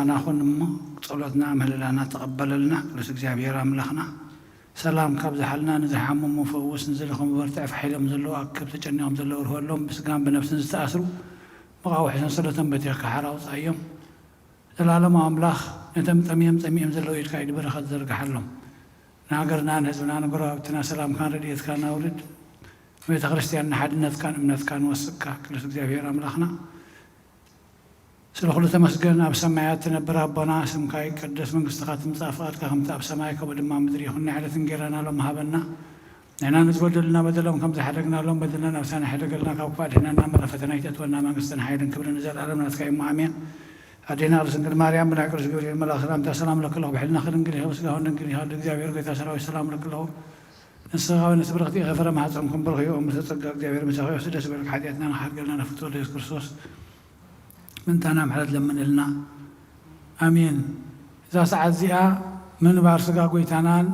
أنا أخون صلواتنا مهلنا تقبل لنا لس እግዚአብሔር አምላኽና ሰላም ካብ ዝሓልና ንዝሓመሙ ፈውስ ንዝለኹም በርትዕ ፍሒሎም ዘለዉ ኣክብ ተጨኒቖም ዘለዉ ርህወሎም ብስጋን ብነፍስን ዝተኣስሩ መቃውሒሶም ስለቶም በቲኽካ ሓራውፃዮም ዘላለሙ ኣምላኽ ነቶም ጠሚዮም ዘለዉ ኢድካ ኢድ በረኸት ዘርግሓሎም ንሃገርና ንህዝብና ንጎረባብትና ሰላምካን ረድኤትካን ኣውርድ ቤተ ክርስቲያን ሓድነትካን እምነትካን ወስቕካ ቅዱስ እግዚአብሔር ኣምላኽና سلخلو تمسجن أب سمايات نبرة بنا سمكاي قدس من قصتك مصافات كهم تاب سماي كبد ما مدري خلنا على تنجرنا لهم هبنا نحن نتقول لنا بدلهم كم زحلقنا لهم بدلنا نفسنا حلقنا كوفات هنا نمر فتنا يتونا ما قصتنا حيدا كبر نزل على من نتكلم معامين أدينا رسول مريم بن عكرس جوري الملاك سلام لك الله بحلنا خلنا نقول وسقاه نقول هذا جابر قيت سلام لك الله نسقاه ونسبرختي غفر ما حصلكم برخي ومستقق جابر مسخي وسدس برك حديثنا نحرق لنا نفتور ليس كرسوس من تنام حلت لمن إلنا آمين إذا سعد زيها من بارسقا قويتانان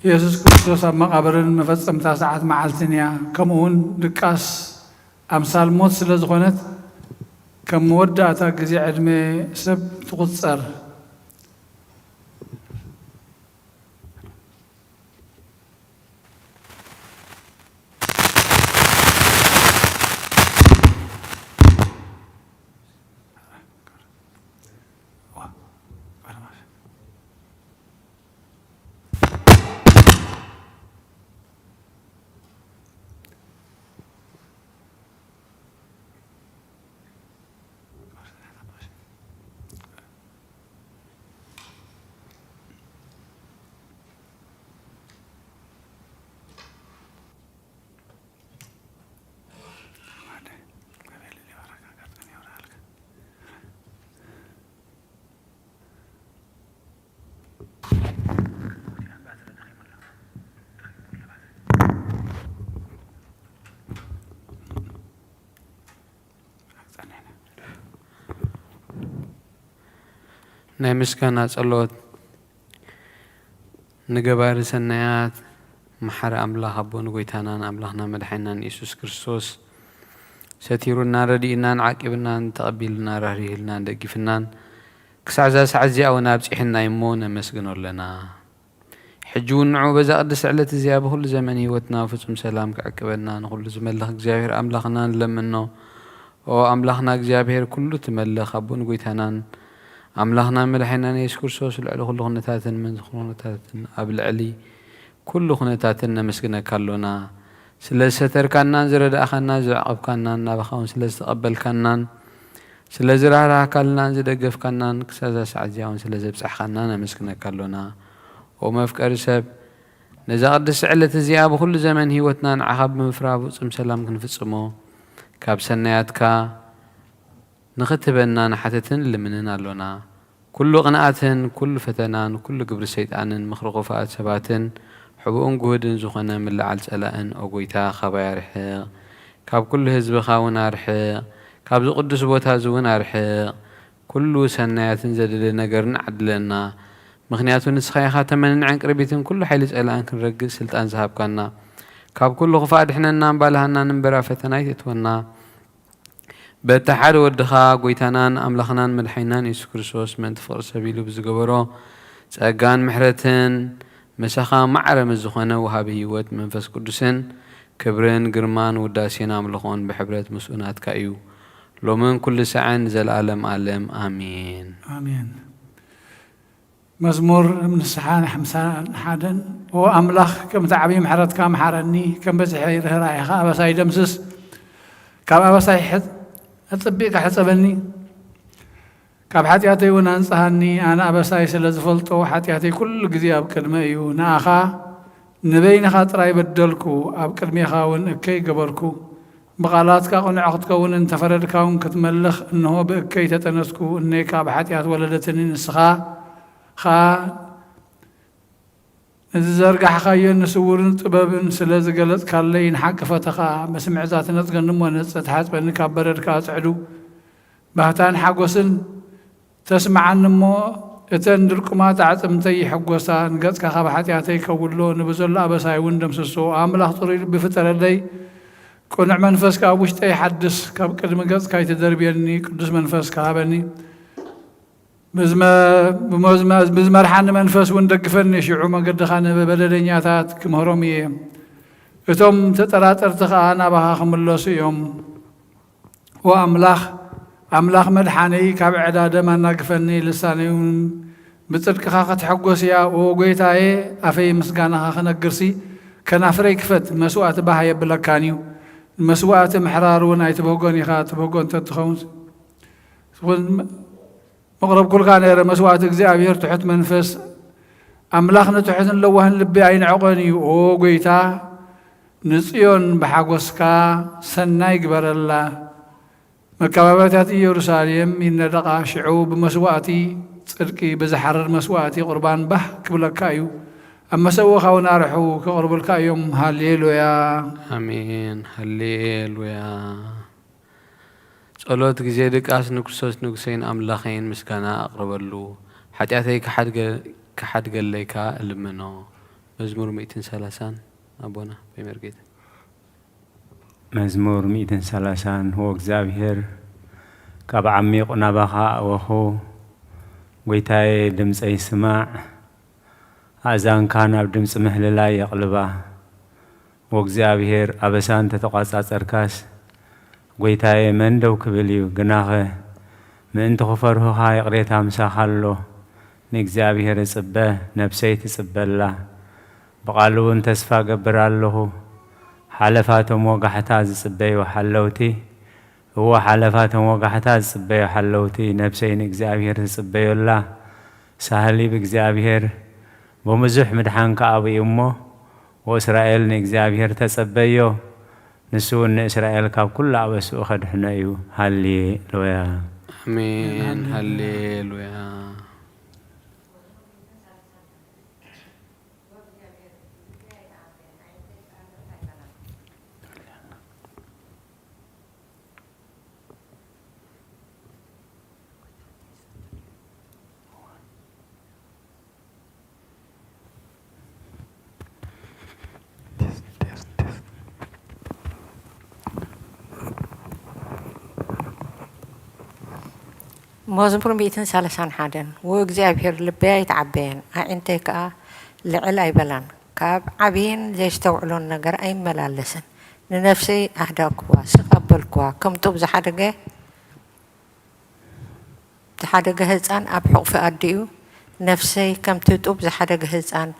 يسوس كريستوس مقابر مفصم تاسعات مع التنيا كمون دكاس أمثال موت سلزخونت كم ودعتا كزي عدمي سب تقصر نمسكنا صلوت نجبار سنيات محر أملاح أبون قويتانا أملاحنا مدحنا يسوع كريستوس ستيرنا ردينا عاقبنا تقبلنا رهريلنا دقفنا كسعزا سعزي أو نابس إحنا يمون مسكنور لنا حجون نعو بزا قدس علة زيابة كل زمن هوتنا وفصم سلام كعقبنا نقول زملخ جابير أملاحنا لمنه وأملاحنا جابير كله تملخ أبون قويتانا أملاحنا ملحنا يسكر سوس العلو كل خنتاتن من خنتاتن قبل علي كل خنتاتن مسكنا كلنا سلستر كنا زرد أخنا زعب كنا نبخون سلست قبل كنا سلزرها كلنا زدقف كنا كسازا سعزيون سلزب صحنا مسكنا كلنا وما فكر سب نزاد سعلة زياب كل زمن هيوتنا عقب مفراب وسم سلام كنفصمو كاب سنياتك نختبنا نحتتن لمننا لنا كل قناعتن كل فتنان كل قبر سيطان مخرقفات سباتن حبون جهدن زخنا من العل سلان أقويتا خبايا رحيق كاب كل حزب خاونا رحيق كاب قدس بوتا زونا رحيق كل سنياتن زدل نقرن عدلنا مخنياتون نسخيخا تمنن عن قربيتن كل حيل سلان كنرقص سلطان زهاب كنا كاب كل خفاد احنا نام بالهنا نمبرا فتنايت اتونا بتحد ودخا قويتانان أملاخنان مدحينان يسوع كريستوس من تفقر سبيله بزقبره سأجان محرتن مسخا معرم الزخانة وهابه هيوت منفس قدسن كبرن قرمان وداسين أملاخون بحبرة مسؤونات كأيو لو من كل ساعة زل عالم عالم آمين آمين مزمور من السحان حمسان حادن وأملاخ كم تعبي محرت كام حرني كم بزحير رايخا بس أي دمسس كم بس أي حد أطبيك حسبني كاب حتياتي ونانصحني أنا أبساي سلزفلتو حتياتي كل جزء بكلمة يو ناخا نبين خاطر يبدلكو أبكلمة خاون كي جبركو بقالاتك أو نعقدك ون أنت فردك ون كتملخ إنه بكي تتنسكو إني كاب حتيات ولدتني نسخا خا زرقح خاين نسورن طبابن سلاز قالت كاللين حق فتخا مسمع ذات نتقنم ونصت حسب انك برد كاسعدو بهتان حقوسن تسمع نمو اتندركما تعصمتي حقوسان قصك خبحتياتي كولو نبزل ابساي وندم سسو املاح طري بفتر لي قنع منفس كابوش تأي حدث كاب قدم قص كاي تدربيني قدس منفس كابني بزمر حان منفس وندقفني شعو ما قد خان ببلدنياتات كمهرومي اتم تتراتر تخانا بها خملوس يوم وأملاخ مدحاني كاب عدادة ما نقفني لساني بتصدق خاخت حقوس يا وقويتاي أفي مسقانا خاخنا قرسي كان أفري كفت مسوات بها يبلكانيو مسوات محرار وناي تبوغوني خات تبوغون تتخونس مقرب كل كان يرى مسوات اكزابير تحت منفس أملاخنا تحت لوهن لبي عين عقني وقويتا نسيون بحقوسكا سناي قبر الله مكابات يروساليم إن دقا شعوب مسواتي صدقي بزحرر مسواتي قربان به كبلكايو أما سوى خونا رحو كقرب الكايوم هاليلويا آمين هاليلويا صلوت جزيدك أس نكسوس نكسين أملاخين مسكنا أقرب له حتى كحد قال لك المنو مزمور 230 أبونا بمرقيت مزمور 230 هو እግዚአብሔር ካብ ዓሚቕ ናባኻ ኣወኹ ጎይታዬ ድምፀይ ስማዕ ኣእዛንካ ናብ ድምፂ ምህልላይ የቕልባ ወእግዚአብሔር ኣበሳን ተተቋጻጸርካስ ጎይታዬ መን ደው ክብል እዩ ግናኸ ምእንቲ ክፈርሁኻ የቕሬታ ምሳኻ ኣሎ ንእግዚአብሔር እጽበ ነፍሰይ ትጽበላ ብቓሉ እውን ተስፋ ገብር ኣለኹ حلفاتهم وقحتا زصبي وحلوتي هو حلفاتهم وقحتا زصبي وحلوتي نفسين اغزابير زصبي الله سهلي باغزابير ومزح مدحان كابي امه واسرائيل نغزابير تصبيو نسون اسرائيل كاب كل عبسو خدحنايو هاليلويا امين هاليلويا مزمور 231 وእግዚአብሔር ልበይ ይትዓበየን ኣዒንተይ ከዓ ልዕል ኣይበላን ካብ ዓብይን ዘይስተውዕሎን ነገር ኣይመላለስን ንነፍሰይ ኣህዳክዋ ስቐበልክዋ ከም ጡብ ዝሓደገ ህፃን ኣብ ሕቑፊ ኣዲኡ ነፍሰይ ከምቲ ጡብ ዝሓደገ ህፃን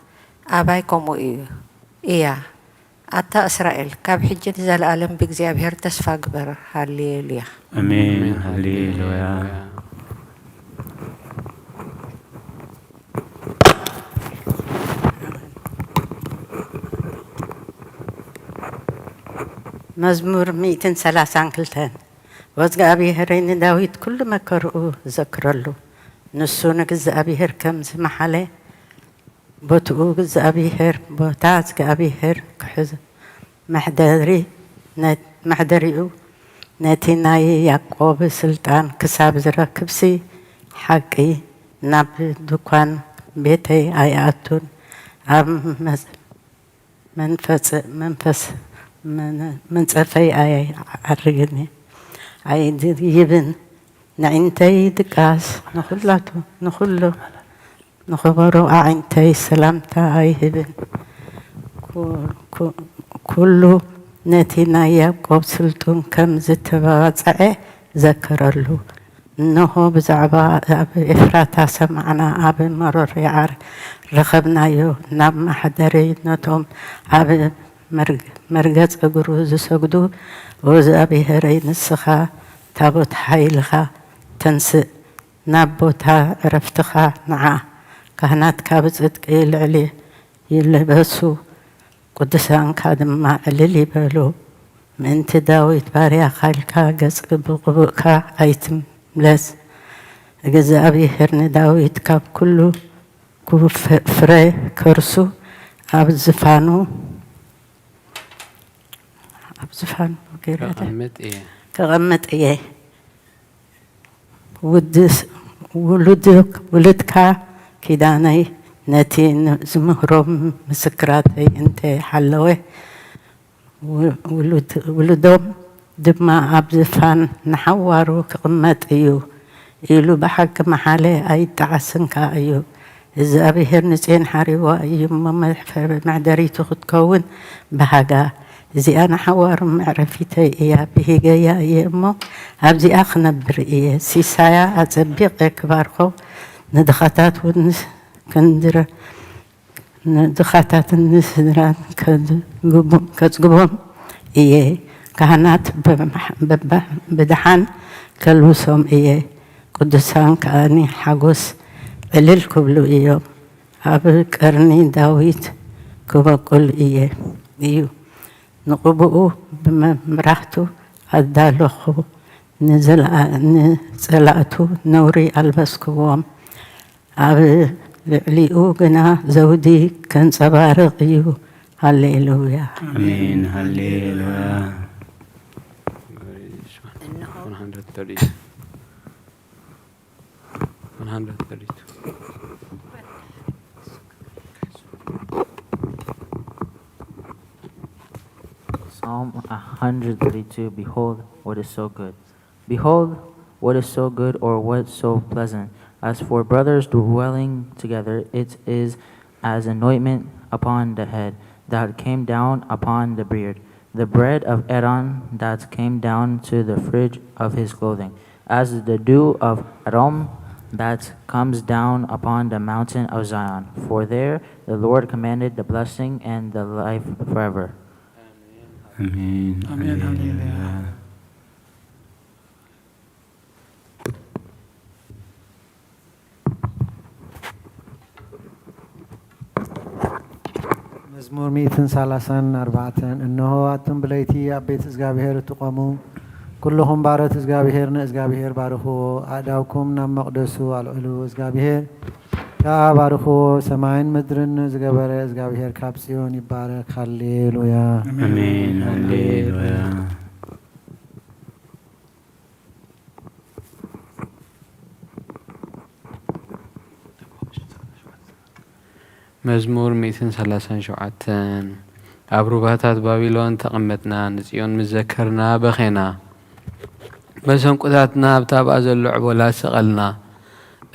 ኣባይ ከምኡ እያ ኣታ እስራኤል ካብ ሕጂ ንዘለኣለም ብእግዚአብሔር ተስፋ ግበር ሃሌሉያ አሜን ሃሌሉያ مزمور 232 وእግዚአብሔር ዳዊት كل መከርኡ ዘክረሉ ንሱ ንእግዚአብሔር ከም ዝመሓለ ቦትኡ እግዚአብሔር ቦታ እግዚአብሔር ክሕዝ መሕደሪኡ ነቲ ናይ ያዕቆብ ስልጣን ክሳብ ዝረክብሲ ሓቂ ናብ ድኳን ቤተይ ኣይኣቱን ኣብ መንፈስ منصفي أي عرقني أي يبن نعنتي دقاس نخلو نخبرو أعنتي سلامتا أي هبن كله نتينا يعقوب سلطون كم زتباعي ذكرلو إنه بزعبا إفراتا سمعنا أبي مرر يعر رخبنا يو نام حدري نتوم أبي مرقز أقرو زسقدو وزابيهر نسخا تابوت حيلخا تنسق نابوتا عرفتخا معا كهنات كابزت قيل عليه يلبسو قدسان كادما عللي بالو من تداويت باريا خالكا قزق بقبوكا ايتم ملس زابيهر نداويت كاب كلو كوف فري كرسو أبزفانو أبزفان كغمت إيه ولدك كداني نتي زمهرم مسكراتي انت حلوه ውሉዶም ድማ ኣብ ዝፋን ንሓዋሩ ክቕመጥ እዩ ኢሉ ብሓቂ መሓለ ኣይጠዓስንካ እዩ እግዚኣብሔር ንፅን ሓሪቦ እዩ እሞ መዕደሪቱ ክትከውን ብሃጋ እዚኣ ንሓዋሩ መዕረፊተይ እያ ብሂገያ እየ እሞ ኣብዚኣ ክነብር እየ ሲሳያ ኣፀቢቐ ክባርኮ ንድኻታት እውን ክንድረ ንድኻታት ንስድራን ከፅግቦም እየ ካህናት ብድሓን ከልብሶም እየ ቅዱሳን ከኣኒ ሓጎስ ዕልል ክብሉ እዮም ኣብ ቀርኒ ዳዊት ክበቁል እየ እዩ ንቕብኡ ብመምራህቱ ኣዳለኹ ንጸላእቱ ነውሪ ኣልበስክዎም ኣብ ልዕሊኡ ግና ዘውዲ ከንጸባርቕ እዩ ሃሌሉያ አሜን ሃሌሉያ 132 Psalm 132. Behold, what is so good. Behold, what is so good, or what so pleasant. As for brothers dwelling together, it is as anointment upon the head that came down upon the beard, the bread of Aaron that came down to the fringe of his clothing, as the dew of Aram that comes down upon the mountain of Zion. For there the Lord commanded the blessing and the life forever. አሜን አሜን ሃሌሉያ መዝሙር 134 እነሆ ኣቱም ብለይቲ ኣብ ቤት እግዚኣብሔር ትቆሙ ኩልኹም ባሮት እግዚኣብሔር ንእግዚኣብሔር ባርኽዎ ኣእዳውኩም ናብ መቕደሱ ኣልዕሉ እግዚኣብሔር ከዓ ባርኽዎ ሰማይን ምድርን ዝገበረ እግዚኣብሔር ካብ ጽዮን ይባረክ ሃሌሉያ አሜን ሃሌሉያ መዝሙር 137 ኣብ ሩባታት ባቢሎን ተቐመጥና ንጽዮን ምዘከርና በኼና መሰንቁታትና ኣብታ ኣብኣ ዘሎ ዕቦላት ሰቐልና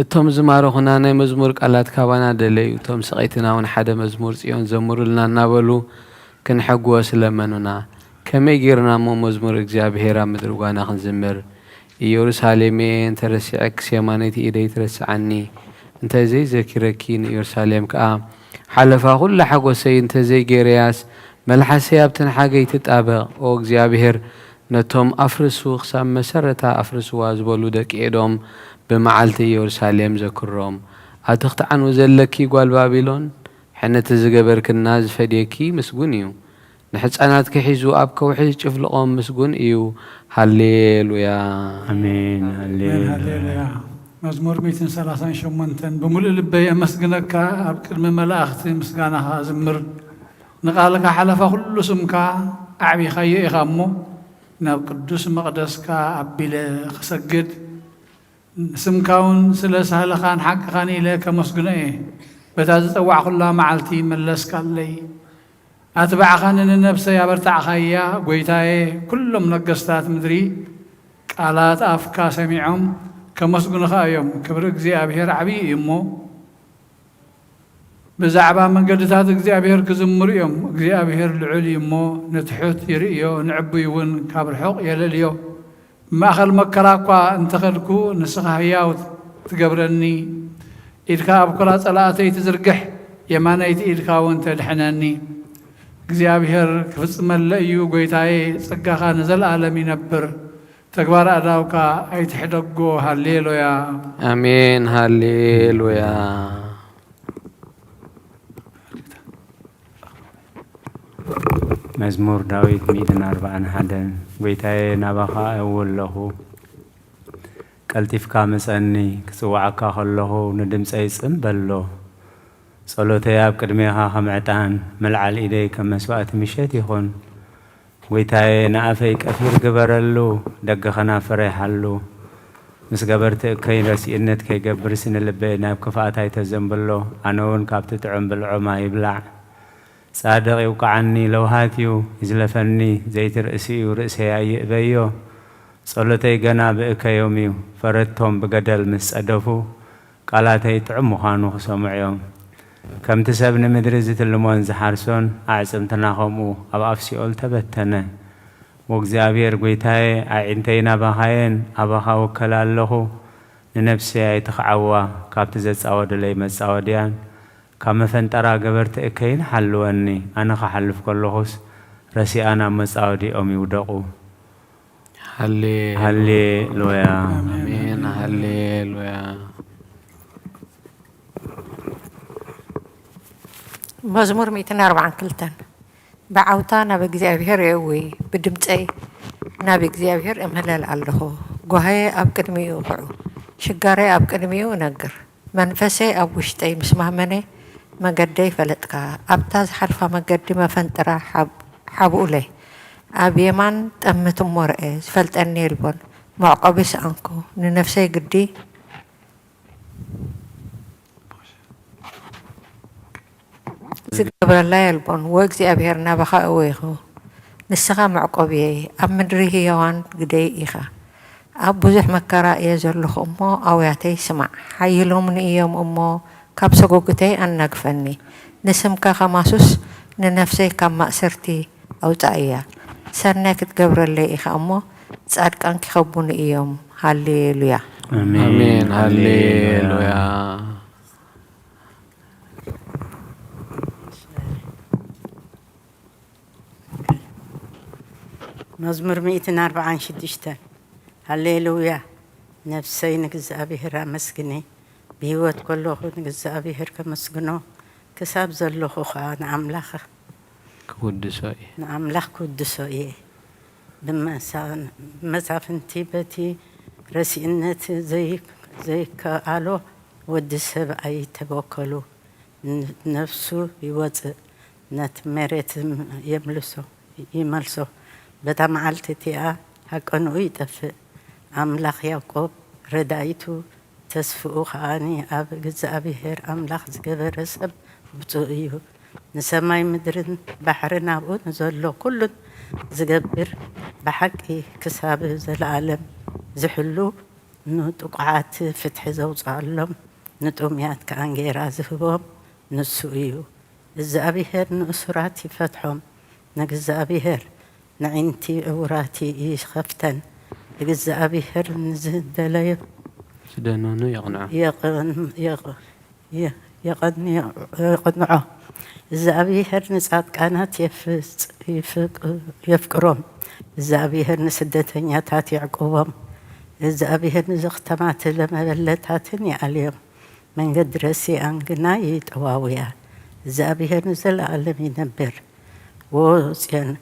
እቶም ዝማረኹና ናይ መዝሙር ቃላት ካባና ደለዩ እቶም ሰቐይትና እውን ሓደ መዝሙር ጽዮን ዘምሩልና እናበሉ ክንሐግዎ ስለመኑና ከመይ ጌርና እሞ መዝሙር እግዚኣብሔር ኣብ ምድሪ ጓና ክንዝምር ኢየሩሳሌም እንተረሲዐክ የማነይቲ ኢደይ ትረስዓኒ እንተይ ዘይዘኪረኪ ንኢየሩሳሌም ከዓ ሓለፋ ኩሉ ሓጎሰይ እንተዘይ ጌርያስ መልሓሰይ ኣብተን ሓገይ ትጣበቕ ኦ እግዚኣብሔር ነቶም ኣፍርሱ ክሳብ መሰረታ ኣፍርስዋ ዝበሉ ደቂ ኤዶም ብመዓልቲ ኢየሩሳሌም ዘክሮም ኣቲ ክትዓንው ዘለኪ ጓል ባቢሎን ሕነቲ ዝገበርክና ዝፈድየኪ ምስጉን እዩ ንሕፃናት ክሒዙ ኣብ ከውሒ ዝጭፍልቖም ምስጉን እዩ ሃሌሉያ አሜን ሃሌሉያ ሃሌሉያ መዝሙር 138 ብምሉእ ልበይ ኣመስግነካ ኣብ ቅድሚ መላእኽቲ ምስጋናኻ ዝምር ንቓልካ ሓለፋ ኩሉ ስምካ ኣዕቢኻዮ ኢኻ እሞ ናብ ቅዱስ መቕደስካ ኣቢለ ክሰግድ ስምካ እውን ስለ ሳህልኻን ሓቅኻን ኢለ ከመስግኖ እየ በታ ዝፀዋዕ ኩላ መዓልቲ መለስካለይ ኣትባዕኻን ንነብሰይ ኣበርታዕኻያ ጐይታዬ ኩሎም ነገስታት ምድሪ ቃላት ኣፍካ ሰሚዖም ከመስግኑኻ እዮም ክብሪ እግዚኣብሔር ዓብዪ እዩ እሞ ብዛዕባ መንገድታት እግዚኣብሔር ክዝምሩ እዮም እግዚኣብሔር ልዑል እዩ እሞ ንትሑት ይርእዮ ንዕቡይ እውን ካብ ርሑቕ የለልዮ ማእኸል መከራ እኳ እንተኸድኩ ንስኻ ህያው ትገብረኒ ኢድካ ኣብ ኩላ ጸላእተይ ትዝርግሕ የማነይቲ ኢድካ እውን ተድሕነኒ እግዚኣብሔር ክፍጽመለ እዩ ጐይታዬ ጸጋኻ ንዘለኣለም ይነብር ተግባር ኣዳውካ ኣይትሕደጎ ሃሌሉያ አሜን ሃሌሉያ መዝሙር ዳዊት 141 ጐይታዬ ናባኻ እውለኹ ቀልጢፍካ መጸኒ ክጽዋዓካ ከለኹ ንድምፀይ ጽምበሎ ጸሎተይ ኣብ ቅድሜኻ ከም ዕጣን መልዓል ኢደይ ከም መስዋእቲ ምሸት ይኹን ጐይታዬ ንኣፈይ ቀፊር ግበረሉ ደገ ኸናፍረ ይሓሉ ምስ ገበርቲ እከይ ረሲእነት ከይገብርሲ ንልበይ ናብ ክፍኣት ኣይተዘንብሎ ኣነ እውን ካብቲ ጥዑም ብልዖማ ይብላዕ صادق يوقعني لو هاتيو إزلفني زيت رأسي ورأسي أيقبيو صلتي جنا بك يوميو فردتهم بقدل مسأدفو قالاتي تعمو خانو سمعيهم كم تسبن مدرزة اللمون زحارسون أعزم تناخمو أبا أفسيول تبتنا وغزابير قويتاي عينتينا بخاين أبا وكلال له لنفسي يتخعوا كابتزت أود لي مسأوديان كما فنترى قبرت إكين حلواني أنا خحلف كلهوس رسي أنا مسأودي أمي ودقو هللويا آمين هللويا مزمور 240 كلتن بعوتانا بእግዚአብሔር يوي بدمصي ناب እግዚአብሔር امهلل الله غهي اب قدميو خعو شغاري اب قدميو نغر منفسي اب وشتي مسمامني مقدي فلتكا ابتاز حرفا مقدي مفنطرا حبولي اب يمان تمت مرئي فلتني البون معقبس انكو لنفسي قدي زقبر الله يلبون وእግዚአብሔር ናባኻ እወይኹ ንስኻ معقبي ኣብ ምድሪ ህያዋን ግደይ ኢኻ ኣብ ብዙሕ መከራ እየ ዘለኹ እሞ ኣውያተይ ስማዕ ሓይሎምኒ እዮም እሞ ካብ ሰጎግተይ ኣናግፈኒ ንስምካ ከማሱስ ንነፍሰይ ካብ ማእሰርቲ ኣውፃእ እያ ሰናይ ክትገብረለይ ኢኻ እሞ ጻድቃን ክኸቡኒ እዮም ሃሌሉያ آمين هللويا مزمور 146 هللويا نفسي نجزابيهر مسكني بيوت كله نجزابيهر كمسكنو كساب زلخو خان عملاخ كودسوي عملاخ كودسوي لما سان مسافنتي بتي رسينت زي كالو ودسب اي تبوكلو نفسه بيوت نت مريت يملسو بتام عالتتيا هكونو يطفئ أملاخ يعقوب ردايتو تسفؤ خاني أب እግዚአብሔር أملاخ زجبر سب بتوئيو نسماي مدرن بحرنا أبو نزلو كل زجبر بحقي كساب زلعالم زحلو نتقعات فتح زوج عالم نتوميات كأنجيرا زفبهم نسوئيو እግዚአብሔር نأسراتي فتحهم نجزابيهر نعنتي أوراتي إيش خفتن እግዚአብሔር نزدلي سدنونو يقنعه እግዚአብሔር نصات كانت يفكرهم እግዚአብሔር نسدتنياتات يعقوبهم እግዚአብሔር نزختمات لمبلتاتن يعليهم من قد رسي أنقنا يتواويا እግዚአብሔር نزلعلم ينبر وصين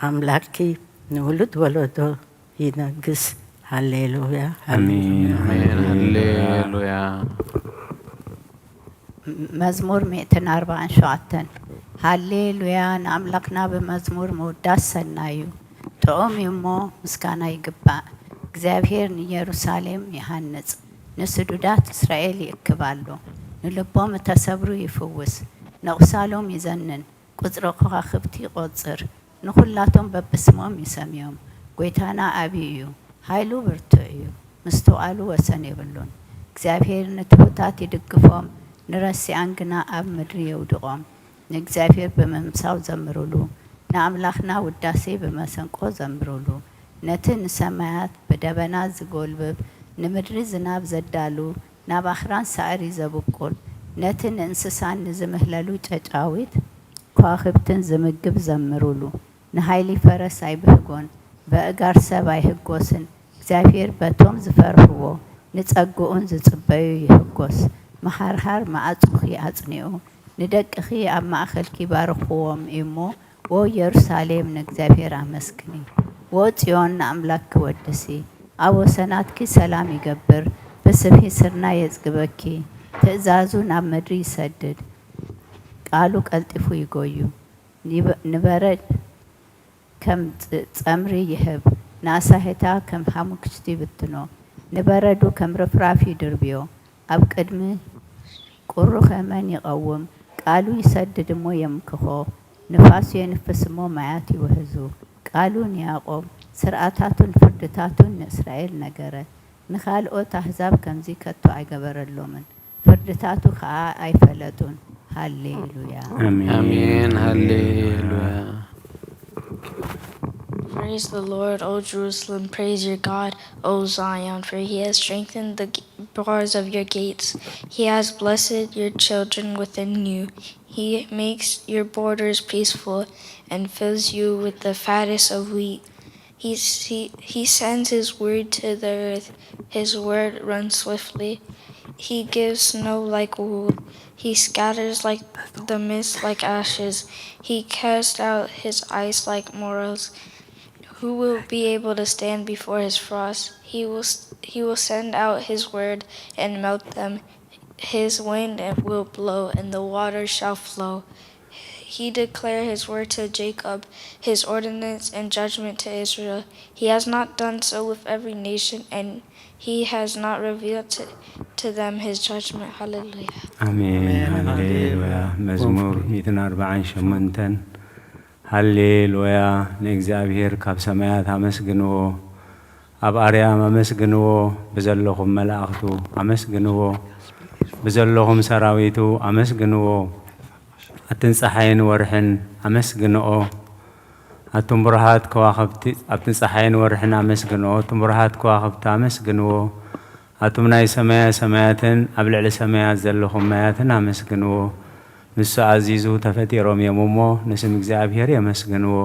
أملاكي نولد ولدو ينقص هللويا آمين هللويا مزمور 147 هللويا نأملكنا بمزمور موداس سنايو تعوم يمو مسكانا يقبع እግዚአብሔር ኢየሩሳሌም ይሃንጽ ንስዱዳት እስራኤል ይክባሉ ንልቦም ተሰብሩ ይፍውስ ነቕሳሎም ይዘንን ቁጽረ ከዋኽብቲ ይቆጽር ንኹላቶም በብስሞም ይሰምዮም ጎይታና አብይ እዩ ኃይሉ ብርቱ እዩ ምስተዋሉ ወሰን ይብሉን እግዚአብሔር ንትሑታት ይድግፎም ንረሲዓን ግና ኣብ ምድሪ የውድቖም ንእግዚአብሔር በመምሳው ዘምሩሉ ንኣምላኽና ውዳሴ በመሰንቆ ዘምሩሉ ነቲ ንሰማያት በደበና ዝጐልብብ ንምድሪ ዝናብ ዘዳሉ ናብ ኣኽራን ሳዕሪ ዘብቁል ነቲ ንእንስሳን ንዝምህለሉ ጨጫዊት ከዋኽብትን ዝምግብ ዘምሩሉ ንኃይሊ ፈረስ ኣይብህጎን በእጋር ሰብ ኣይህጎስን እግዚአብሔር በቶም ዝፈርህዎ ንጸግኡን ዝጽበዩ ይህጎስ መሃርሃር ማዕጹኺ ኣጽኒዑ ንደቅኺ ኣብ ማእኸልኪ ባርኽዎም እሞ ወ ኢየሩሳሌም ንእግዚአብሔር ኣመስግኒ ወ ጽዮን ንኣምላክ ክወድሲ ኣብ ወሰናትኪ ሰላም ይገብር በስብሒ ስርና የጽግበኪ ትእዛዙ ናብ ምድሪ ይሰድድ ቃሉ ቀልጢፉ ይጎዩ ንበረድ ከም ጸምሪ ይህብ ንኣሳሄታ ከም ሓሙክሽቲ ብትኖ ንበረዱ ከም ርፍራፊ ድርብዮ ኣብ ቅድሚ ቁሩ ኸመን ይቐውም ቃሉ ይሰድድ እሞ የምክኾ ንፋሱ የንፍስ እሞ ማያት ይውህዙ። ቃሉን ያዕቆብ ስርዓታቱን ፍርድታቱን ንእስራኤል ነገረ። ንኻልኦት አሕዛብ ከምዚ ከቶ ኣይገበረሎምን ፍርድታቱ ከዓ ኣይፈለጡን። ሃሌሉያ አሜን ሃሌሉያ። Praise the Lord, O Jerusalem. Praise your God, O Zion, for he has strengthened the bars of your gates. He has blessed your children within you. He makes your borders peaceful and fills you with the fattest of wheat. He sends his word to the earth. His word runs swiftly. He gives snow like wool. He scatters like the mist like ashes. He casts out his ice like morels. Who will be able to stand before his frost? He will send out his word and melt them. His wind will blow and the waters shall flow. He declared his word to Jacob, his ordinance and judgment to Israel. He has not done so with every nation, and he has not revealed to them his judgment. Hallelujah. አሜን ሃሌሉያ። መዝሙር 148 ሃሌሉያ። ንእግዚአብሔር ካብ ሰማያት አመስግንዎ፣ ኣብ ኣርያም አመስግንዎ፣ ብዘለኹም መላእኽቱ አመስግንዎ፣ ብዘለኹም ሰራዊቱ አመስግንዎ። ኣትን ፀሓይን ወርሕን አመስግንኦ፣ ኣቱም ብርሃት ከዋኽብቲ ኣብትን ፀሓይን ወርሕን አመስግንኦ፣ ኣቱም ብርሃት ከዋኽብቲ አመስግንዎ። ኣቱም ናይ ሰማያትን ኣብ ልዕሊ ሰማያት ዘለኹም ማያትን አመስግንዎ። ንሱ ኣዚዙ ተፈጢሮም እዮም እሞ ንስም እግዚኣብሔር የመስግንዎ።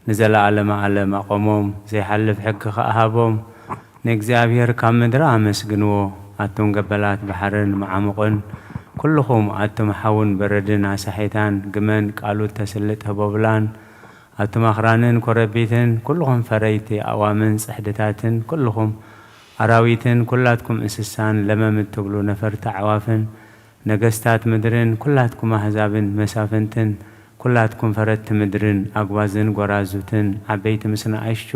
ንዘለዓለመ ዓለም ኣቆሞም፣ ዘይሓልፍ ሕጊ ከኣሃቦም። ንእግዚኣብሔር ካብ ምድሪ አመስግንዎ። ኣቱም ገበላት ባሕርን መዓሙቕን ኩልኹም ኣቱም ሓውን በረድን ኣሳሒታን ግመን ቃሉት ተስልጥ ህቦብላን ኣቱም ኣኽራንን ኮረቢትን ኩልኹም ፈረይቲ ኣዋምን ጽሕድታትን ኩልኹም ኣራዊትን ኩላትኩም እንስሳን ለመም እትብሉ ነፈርቲ ኣዕዋፍን ነገስታት ምድርን ኩላትኩም ኣሕዛብን መሳፍንትን ኩላትኩም ፈረቲ ምድርን ኣግዋዝን ጎራዙትን ዓበይቲ ምስ ንኣሽቱ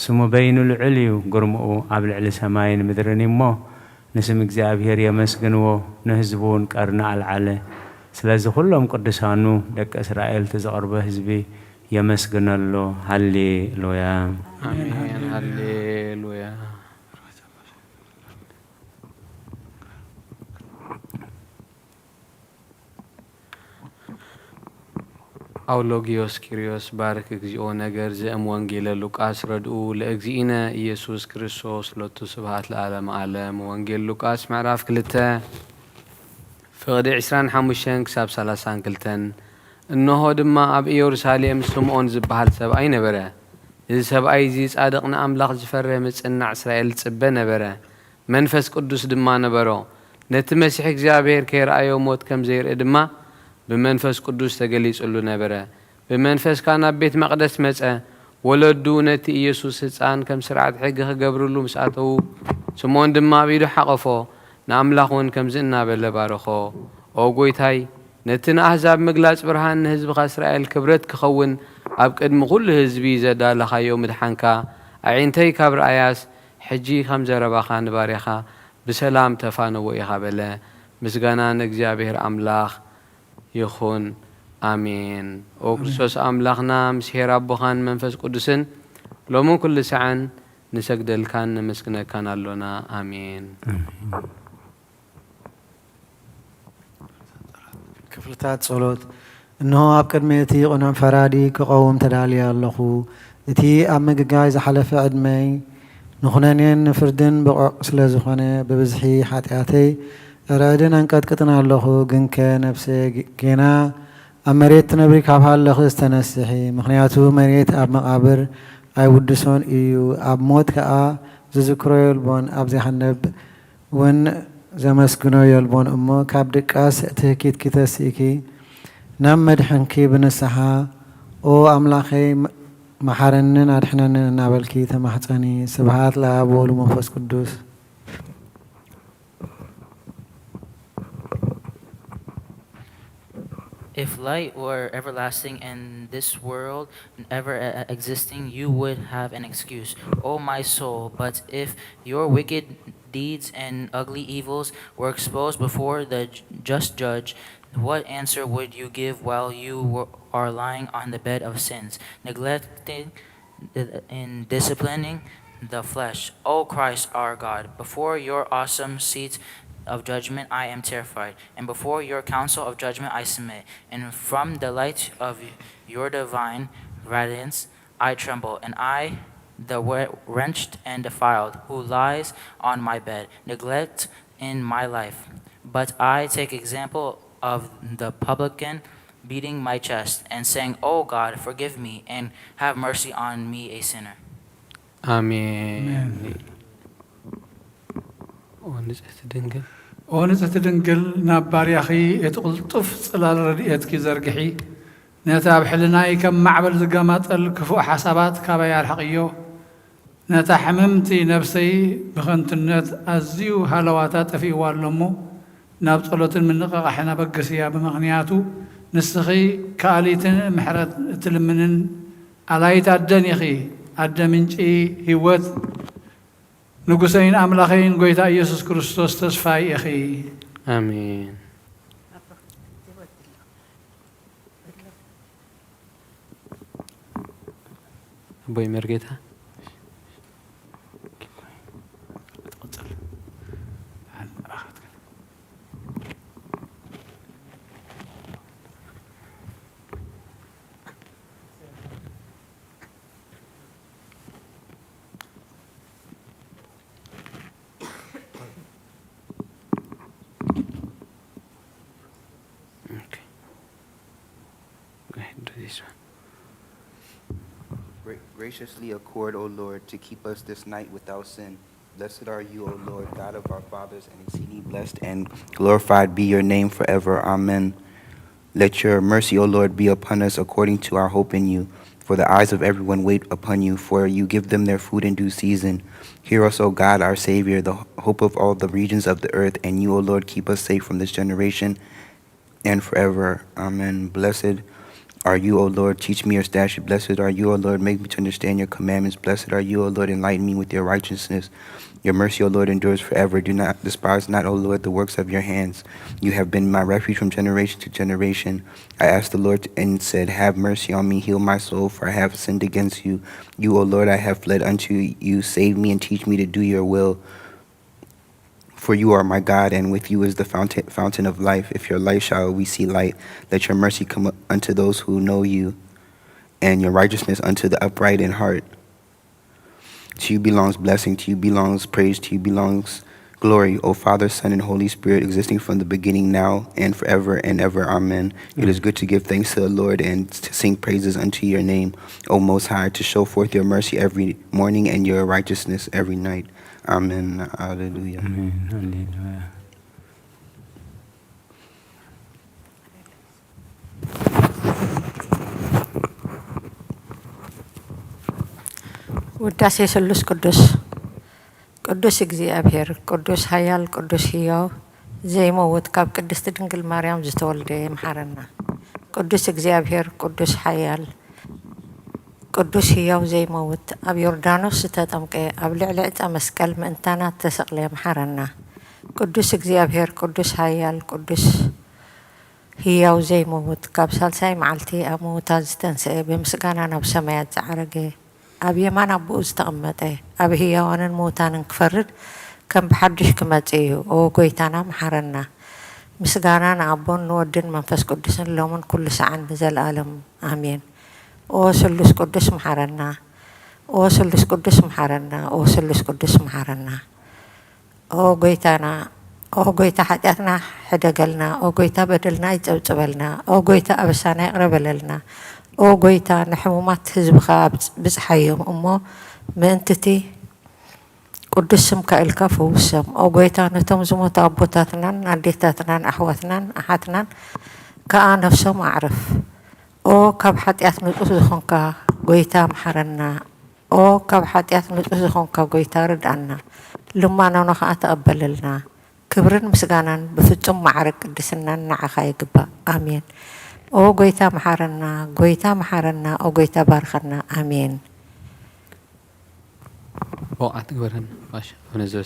ስሙ በይኑ ልዑል እዩ ግርምኡ ኣብ ልዕሊ ሰማይን ምድርን እሞ ንስም እግዚኣብሔር የመስግንዎ። ንህዝቡን ቀርና ኣልዓለ። ስለዚ ኩሎም ቅዱሳኑ ደቂ እስራኤል ትዘቕርበ ህዝቢ የመስግነሎ። ሃሌሉያ አሜን ሃሌሉያ። አውሎጊዮስ ኪሪዮስ ባርክ እግዚኦ ነገር ዘእም ወንጌለ ሉቃስ ረድኡ ለእግዚእነ ኢየሱስ ክርስቶስ ሎቱ ስብሃት ለዓለመ ዓለም። ወንጌል ሉቃስ ምዕራፍ 2 ፍቕዲ 25 ክሳብ 32 እነሆ ድማ ኣብ ኢየሩሳሌም ስምዖን ዝበሃል ሰብኣይ ነበረ። እዚ ሰብኣይ እዚ ጻድቕ ንኣምላኽ ዝፈርህ ምጽናዕ እስራኤል ጽበ ነበረ። መንፈስ ቅዱስ ድማ ነበሮ። ነቲ መሲሕ እግዚኣብሔር ከይረኣዮ ሞት ከም ዘይርኢ ድማ ብመንፈስ ቅዱስ ተገሊጹሉ ነበረ። ብመንፈስ ካብ ናብ ቤት መቕደስ መጸ። ወለዱ ነቲ ኢየሱስ ህፃን ከም ስርዓት ሕጊ ክገብርሉ ምስ ኣተዉ ስምዖን ድማ ኣብ ኢዱ ሓቐፎ። ንኣምላኽ እውን ከምዚ እናበለ ባረኾ። ኦ ጐይታይ ነቲ ንኣሕዛብ ምግላጽ ብርሃን ንህዝብኻ እስራኤል ክብረት ክኸውን ኣብ ቅድሚ ኩሉ ህዝቢ ዘዳለኻዮ ምድሓንካ ኣዒንተይ ካብ ረኣያስ ሕጂ ከም ዘረባኻ ንባርያኻ ብሰላም ተፋነዎ ኢኻ በለ። ምስጋና ንእግዚኣብሔር ኣምላኽ ይኹን አሜን። ኦ ክርስቶስ ኣምላኽና ምስ ሄር ኣቦኻን መንፈስ ቅዱስን ሎምን ኩሉ ሰዓን ንሰግደልካን ነመስግነካን ኣሎና አሜን። ክፍልታት ጸሎት። እነሆ ኣብ ቅድሚ እቲ ቁኑዕ ፈራዲ ክቐውም ተዳልየ ኣለኹ። እቲ ኣብ ምግጋይ ዝሓለፈ ዕድመይ ንኹነኔን ንፍርድን ብቑዕ ስለ ዝኾነ ብብዝሒ ሓጢኣተይ ርዕድን አንቀጥቅጥን ኣለኹ። ግንከ ነፍሰ ጌና ኣብ መሬት ትነብሪ ካብ ሃለኹ ዝተነስሒ። ምክንያቱ መሬት ኣብ መቓብር ኣይውድሶን እዩ። ኣብ ሞት ከዓ ዝዝክሮ የልቦን ኣብ ዘይሓነብ እውን ዘመስግኖ የልቦን እሞ ካብ ድቃስ ትህኪት ክተስእኪ ናብ መድሕንኪ ብንስሓ ኦ ኣምላኸይ መሓረንን ኣድሕነንን እናበልኪ ተማሕፀኒ። ስብሃት ለኣብ ወወልድ ወመንፈስ ቅዱስ። If light were everlasting and this world ever existing, you would have an excuse, O my soul. But if your wicked deeds and ugly evils were exposed before the just judge, What answer would you give while you are lying on the bed of sins, neglecting in disciplining the flesh? O Christ our God, before your awesome seat of judgment I am terrified, and before your council of judgment I submit, and from the light of your divine radiance I tremble, and I, the wrenched and defiled, who lies on my bed, neglect in my life. But I take example of the publican beating my chest and saying, "O God, forgive me and have mercy on me, a sinner." آمين. ونزعت دنقل ونزعت دنقل نابار يا أخي يتقلطف صلال رديتك زرقحي نتا بحلناي كم معبل زقامات الكفوء حسابات كابا الحقيو نتا حممتي نفسي بخنت النت أزيو هالواتات في والمو نابطلوت من نقا حنا بقسيا بمغنياتو نسخي كاليتن محرت تلمنن عليت الدن يخي الدمنجي هيوت نقصين أملاخين قويتا يسوس كريستوس تسفاي أخي آمين. أبوي مرقتها Graciously accord, O Lord, to keep us this night without sin. Blessed are you, O Lord, God of our fathers, and exceeding blessed and glorified be your name forever. Amen. Let your mercy, O Lord, be upon us according to our hope in you. For the eyes of everyone wait upon you, for you give them their food in due season. Hear us, O God, our Savior, the hope of all the regions of the earth, and you, O Lord, keep us safe from this generation and forever. Amen. Blessed are you, O Lord, teach me your statute. Blessed are you, O Lord, make me to understand your commandments. Blessed are you, O Lord, enlighten me with your righteousness. Your mercy, O Lord, endures forever. Do not despise not, O Lord, the works of your hands. You have been my refuge from generation to generation. I asked the Lord and said, have mercy on me, heal my soul, for I have sinned against you. You, O Lord, I have fled unto you. Save me and teach me to do your will. For you are my God, and with you is the fountain of life. If your light shall we see light, let your mercy come unto those who know you, and your righteousness unto the upright in heart. To you belongs blessing, to you belongs praise, to you belongs glory, O Father, Son, and Holy Spirit, existing from the beginning, now, and forever and ever. Amen. It is good to give thanks to the Lord and to sing praises unto your name, O Most High, to show forth your mercy every morning and your righteousness every night. Amen. Hallelujah. Amen. Hallelujah. ውዳሴ ስሉስ ቅዱስ ቅዱስ እግዚአብሔር ቅዱስ ኃያል ቅዱስ ሕያው ዘይመውት ካብ ቅድስት ድንግል ማርያም ዝተወልደ ይምሐረና ቅዱስ እግዚአብሔር ቅዱስ ኃያል ቅዱስ ሕያው ዘይመውት ኣብ ዮርዳኖስ ዝተጠምቀ ኣብ ልዕሊ ዕፀ መስቀል ምእንታናት ተሰቕለ ይምሐረና ቅዱስ እግዚአብሔር ቅዱስ ኃያል ቅዱስ ሕያው ዘይመውት ካብ ሳልሳይ መዓልቲ ኣብ ምውታት ዝተንስአ ብምስጋና ናብ ሰማያት ዝዓረገ ኣብ የማን ኣቦኡ ዝተቐመጠ ኣብ ህያዋንን ምውታንን ክፈርድ ከም ብሓድሽ ክመጽእ እዩ ኦ ጎይታና መሐረና ምስጋና ንኣቦን ንወድን መንፈስ ቅዱስን ሎምን ኩሉ ሰዓን ንዘለኣለም ኣሜን ኦ ስሉስ ቅዱስ መሐረና ኦ ስሉስ ቅዱስ መሐረና ኦ ስሉስ ቅዱስ መሐረና ኦ ጎይታና ኦ ጎይታ ኃጢአትና ሕደገልና ኦ ጎይታ በደልና ይጸብጽበልና ኦ ጎይታ ኣበሳና ይቕረበለልና ኦ ጎይታ ንሕሙማት ህዝብኻ ብፅሓዮም እሞ ምእንትቲ ቅዱስ ስምካ ኢልካ ፈውሶም ኦ ጎይታ ነቶም ዝሞቱ ኣቦታትናን ኣዴታትናን ኣሕዋትናን ኣሓትናን ከኣ ነፍሶም ኣዕርፍ ኦ ካብ ኃጢአት ንጹህ ዝኾንካ ጎይታ መሐረና ኦ ካብ ኃጢአት ንጹህ ዝኾንካ ጎይታ ርድኣና ልማናና ከዓ ተቐበለልና ክብርን ምስጋናን ብፍጹም ማዕረግ ቅድስናን ንዓኻ ይግባእ ኣሜን ኦ ጎይታ መሐረና ጎይታ መሐረና ኦ ጎይታ ባርኸና ኣሜን وقعت قبرن باش ونزل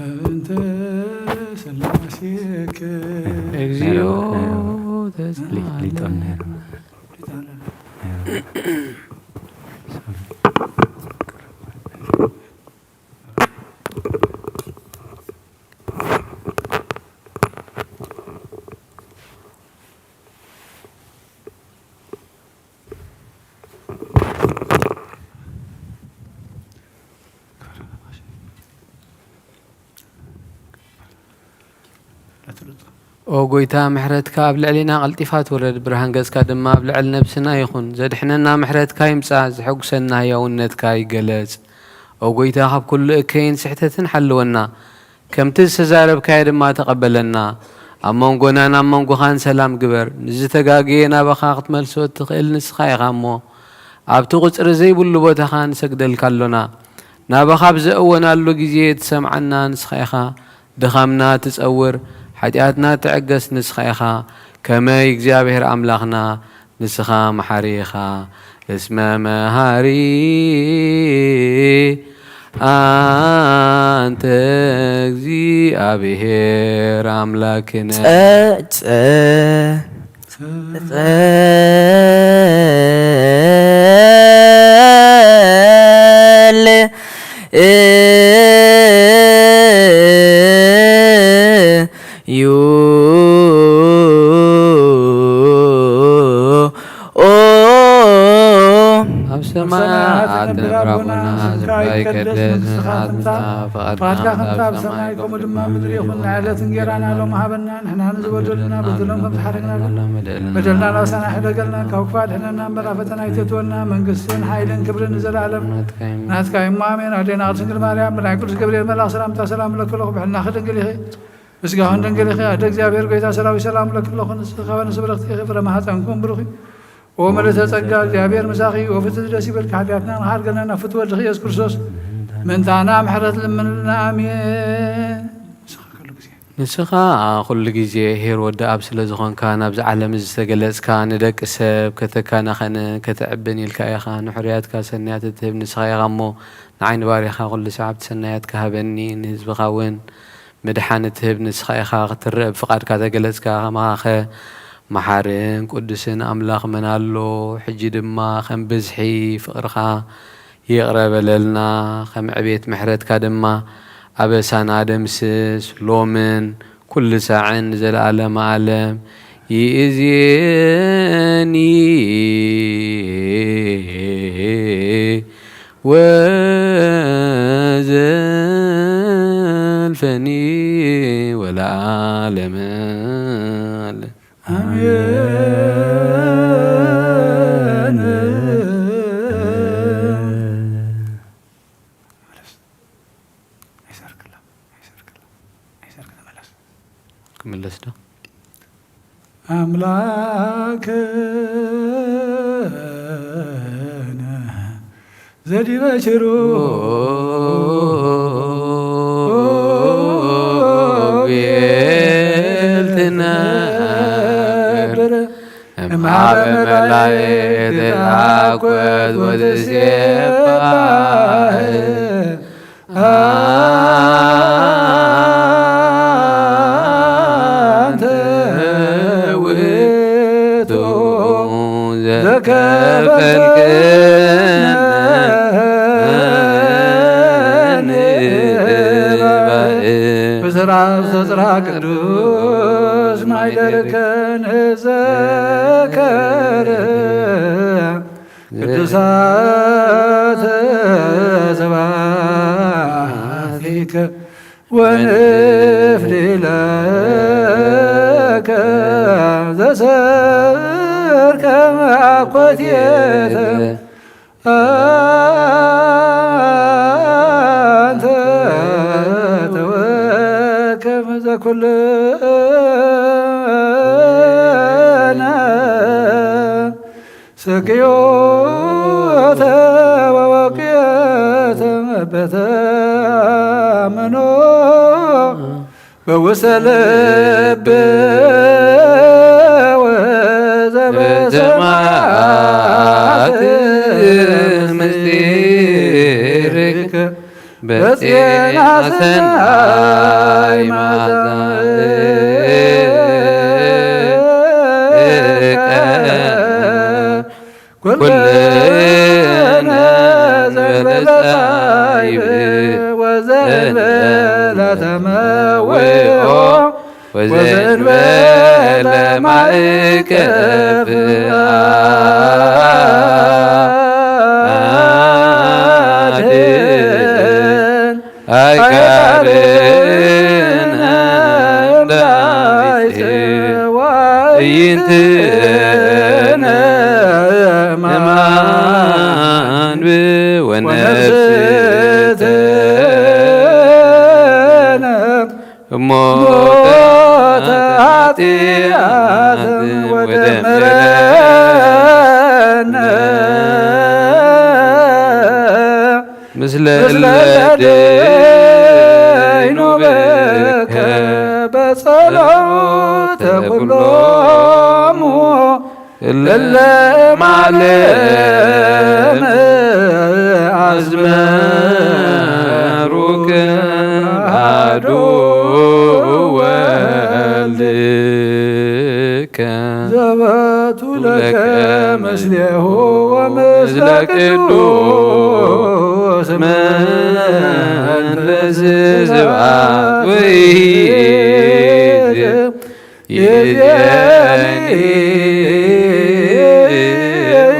فأنت سلاسيك እግዚኦ ሊጦን او ጎይታ ምሕረትካ ኣብ ልዕሊና ቀልጢፋ ትወረድ ብርሃን ገጽካ ድማ ኣብ ልዕሊ ነብስና ይኹን ዘድሕነና ምሕረትካ ይምጻእ ዝሕጉሰና ህያውነትካ ይገለጽ او ጎይታ ካብ ኩሉ እከይን ስሕተትን ሓልወና ከምቲ ዝተዛረብካዮ ድማ ተቐበለና ኣብ መንጎናን ኣብ መንጎኻን ሰላም ግበር ንዝተጋገየ ናባኻ ክትመልሶ ትኽእል ንስኻ ኢኻ እሞ ኣብቲ ቁፅሪ ዘይብሉ ቦታኻ ንሰግደልካ ኣሎና ናባኻ ብዘእወናሉ ግዜ ትሰምዓና ንስኻ ኢኻ ድኻምና ትጸውር ሓጢኣትና ትዕገስ ንስኻ ኢኻ ከመይ እግዚኣብሔር ኣምላኽና ንስኻ መሓሪ ኢኻ እስመ መሃሪ አንተ እግዚአብሔር አምላክነ فقدك خمسة بسماء كم دم مدري يخون على تنجرنا لهم هبنا نحن نزودلنا بدلهم كم حرقنا بدلنا لو سنة حدا قلنا كوكفات حنا نمبر فتنا يتتولنا من قصين حيلين كبر نزل عالم ناس كاين مامين علينا عرسن المريم من عقل جبريل ملا سلام تسلام لكلهم بحنا خدن قليخي بس قاهن قليخي أدك زابير قيتا سلام لكلهم نسخوان سبرختي خبر ما هاتنكم بروخي وملت تسجل جابير مساخي وفتت دسي بالكحداتنا نهار قلنا فتوى الرخيص كرسوس من تعنا محرت من النامين ንስኻ ኩሉ ግዜ ሄር ወዲ ኣብ ስለ ዝኾንካ ናብዚ ዓለም ዝተገለጽካ ንደቂ ሰብ ከተካናኸነ ከተዕብን ኢልካ ኢኻ ንሕርያትካ ሰናያት እትህብ ንስኻ ኢኻ እሞ ንዓይኒ ባሪኻ ኩሉ ሰዓብ ሰናያት ካሃበኒ ንህዝብኻ እውን መድሓኒት ትህብ ንስኻ ኢኻ ክትርአ ብፍቓድካ ተገለጽካ ከማኸ መሓርን ቅዱስን ኣምላኽ መን ኣሎ ሕጂ ድማ ከም ብዝሒ ፍቕርኻ ይቕረበለልና ከም ዕቤት ምሕረትካ ድማ أبسان آدم سيس لومن كل ساعة زلالم عالم يأذيني وزلفني ولا عالم ملسنا أملاكنا زدي بشرو بيلتنا مع ملايين العقود زرع قدوس ما يدركن ذكر قدسات زباثك ونفلي لك زسر كما قتيتم أنت توكم كلنا سقيوت ووقيت بتامنو بوسل وزبزمات مزديرك ዜና ሰናይ ኩልነ ዘለጻይብ ወዘንበለ ተመዊኦ ወዘንበለ ማእከብ አድን አይቃርነ ይንትነ ማን ወነፍስተነ ሞተ ኃጢአት ወደመረነ ምስለ ለደይኑ በከ በጸሎተ ኩሎሙ እለ ማለም አዝመሩከ አሐዱ ወልድከ ዘበቱ ለከ ምስሌሁ ወምስለ ቅዱስ መንፈስ ስብሐት ወይእዜኒ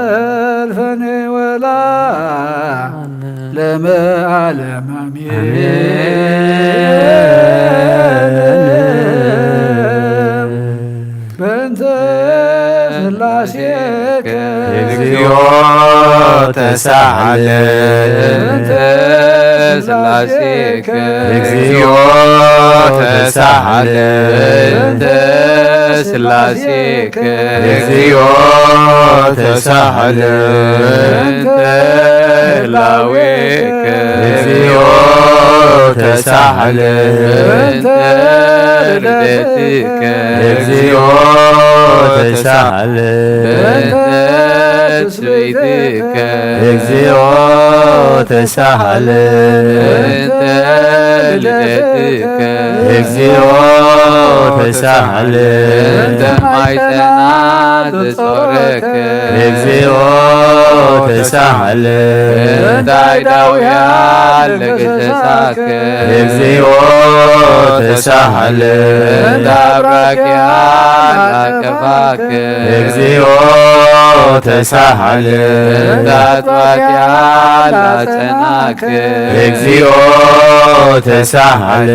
ወዘልፈኒ ወለዓለመ ዓለም አሜን። በእንተ ሥላሴከ እግዚኦ ተሳሃለ በእንተ ሥላሴከ እግዚኦ ተሳሃለ በእንተ ሥላሴከ እግዚኦ ተሳሃለ በእንተ ህላዌከ እግዚኦ ተሳሃለ በእንተ ልደትከ እግዚኦ ተሳሃለ በእንተ ትስብእትከ እግዚኦ ተሳሃለ በእንተ ልደትከ እግዚኦ ተሳሃለ በእንተ ማኅፀናት ጾረከ እግዚኦ ተሳሃለ በእንተ አይዳውያን ለገሰሳከ እግዚኦ ተሳሃለ በእንተ አብራክያን ላቀፋከ እግዚኦ ተሳሃለ በእንተ አጥባትያን ላጸናከ እግዚኦ ተሳሃለ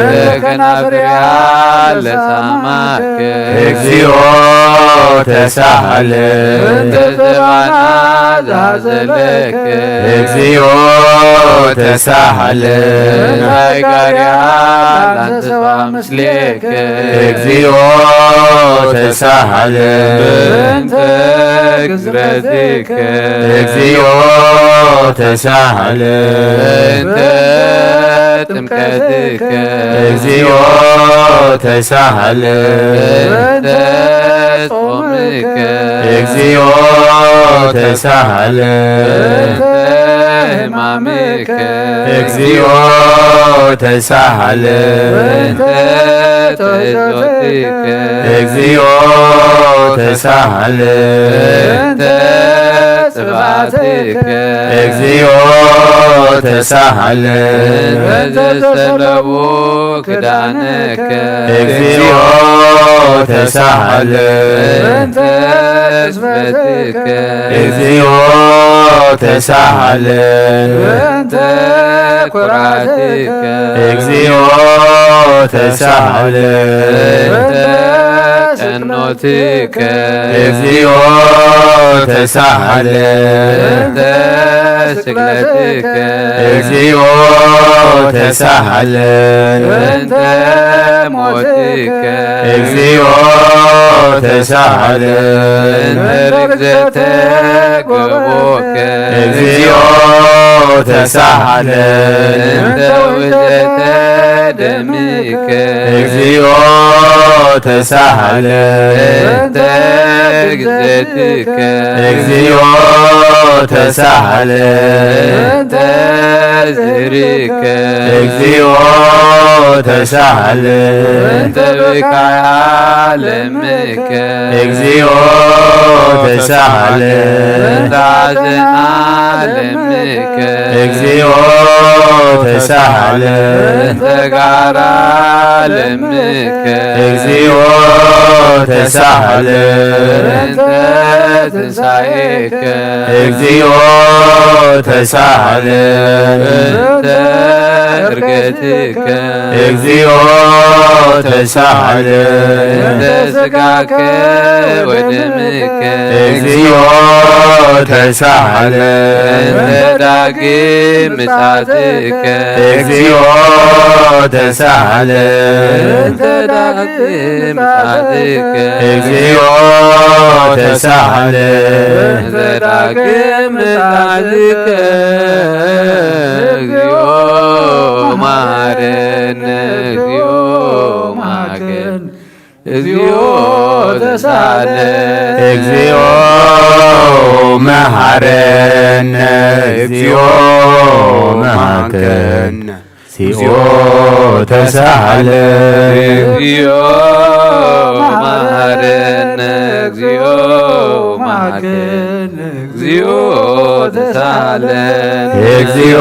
በእንተ ከናፍርያን ለሳማከ እግዚኦ ተሳሃለ በእንተ ዘባናት ዛዘለከ እግዚኦ ተሳሃለ በእንተ አይጋርያን ላንተስፋ ምስሌከ እግዚኦ ተሳሃለ በእንተ ግዝረትከ እግዚኦ ተሳሃለ በእንተ ጥምቀትከ እግዚኦ ተሳሃለ በእንተ ጾምከ እግዚኦ ተሳሃለ በእንተ ሕማምከ እግዚኦ ተሳሃለ በእንተ ተሕጽኦትከ እግዚኦ ተሳሃለ በእንተ ጽባትከ እግዚኦ ተሳሃለ በእንተ ዘሰለቡ ክዳነከ እግዚኦ ተሳሃለ በእንተ ሕጽበትከ እግዚኦ ተሳሃለ በእንተ ኩራትከ እግዚኦ ተሳሃለ በእንተ ቀኖትከ እግዚኦ ተሳሃለ በእንተ ስቅለትከ እግዚኦ ተሳሃለ በእንተ ሞትከ እግዚኦ ተሳሃለ በእንተ ርግዘተ ገቦከ እግዚኦ ተሳሃለ በእንተ ውህደተ ደምከ እግዚኦ ተሳሃለ ግዘትከ እግዚኦ ተሳሃለ ዝርከ እግዚኦ ተሳሃለ ተብካይ ዓለምከ እግዚኦ ተሳሃለ ታዘን ዓለምከ እግዚኦ ተሳሃለ ተጋራ ዓለምከ እግዚኦ ተሳሃለ ትንሣኤከ እግዚኦ ተሳሃለ ዕርገትከ እግዚኦ ተሳሃለ ስጋከ ወደምከ እግዚኦ ተሳሃለ ዳግም ምጽአትከ እግዚኦ ተሳሃለ ዳግም ምጽአትከ እግዚኦ ተሳሃለ ዳግም ምጽአትከ እግዚኦ ማረነ እግዚኦ ማገን እግዚኦ ተሳለ እግዚኦ መሐረነ እግዚኦ መሐከነ እግዚኦ ተሳሃለ እግዚኦ መሐረነ እግዚኦ ማገን እግዚኦ ተሳለ እግዚኦ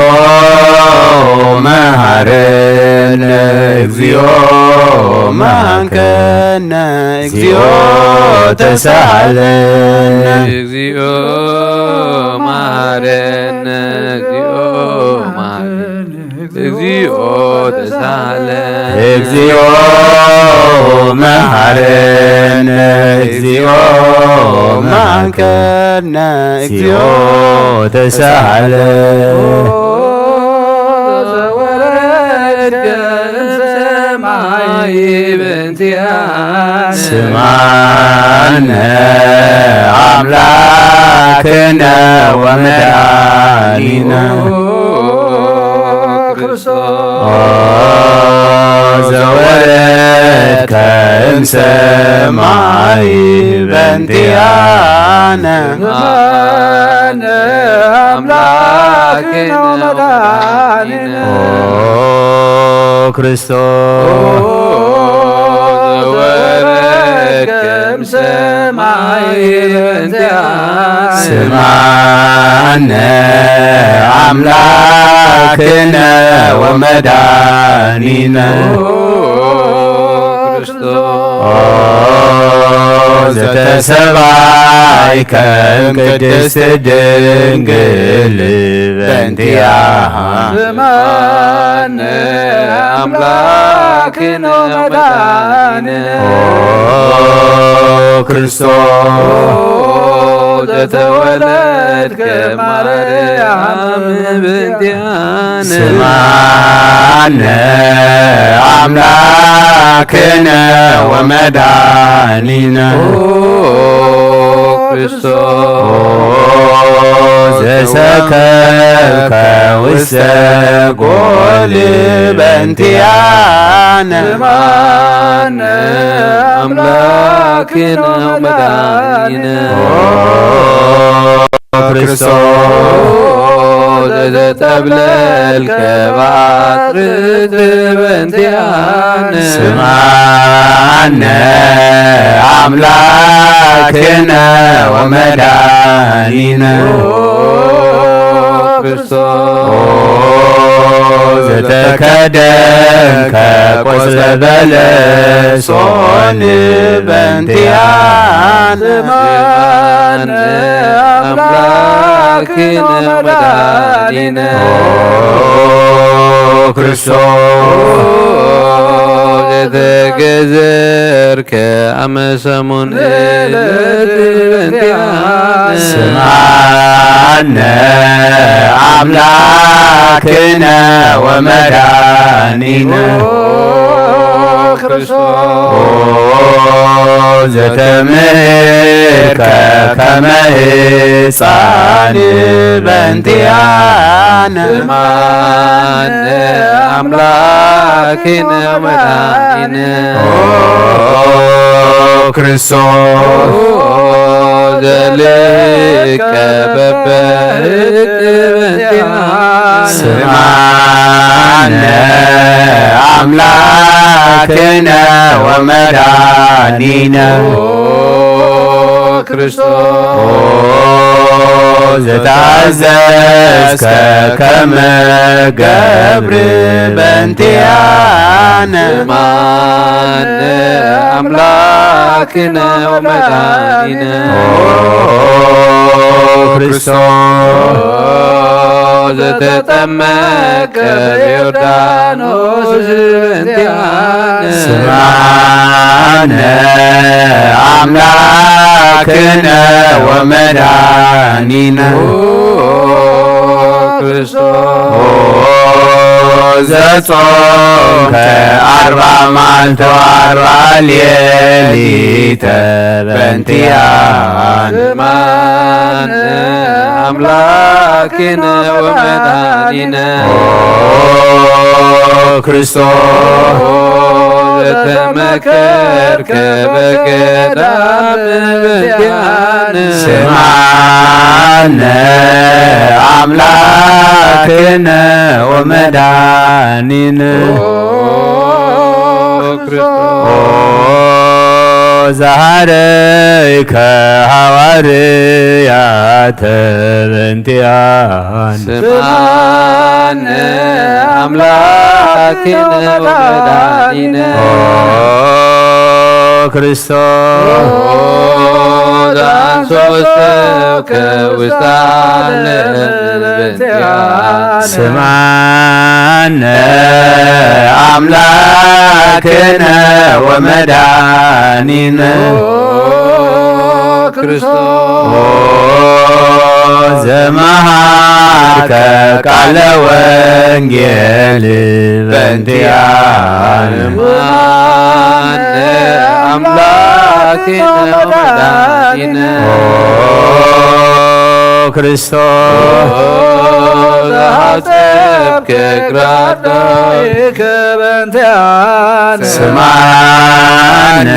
መሐረነ እግዚኦ መሐከነ እግዚኦ ተሳሃለ እግዚኦ መሐረነ እግዚኦ ማገን እግዚኦ ተሳለ እግዚኦ መሐረነ እግዚኦ መሐከነ እግዚኦ ተሳሃለ ሰማይ በእንቲአነ ስማነ አምላክነ ወመድኃኒነ ዘወረድከ እምሰማይ በእንቲአነ አምላክነ ወመድኃኒነ ክርስቶስ ዘወረድከ እምሰማይ በእንቲአነ ስማነ አምላክነ ወመድኃኒነ ዘተሰባይከ እምቅድስት ድንግል በእንቲአሃ ስማነ አምላክነ ወመድኃኒነ ክርስቶስ ዘተወለድከ ማርያም በእንቲአነ ስማነ አምላክነ ወመድኃኒነ ክርስቶስ ዘሰከብከ ውስተ ጎል በእንቲአነ ስማነ አምላክነ ወመድኃኒነ ክርስቶስ ዘተጠብለልከ በአጽርዕት በእንቲአነ ስማነ አምላክነ ወመድኃኒነ ክርስቶስ ዘተከደንከ ቆጽለ በለሶን በእንቲአነ ስማነ አምላክነ ወመድኃኒነ ክርስቶስ ዘተገዘርከ አመ ሰሙን ዕለት በእንቲአነ ስማነ አምላክነ ወመድኃኒነ ክርስቶስ ዘተምህርከ ከመ ሕፃን በእንቲአነ ስማነ አምላክነ ወመድኃኒነ ክርስቶስ ዘልቀ በበህቅ በእንቲአነ ስማነ አምላክነ ወመድኃኒነ ክርስቶስ ዘታዘዝከ ከመ ገብር በእንቲአነ ስማነ አምላክነ ወመድኃኒነ ክርስቶስ ዘተጠመቀ በዮርዳኖስ በእንቲአነ ስማነ አምላክነ ወመድኃኒነ ክርስቶስ ዘጾምከ 40 መዓልተ ወ40 ሌሊተ በእንቲአነ ስማነ አምላክነ ወመድኃኒነ ክርስቶስ ዘተመከርከ በገዳም በእንቲአነ ስማነ አምላክነ ወመድኃኒነ ዛሃረይከ ሐዋርያተ በእንቲአነ ስማነ አምላክነ ወመድኃኒነ ክርስቶስ አንሶሰብከ ውስተ ዓለም በእንቲአነ ስማነ አምላክነ ወመድኃኒነ ክርስቶስ ዘመሃርከ ቃለ ወንጌል በእንቲአነ ስማነ አምላክነ ወመድኃኒነ ክርስቶስ ዘሐሰብከ ግራዳይከ በእንቲአነ ስማነ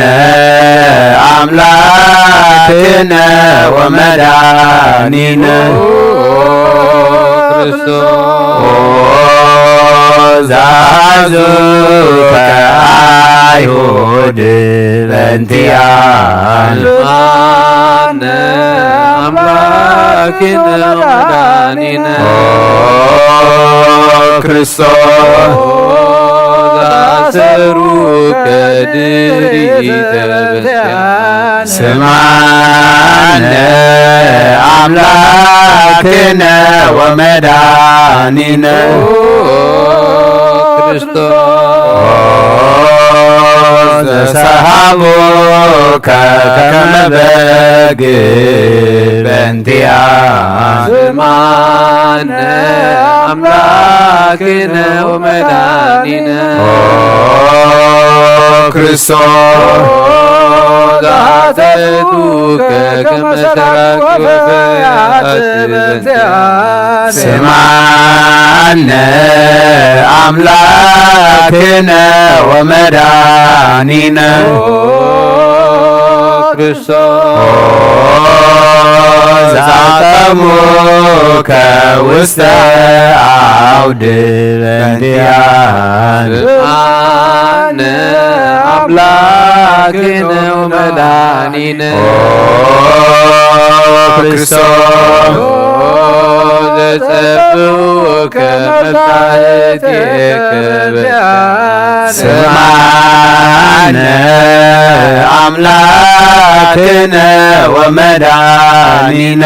አምላክነ ወመድኃኒነ ክርስቶስ ዘአዘዙከ አይሁድ በእንቲአነ ስማነ አምላክነ ወመድኃኒነ ክርስቶስ ዘአሰሩከ ድሪተ በእንቲአነ ስማነ አምላክነ ወመድኃኒነ ክርስቶስ ዘሰሃቦከ ከመ በግ በእንቲአነ ስማነ አምላክነ ወመድኃኒነ ክርስቶስ ዘአተቱከ ከመ ሰራቅ ወፈያት በእንቲአነ ስማነ አምላክነ ወመድኃኒነ ክርስቶስ ዘአጠሙከ ውስተ አውድ በእንቲአነ ስማነ አምላክነ ወመድኃኒነ ክርስቶስ ዘጸብኡከ መጻሕፍቲከ በእንቲአነ ስማነ አምላክነ ወመድኃኒነ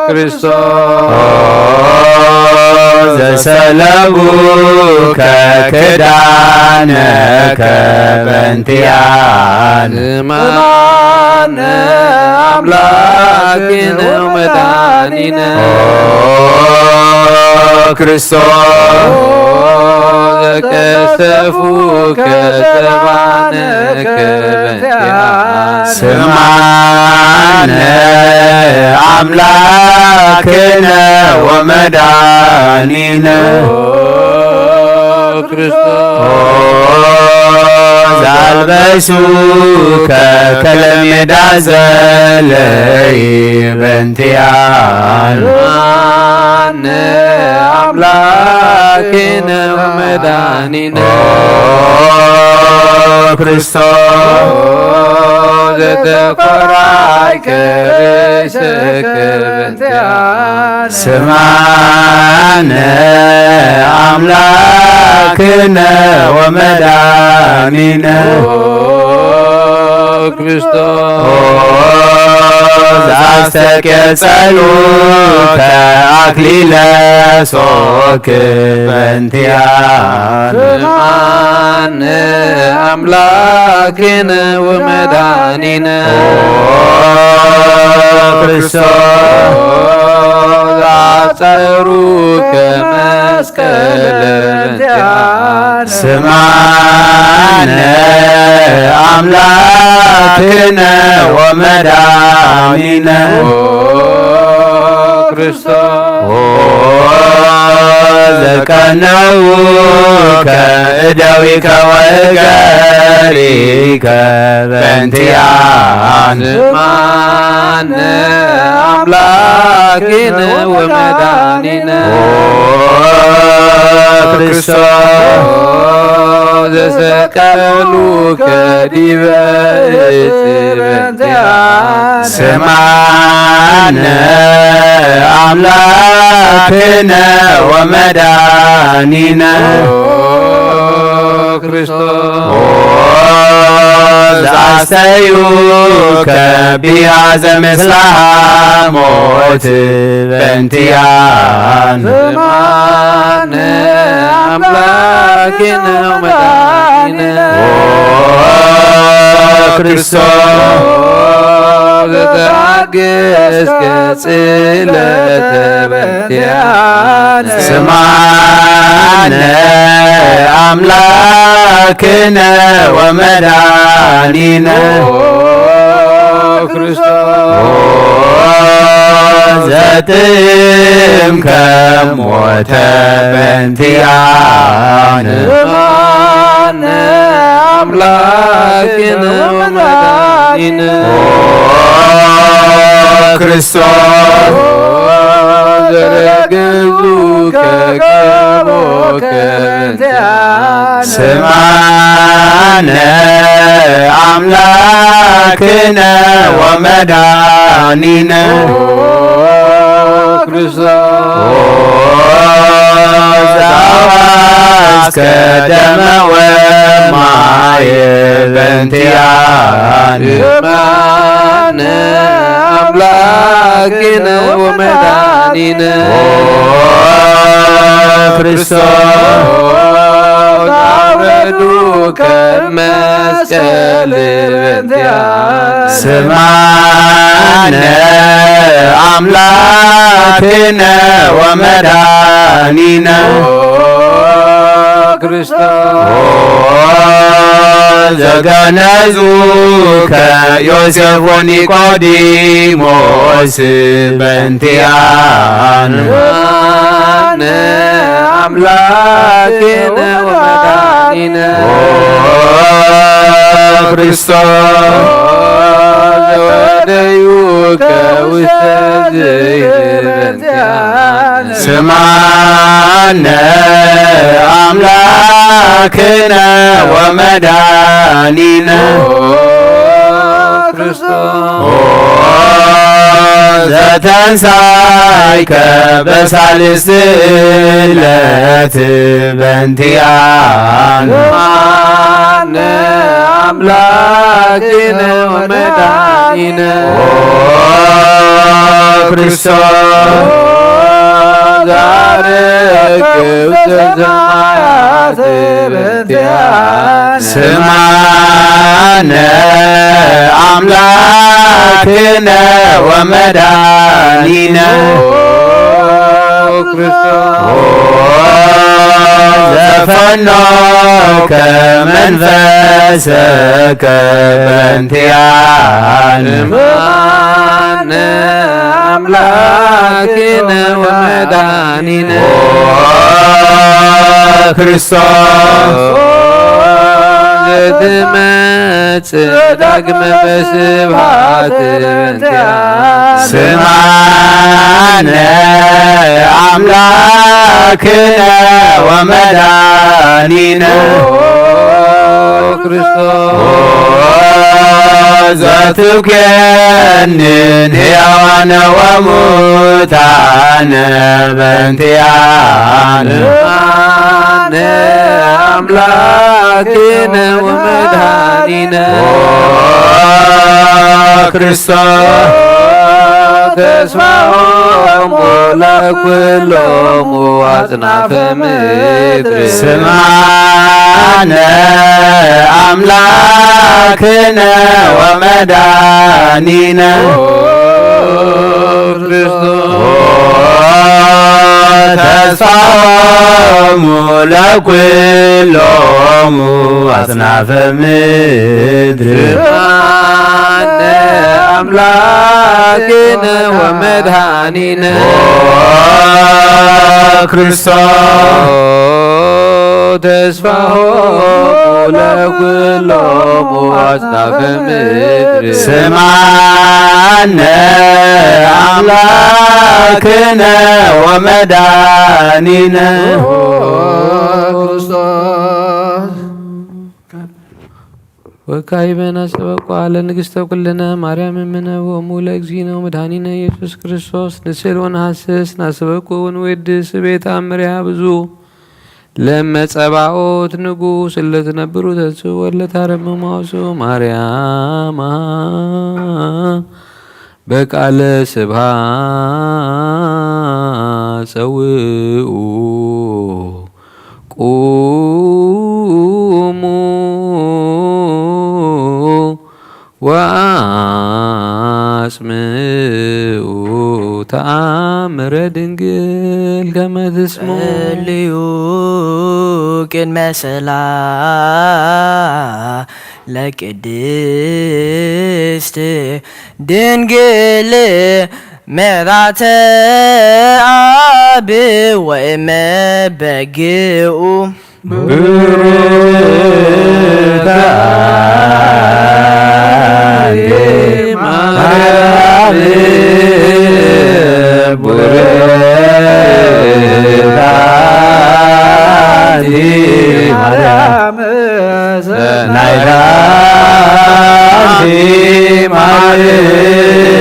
ክርስቶስ ዘሰለቡከ ክዳነከ በእንቲአነ ስማነ አምላክነ ወመድኃኒነ ክርስቶስ ዘቀሰፉከ أملاكنا ومدانينا ክርስቶስ زالبسوك كلم دازلي بنتيان أملاكنا ومدانينا ክርስቶስ ዘተኮራይከ ርእሰከ በእንቲአነ ስማነ አምላክነ ወመድኃኒነ ክርስቶስ ዘአስተቄጸሉከ አክሊለ ሶክ በእንቲአነ ስማነ አምላክነ ወመድኃኒነ ክርስቶስ አጸሩከ መስቀለ በእንቲአነ ስማነ አምላክነ ወመድኃኒነ ክርስቶስ ዘቀነውከ እደዊከ ወእገሪከ በእንቲአነ ስማነ አምላክነ ወመድኃኒነ ክርስቶስ ዘሰቀሉከ ዲበ ዕፅ በእንቲአነ ስማነ አምላክነ ወመድኃኒነ ክርስቶስ ዘአስተዩከ ቢያዘ ምስለ ሞት በእንቲአነ ስማነ አምላክነ ወመድኃኒነ ክርስቶስ ዘተአገሥከ ጽልመተ በእንቲአነ ስማነ አምላክነ ወመድኃኒነ ክርስቶስ ዘጥምከ ሞተ በእንቲአነ ስማነ አምላክነ ወመድኃኒነ ክርስቶስ ዘረገዙከ ገቦከ በእንቲአነ ስማነ አምላክነ ወመድኃኒነ ክርስቶስ ዘአዋስከ ደመ ወማየ በእንቲአነ ስማነ አምላክነ ወመድኃኒነ ክርስቶስ አውረዱከ መስቀል በእንቲአነ ስማነ አምላክነ ወመድኃኒነ ክርስቶስ ዘገነዙከ ዮሴፍ ወኒቆዲሞስ በእንቲአነ ስማነ አምላክነ ወመድኃኒነ ክርስቶስ ዘወደዩከ ውስተ ዘይት በእንቲአነ ስማነ አምላክነ ወመድኃኒነ ዘተንሣእከ በሳልስት ዕለት በእንቲአነ ስማነ አምላክነ ወመድኃኒነ ክርስቶስ ዛረግብ ዘሰማያት በእንቲአነ ስማነ አምላክነ ወመድኃኒነ ክርስቶስ ዘፈኖከ መንፈሰ نفسك بانتيان ማነ አምላክነ ወመድኃኒነ ክርስቶስ ዘትመጽእ ዳግመ በስብሐት በእንቲአነ ስማነ አምላክነ ወመድኃኒነ ክርስቶስ ዘትኮንን ሕያዋነ ወሙታነ በእንቲአነ ማነ አምላክነ ወመድኃኒነ ክርስቶስ ተስፋሆሙ ለኵሎሙ አጽናፈ ምድር ስማነ አምላክነ ወመድኃኒነ ተስፋሆሙ ለኵሎሙ አጽናፈ ምድር ማነ አምላክነ ወመድኃኒነ ክርስቶስ ተስፋሆሙ ለኵሎሙ አጽናፈ ምድር ስማነ አምላክነ ወመድኃኒነ ወካዕበነ ሰበቁ አለ ንግሥተ ኩልነ ማርያም እምነ ወእሙ ለእግዚእነ ወመድኃኒነ ኢየሱስ ክርስቶስ ንስእል ወነሐስስ ናስበቁ ወንወድስ ቤተ አምሪያ ብዙ ለመጸባኦት ንጉሥ እለትነብሩ ተንሥኡ ወለታረምሙ አውስኡ ማርያም በቃለ ስብሐት ጸውኡ ቁሙ ወአጽምዑ ተአምረ ድንግል ከመ ትስሙ ልዩ ቅድመ ለቅድስት ድንግል መራተ አብ ወእመ በግኡ ብሩክተ ማርያም ቡርክተ ማርያም ሰናይታቲ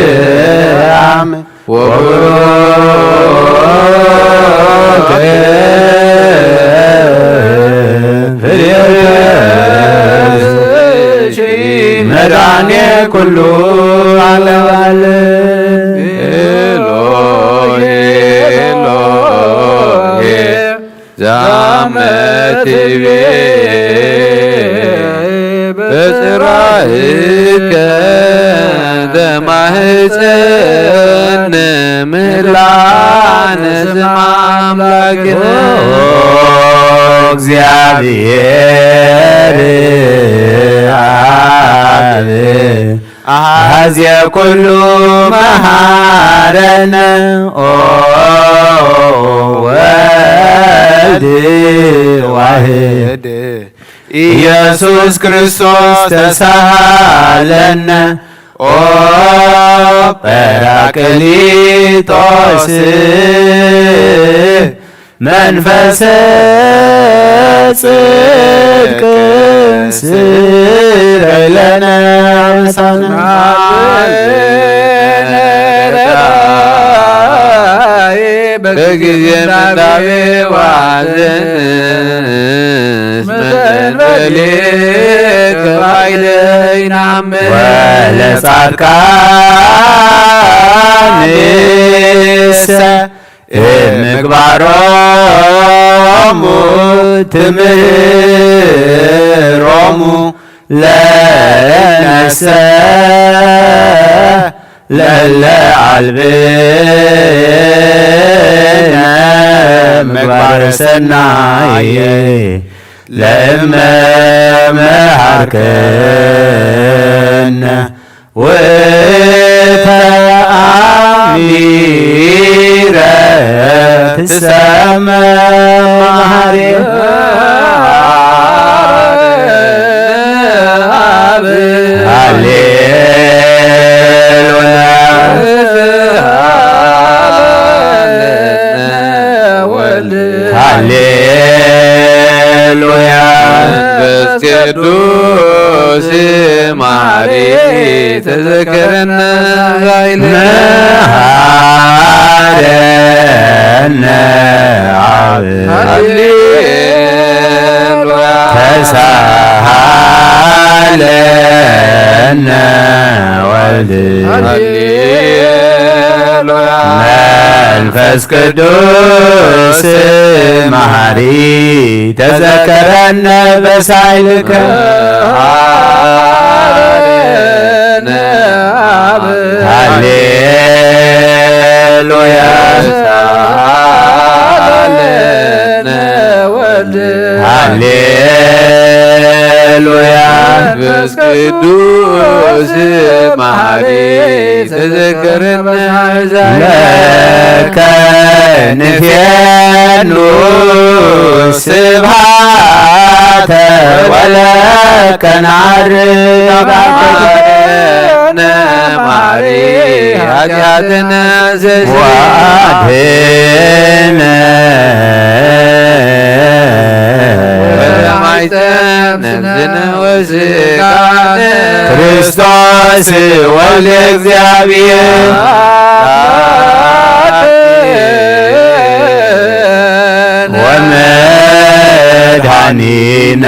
ማርያም ወቡሩክ መድኃኔ ኩሉ ዓለም ኤሎሄ ኤሎሄ ዛመትቤ በጽራህከ ዘማህፀነ ምላነ ስመ አምላክነ እግዚአብሔር አብ አኀዝየ ኩሉ መሐረነ ወልድ ዋሕድ ኢየሱስ ክርስቶስ ተሳሃለነ ጰራቅሊጦስ መንፈሰ ጽድቅ ስረይ ለነ አበሳነ በጊዜ ምንዳቤ ወሐዘን መዘንበሌከ ባይለይናምን ወለጻድቃንሰ እምግባሮሙ ትምህሮሙ ለነሰ ለለ አልብነ ምግባረ ሰናየ لما محركنا وتأميرة تسمى هللويا ቅዱስ ማሪ ተዘከረና ኃይል መሐረነ አብ ሃሌሉያ ተሳሃለነ ወልድ ሃሌሉያ መንፈስ ቅዱስ መሐሪ ተዘከረነ በሳይልከ ሃሌሉያ ሃሌሉያ መንፈስ ቅዱስ መሐሪ ተዘከረነ ለከ ንፌኑ ስብሐተ ወለከ ናርግ ማሪ ኃጢአትነ ዋድነ ነፍስነ ወሥጋነ ክርስቶስ ወልደ እግዚአብሔር ወመድኃኒነ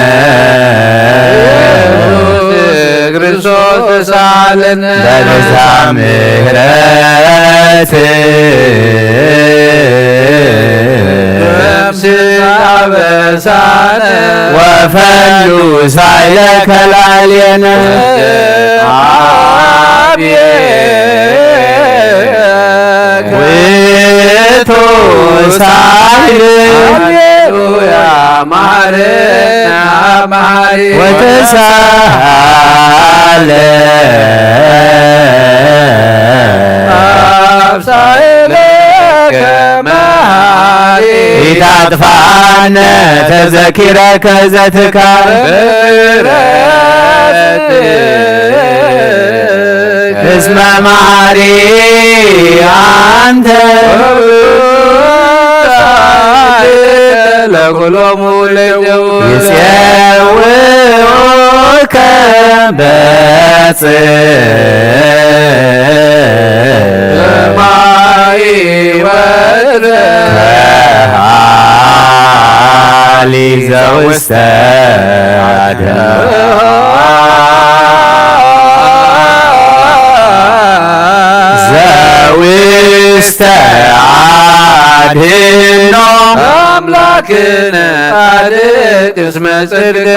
ክርስቶስ ተሳለነ በብዛ ምሕረት አበሳነ ወፈሉ ሳይለ ከላልየነ ውእቱ ሳይል ሃሌሉያ ማረና ማሪ ወተሳለ ኢታጥፋነ ተዘኪረከ ዘትካር እስመ ማሪ አንተ ለኩሎሙ ይጼውዑከ በጽማይ ከሃሊ ዘውስተ ዘውስተ አድኅኖ አምላክነ ጻድቅ እስመ ጽድቅ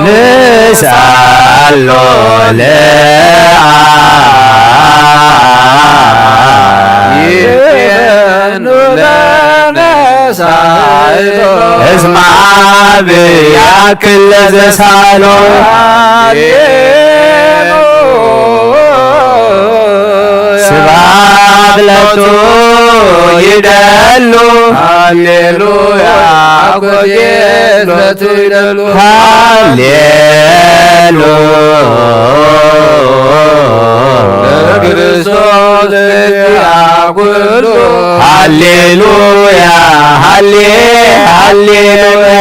ንስአሎ ይቤኑ ለነ ሳይሎ እስመ አብ ያክል ለዘሳሎ ስብሐት ለቱ ይደሉ ሃሌሉያ አኮቴት ለቱ ይደሉ ለክርስቶስ ያኩሉ ሃሌሉያ ሃሌሉያ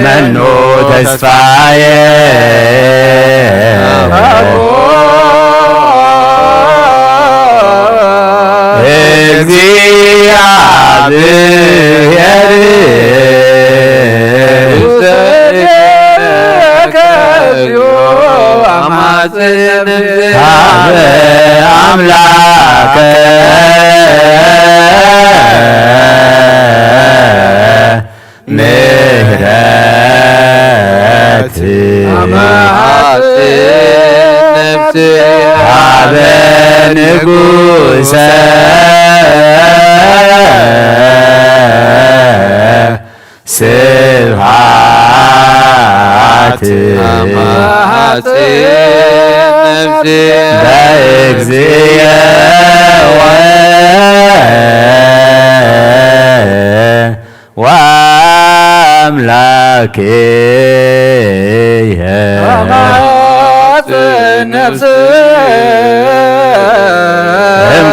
መኑ ተስፋዬ እግዚአብሔር ሀበ አምላከ ምሕረት ሀበ ንጉሠ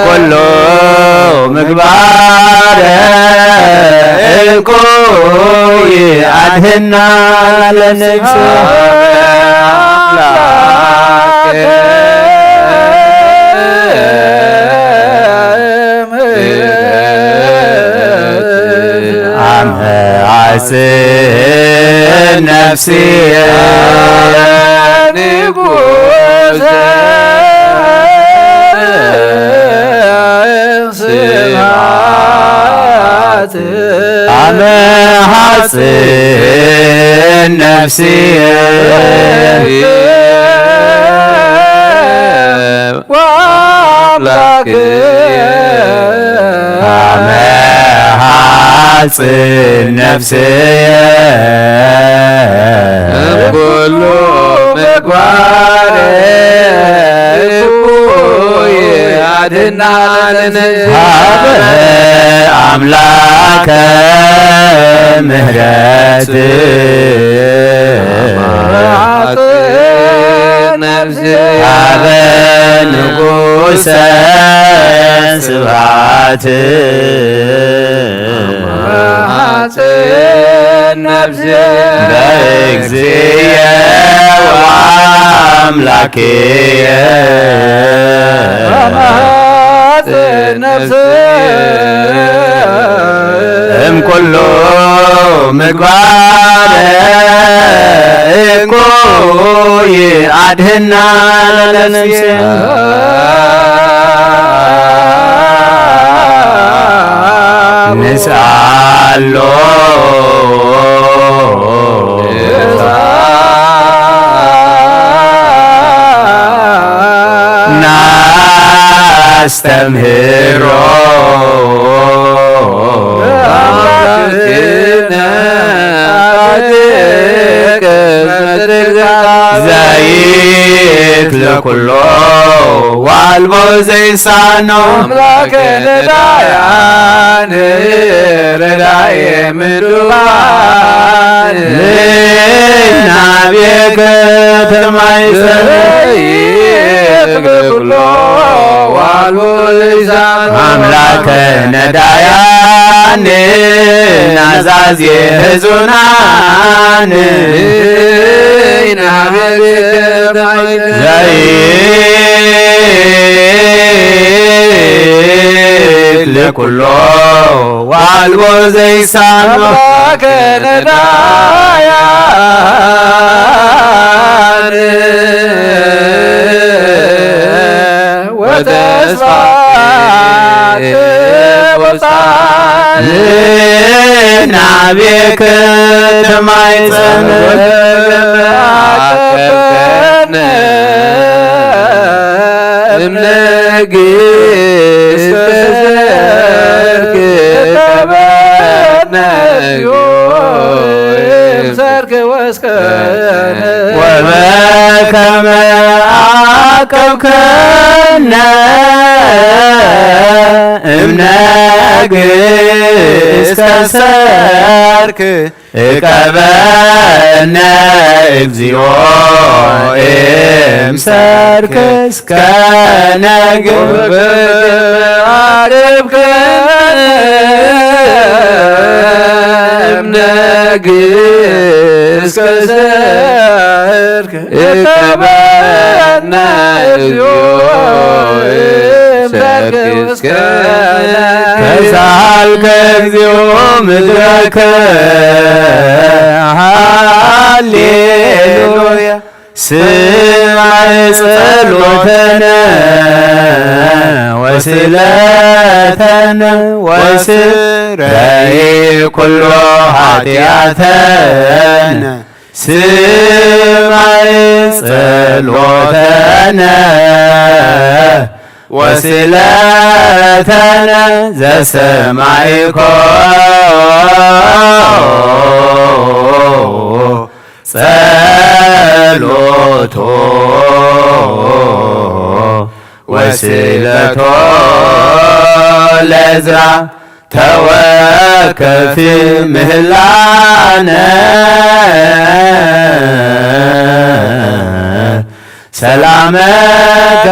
كل مقبار الكوي عدهنا لنفس عسى نفسي نقول سمعت أنا حسن نفسي وابلك أنا حسن نفسي كل مقبار أملاك مهرات هذا نقوس سبعات نفسي بأجزية وأملاكية ام كله مقبار كوي عدهنا لنفسي نسأله زيك لكله والبو زي سانو أملاك ندايان رداي مدوان لنا بيك تمايسر أملاك ندايان نازازي هزونان زيك لكله والبو زي سانو أملاك ندايان وتسفاك وصال نعبيك تمايزن املقي استسرك تبنك سرك واسكن وما كما عاقبكنا امناقس كسرك اكبرنا اكزيو امسرك سكناقب عربك امناقس كسرك اكبرنا اكزيو كسالك اكزيو مدرك هاليلويا سمع صلوتنا وسلاتنا وسري كل حياتنا سمع صلوتنا وسلاتنا ذا سمعكم ጸሎቶ ወስለቶ ለዝራ ተወከፍ ምህላነ ሰላመከ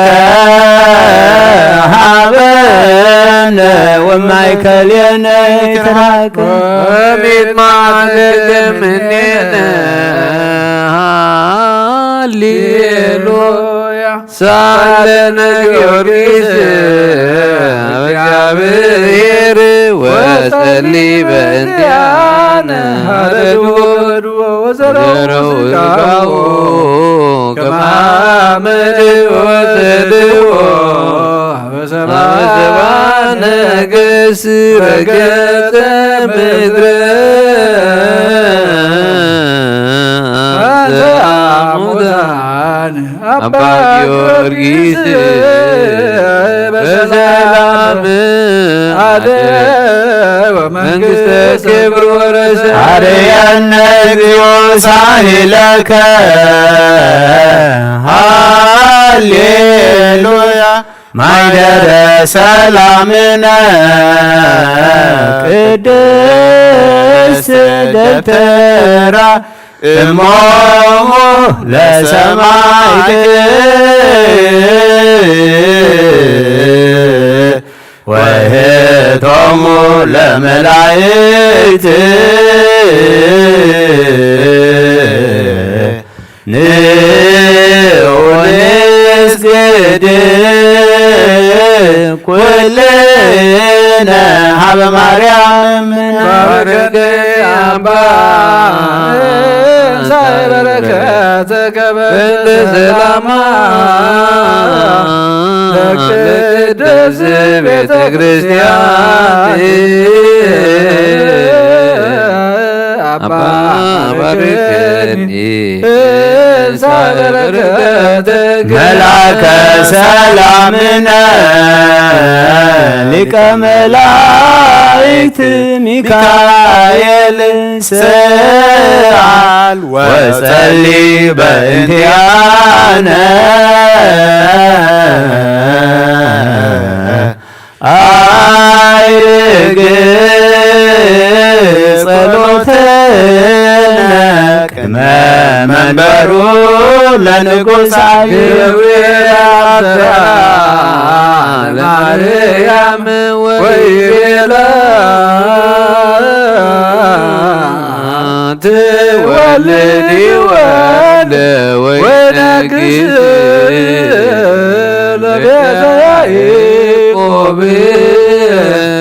ሀበነ ወማይከልየነ ይትራቅ ወሚት ማዕልም እኔነ ሃሌሉያ ሳለነ ጊዮርጊስ እግዚአብሔር ወጸሊ በእንቲአነ ሃሌሉያ ወዘረው ቃው ከማመድ ወሰድዎ በሰባነ ገስ ረገጸ ምድረ አሙዳን አባ ጊዮርጊስ በሰላም አደ ወመንግሥተ ክብር ወረሰ አርያነ እግዚኦ ሳሂለከ ሃሌሉያ ማይደረ ሰላምነ ቅድስት ደብተራ እሞሙ ለሰማዕት ወህቶሙ ለመላእክት ንስግድ ኩልነ ሀበ ማርያም ባረከ አባ ሳይበረከተ ከበል ሰላማ ለቅድስ ቤተ ክርስቲያን አባ ባረከኒ ሳይበረከተ መላከ ሰላምነ ሊቀ መላእክት ሚካኤል ስአል ወጸሊ በእንቲአነ አይርግ ጸሎትነ ቅድመ መንበሩ ለንጉሥ ገብርኤል ለማርያም ወይቤላ ትወልድ ወልደ ወይነግሥ ለቤተ ያዕቆብ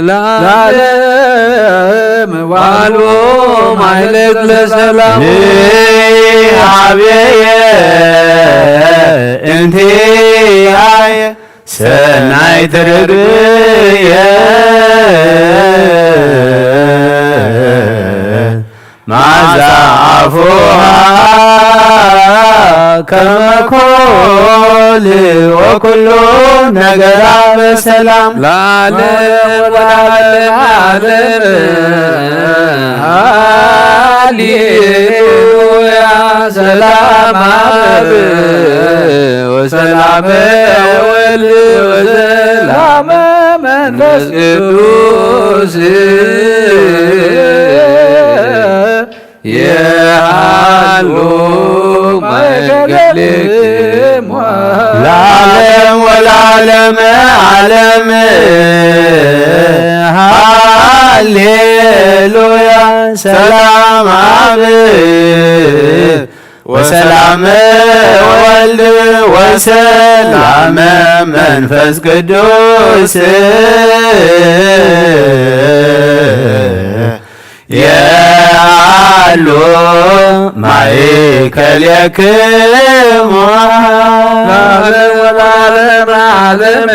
ለዓለም ዋሎ ማይለት ለሰላም ንሃቤየ እንቲአየ ሰናይ ትርግየ ማዛ አፉሃ ከመኮል ወኩሉ ነገራ በሰላም ለዓለም ወለዓለም ዓለም ሃሌሉያ ሰላም አብ ወሰላም ወልድ ወሰላም መንፈስ ቅዱስ የሃሉ ማይገለክም ለዓለም ወለዓለም ዓለም ሃሌሉያ ሰላም አብ ወሰላም ወልድ ወሰላም መንፈስ ቅዱስ ያሉ ማእከልክሙ ለዓለም ዓለም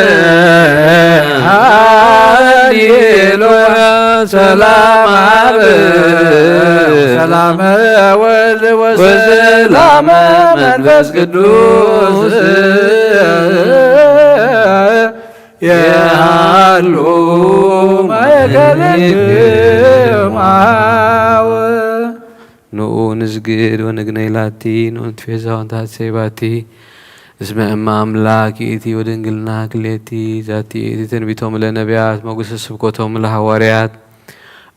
ሃሌሉያ ሰላም አብ ሰላም ወልድ ወሰላም መንፈስ ቅዱስ ያሉ ማእከልክሙ ንኡ ንስግድ ወንግነይላቲ ንኡ ንትፌዛ ወንታት ሰይባቲ እስመ እማ አምላክ ይእቲ ወድንግልና ክልኤቲ ዛቲ ይእቲ ትንቢቶም ለነቢያት ሞገሰ ስብከቶም ለሐዋርያት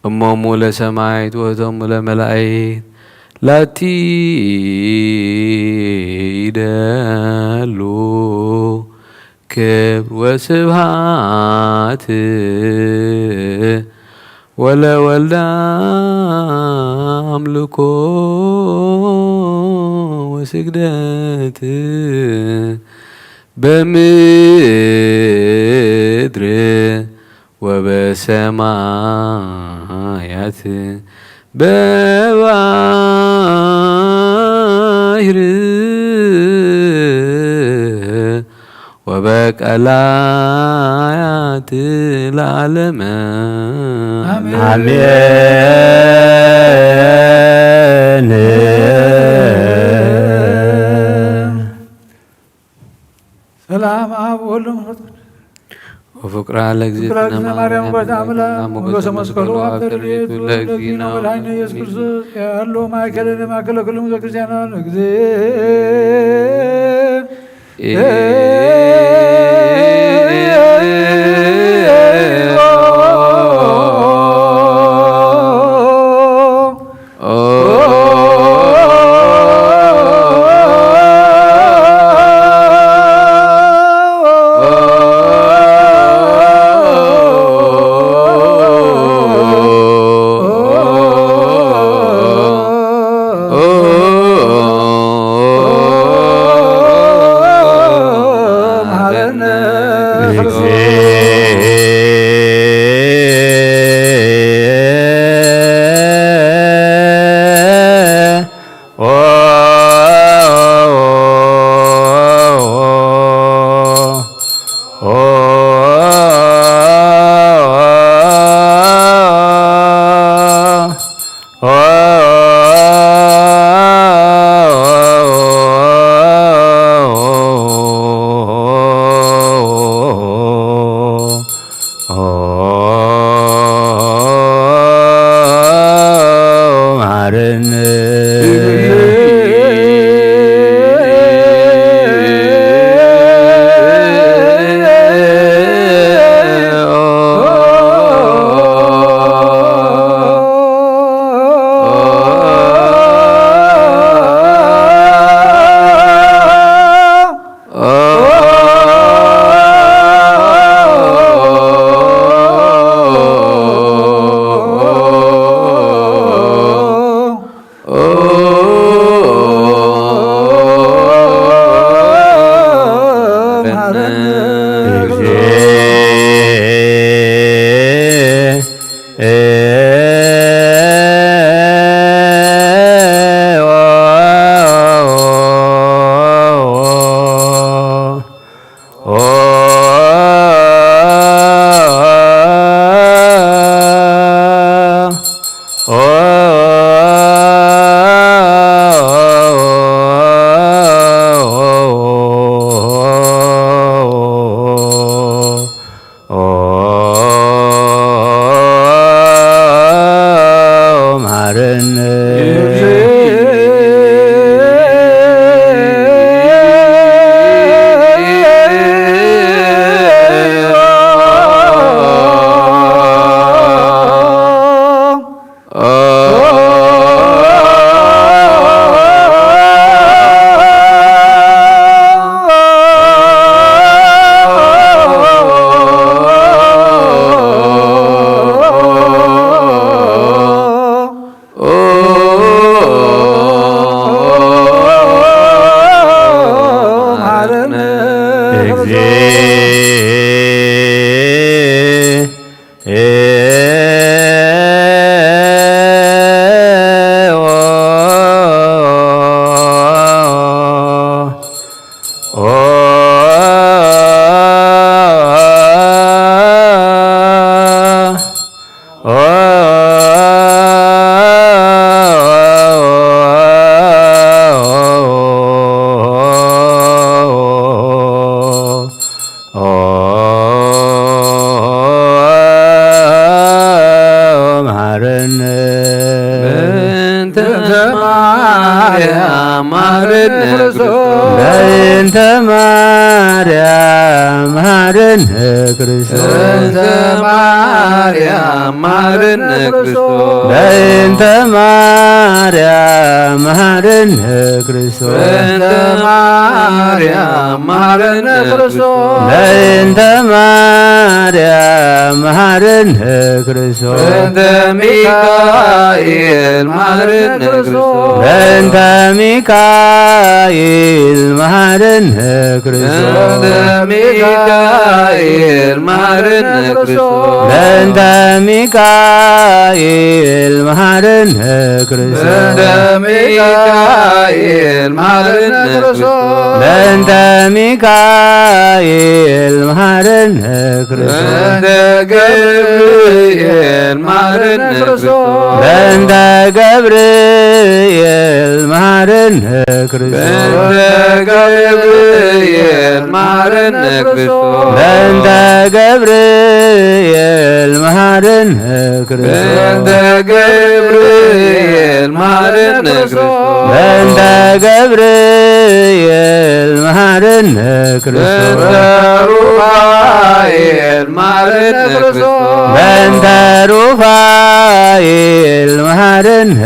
እሞሙ ለሰማይት ውእቶሙ ለመላእክት ላቲ ይደሉ ክብር ወስብሃት ወለወልዳ አምልኮ ወስግደት በምድር ወበሰማያት በባህር ወበቀላያት ለዓለመ አሜን። ሰላም አብ ወወልድ ወመንፈስ ቅዱስ ወፍቅራ ለእግዝእትነ ማርያም ወላዲተ አምላክ ሞገሰ መስቀሉ አብተርቤቱ ለእግዚእነ ወመድኃኒነ ኢየሱስ ክርስቶስ ያሉ ማእከለ ማእከለ ኩሉ ቤተ ክርስቲያን ማርያም ማረነ ክርስቶስ በእንተ ማርያም መሐረነ ክርስቶስ በእንተ ማርያም ማረነ ክርስቶስ በእንተ ማርያም መሐረነ ክርስቶስ በእንተ ማርያም ማረነ ክርስቶስ በእንተ ማርያም መሐረነ ክርስቶስ በእንተ ሚካኤል ማረነ ክርስቶስ በእንተ ሚካኤል መሐረነ ክርስቶስ በእንተ ሚካኤል ማረነ ክርስቶስ በእንተ ሚካኤል መሐረነ ክርስቶስ በእንተ ሚካኤል ማረነ ክርስቶስ በእንተ ሚካኤል መሐረነ ክርስቶስ በእንተ ገብርኤል ማረነ ክርስቶስ በእንተ ገብርኤል መሐረነ ክርስቶስ በእንተ ገብርኤል ማረነ ክርስቶስ በእንተ ገብርኤል መሐረነ ክርስቶስ በእንተ ገብርኤል ማረነ ክርስቶስ በእንተ ገብርኤል መሐረነ ክርስቶስ በእንተ ሩፋኤል ማረነ ክርስቶስ በእንተ ሩፋኤል መሐረነ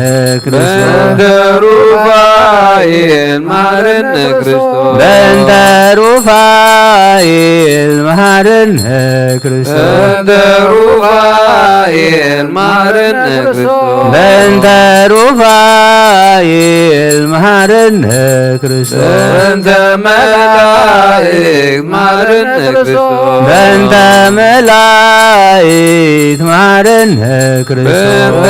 ክርስቶስ በእንተ ሩፋኤል ማረነ ክርስቶስ በእንተ ሩፋኤል መሐረነ ክርስቶስ በእንተ ሩፋኤል ማረነ ክርስቶስ በእንተ ሩፋኤል መሐረነ ክርስቶስ በእንተ መላእክት ማረነ ክርስቶስ በእንተ መላእክት መሐረነ ክርስቶስ በእንተ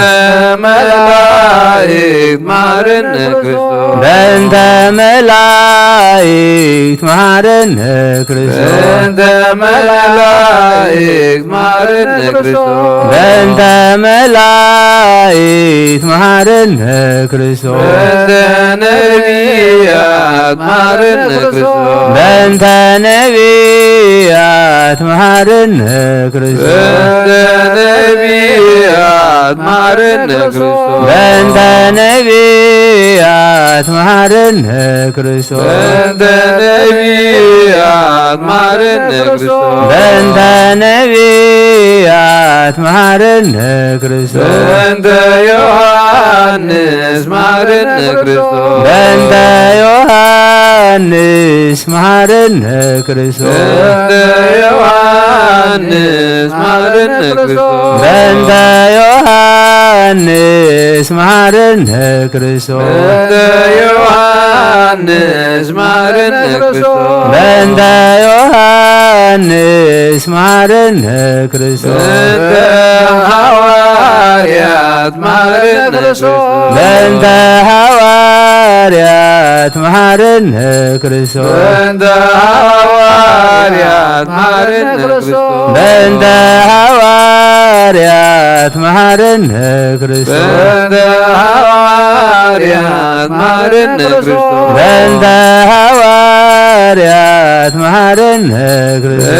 መላእክት ማረነ ክርስቶስ በእንተ መላእክት መሐረነ ክርስቶስ በእንተ መላእክት ማረነ ክርስቶስ በእንተ መላእክት መሐረነ ክርስቶስ በእንተ ነቢያት ማረነ ክርስቶስ በእንተ ነቢያት መሐረነ ክርስቶስ በእንተ ነቢያት ማረነ ክርስቶስ በእንተ ነቢያት መሐረነ ክርስቶስ በእንተ ነቢያት ማረነ ክርስቶስ በእንተ ነቢያት መሐረነ ክርስቶስ በእንተ ዮሐንስ ማረነ ክርስቶስ በእንተ ዮሐንስ መሐረነ ክርስቶስ በእንተ ዮሐንስ ማረነ ክርስቶስ በእንተ ዮሐንስ መሐረነ ክርስቶስ በእንተ ዮሐንስ ማረነ ክርስቶስ በእንተ ዮሐንስ መሐረነ ክርስቶስ በእንተ ሐዋርያት ማረነ ክርስቶስ በእንተ ሐዋርያት መሐረነ ክርስቶስ በእንተ ሐዋርያት ማረነ ክርስቶስ በእንተ ሐዋርያት መሐረነ ክርስቶስ በእንተ ሐዋርያት ማረነ ክርስቶስ በእንተ ሐዋርያት መሐረነ ክርስቶስ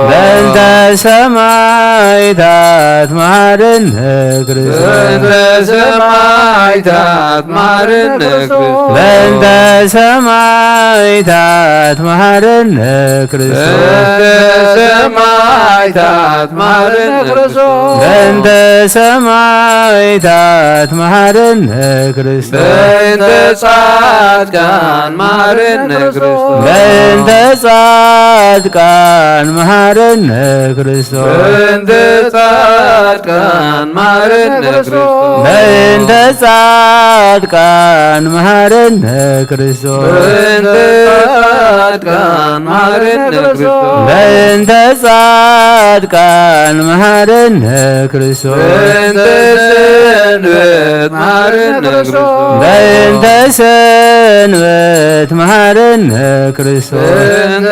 በእንተ ሰማዕታት ማረነ ክርስቶስ በእንተ ሰማዕታት መሐረነ ክርስቶስ በእንተ ሰማዕታት ማረነ ክርስቶስ በእንተ ሰማዕታት መሐረነ ክርስቶስ በእንተ ጻድቃን ማረነ ክርስቶስ በእንተ ጻድቃን መሐረነ ክርስቶስ በእንተ ጻድቃን ማረነ ክርስቶስ በእንተ ጻድቃን መሐረነ ክርስቶስ በእንተ ጻድቃን ማረነ ክርስቶስ በእንተ ጻድቃን መሐረነ ክርስቶስ በእንተ ሰንበት ማረነ ክርስቶስ በእንተ ሰንበት መሐረነ ክርስቶስ በእንተ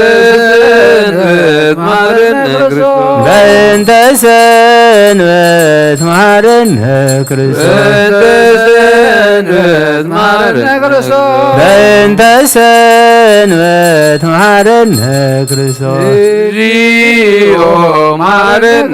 ሰንበት ማረነ ክርስቶስ በእንተ ሰንበት مهرنا كريستوس بنت سنبت مهرنا كريستوس مهرنا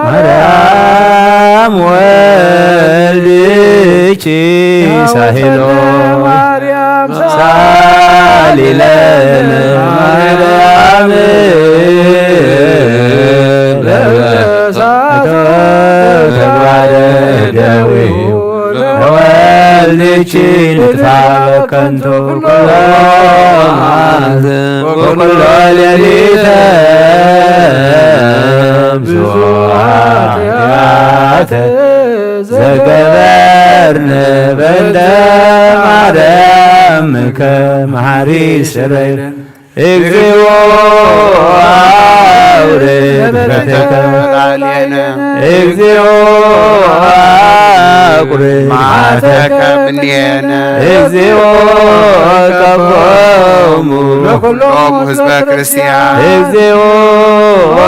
مريم والديكي سهلو سالي لنا مريم والديكي نتفع كنتو وكل ليلة بزوات زقبرنا بلد مريم كمحري سرير اكذبوا عورتك علينا اكذبوا معاتك بنينا اكذبوا كفهم كلهم حزب كريستيان اكذبوا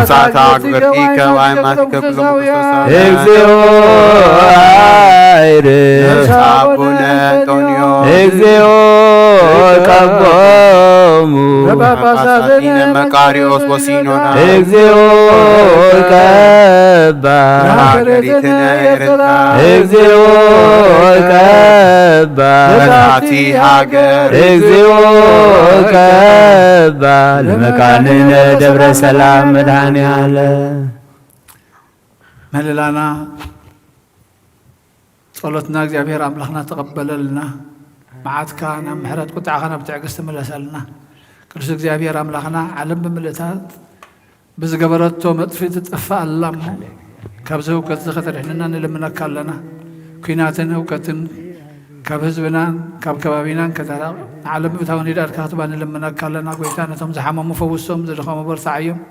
ساعة أكبرتيك وعماتك بلوم اكذبوا أبونا أنطونيو اكذبوا كفهم باباساتين مكاريوس وسينونا اكذبوا كبا اكذبوا كبا بلعتي هاجر اكذبوا كبا لمكاننا دبر سلام مدعني على مللانا صلتنا እግዚአብሔር አምላክና ተቀበለልና መዓትካ ምሕረት ቁጣዓኻ ብትዕግስት ተመለሰልና ቅዱስ እግዚአብሔር አምላክና ዓለም ብምልእታት ብዝገበረቶ መጥፊት ትጥፋኣላ እሞ ካብዚ እውቀት ዝኸተድሕንና ንልምነካ ኣለና ኩናትን እውቀትን ካብ ህዝብናን ካብ ከባቢናን ከተራቕ ንዓለም ብእታውን ሂዳድካ ክትባ ንልምነካ ኣለና ጎይታ ነቶም ዝሓመሙ ፈውሶም ዝድኸሙ በርታዕዮም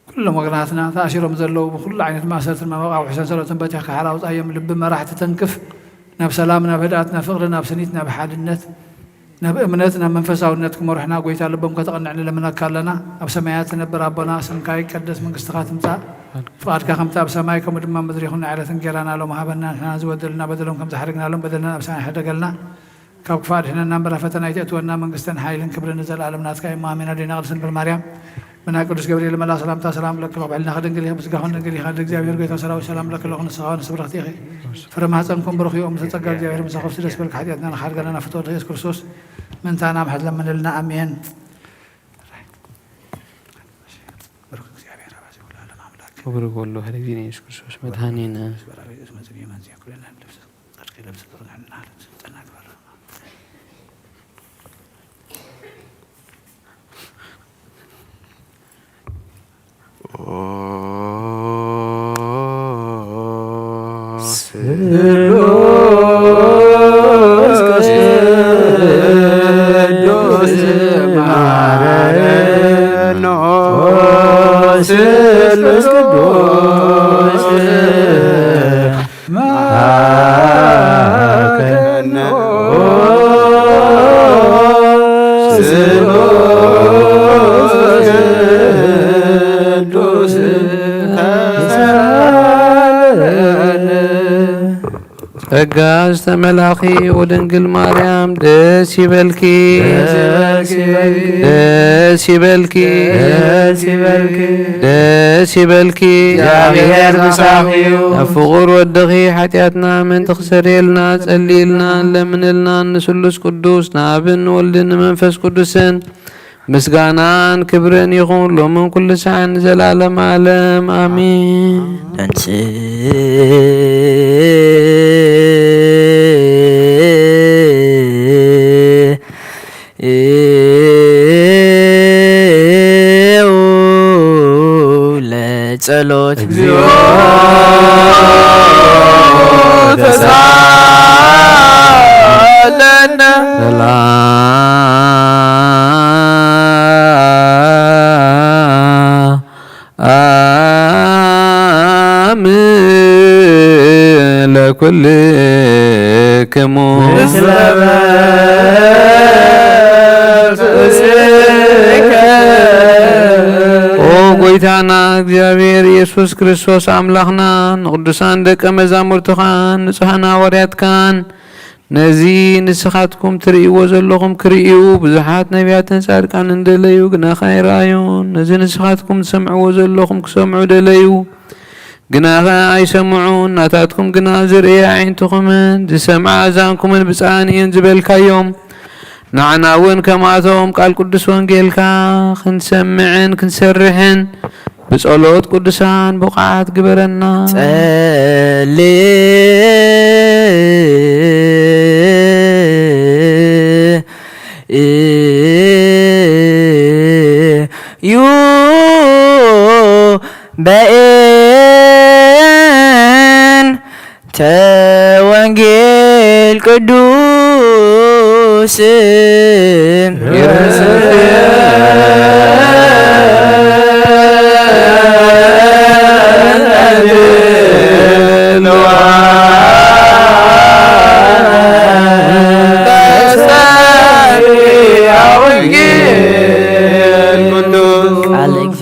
ኩሎም ወገናትና ተኣሲሮም ዘለዉ ብኩሉ ዓይነት ማእሰርትን መመቃዊ ሰንሰለትን በቲኽካ ሓራውፃዮም ልቢ መራሕቲ ተንክፍ ናብ ሰላም ናብ ህድኣት ናብ ፍቕሪ ናብ ስኒት ናብ ሓድነት ናብ እምነት ናብ መንፈሳውነት ክመርሕና ጎይታ ልቦም ከተቐንዕ ንለምነካ ኣለና ኣብ ሰማያት ትነብር ኣቦና ስምካ ይቀደስ መንግስትኻ ትምፃእ ፍቓድካ ከምቲ ኣብ ሰማይ ከምኡ ድማ ምድሪ ይኹን ዕለት እንጀራናሎም ሃበና ንሕና ዝወደልና በደሎም ከም ዝሓደግናሎም በደልና ኣብ ሰማይ ሕደገልና ካብ ክፋ ድሕነና እምበላ ፈተና ይተእትወና መንግስትን ሓይልን ክብርን ንዘለኣለም ናትካ እዩ ኣሜን። ኣዴና ቅድስት ድንግል ማርያም بنا قدس جبريل ملا سلام تا سلام لك رب علنا خدن قليها بس قهون قليها خد እግዚአብሔር ጌታ ሰራዊት ሰላም ለክ ለኹን ንስኻን ስብረኽቲ ኢኺ ፍረማህፀንኩም ብሩኽ እዮም ተጸጋ እግዚአብሔር ምሳኹፍ ስደስ በልክ ሓጢአትና ንኻድገለና ፍትወ ኢየሱስ ክርስቶስ ምንታና ምሕድ ለምንልና አሜን። ክብር ሁሉ ለእግዚአብሔር ኢየሱስ ክርስቶስ መድኃኒነ ጸጋስ ተመላኺ ወድንግል ማርያም ደስ ይበልኪ ደስ ይበልኪ ደስ ይበልኪ እግዚአብሔር ምሳኺዩ ፍቁር ወድኺ ኃጢአትና ምን ተኽሰሬልና ጸሊልና ለምንልና ንስሉስ ቅዱስ ናብን ወልድን መንፈስ ቅዱስን ምስጋናን ክብርን ይኹን ሎምን ኩሉ ሰዓን ዘላለም ዓለም አሜን። ለጸሎት እግዚኦ ተሳለነ ሰላም ኩልክሙ ኦ ጎይታና እግዚአብሔር ኢየሱስ ክርስቶስ አምላኽና ንቅዱሳን ደቀ መዛሙርትኻን ንጹሐን ሐዋርያትካን ነዚ ንስኻትኩም ትርእይዎ ዘለኹም ክርእዩ ብዙሓት ነቢያትን ጻድቃን እንደለዩ ግና ኸይረኣዩን ነዚ ንስኻትኩም ትሰምዕዎ ዘለኹም ክሰምዑ ደለዩ ግና ኣይሰምዑን ናታትኩም ግና ዝርእየ ዓይንትኹምን ዝሰምዓ ኣዛንኩምን ብፃን እየን ዝበልካዮም ንዓና እውን ከማቶም ቃል ቅዱስ ወንጌልካ ክንሰምዕን ክንሰርሕን بصلوات قدسان بقعات قبرنا يو بأن توانجيل قدوس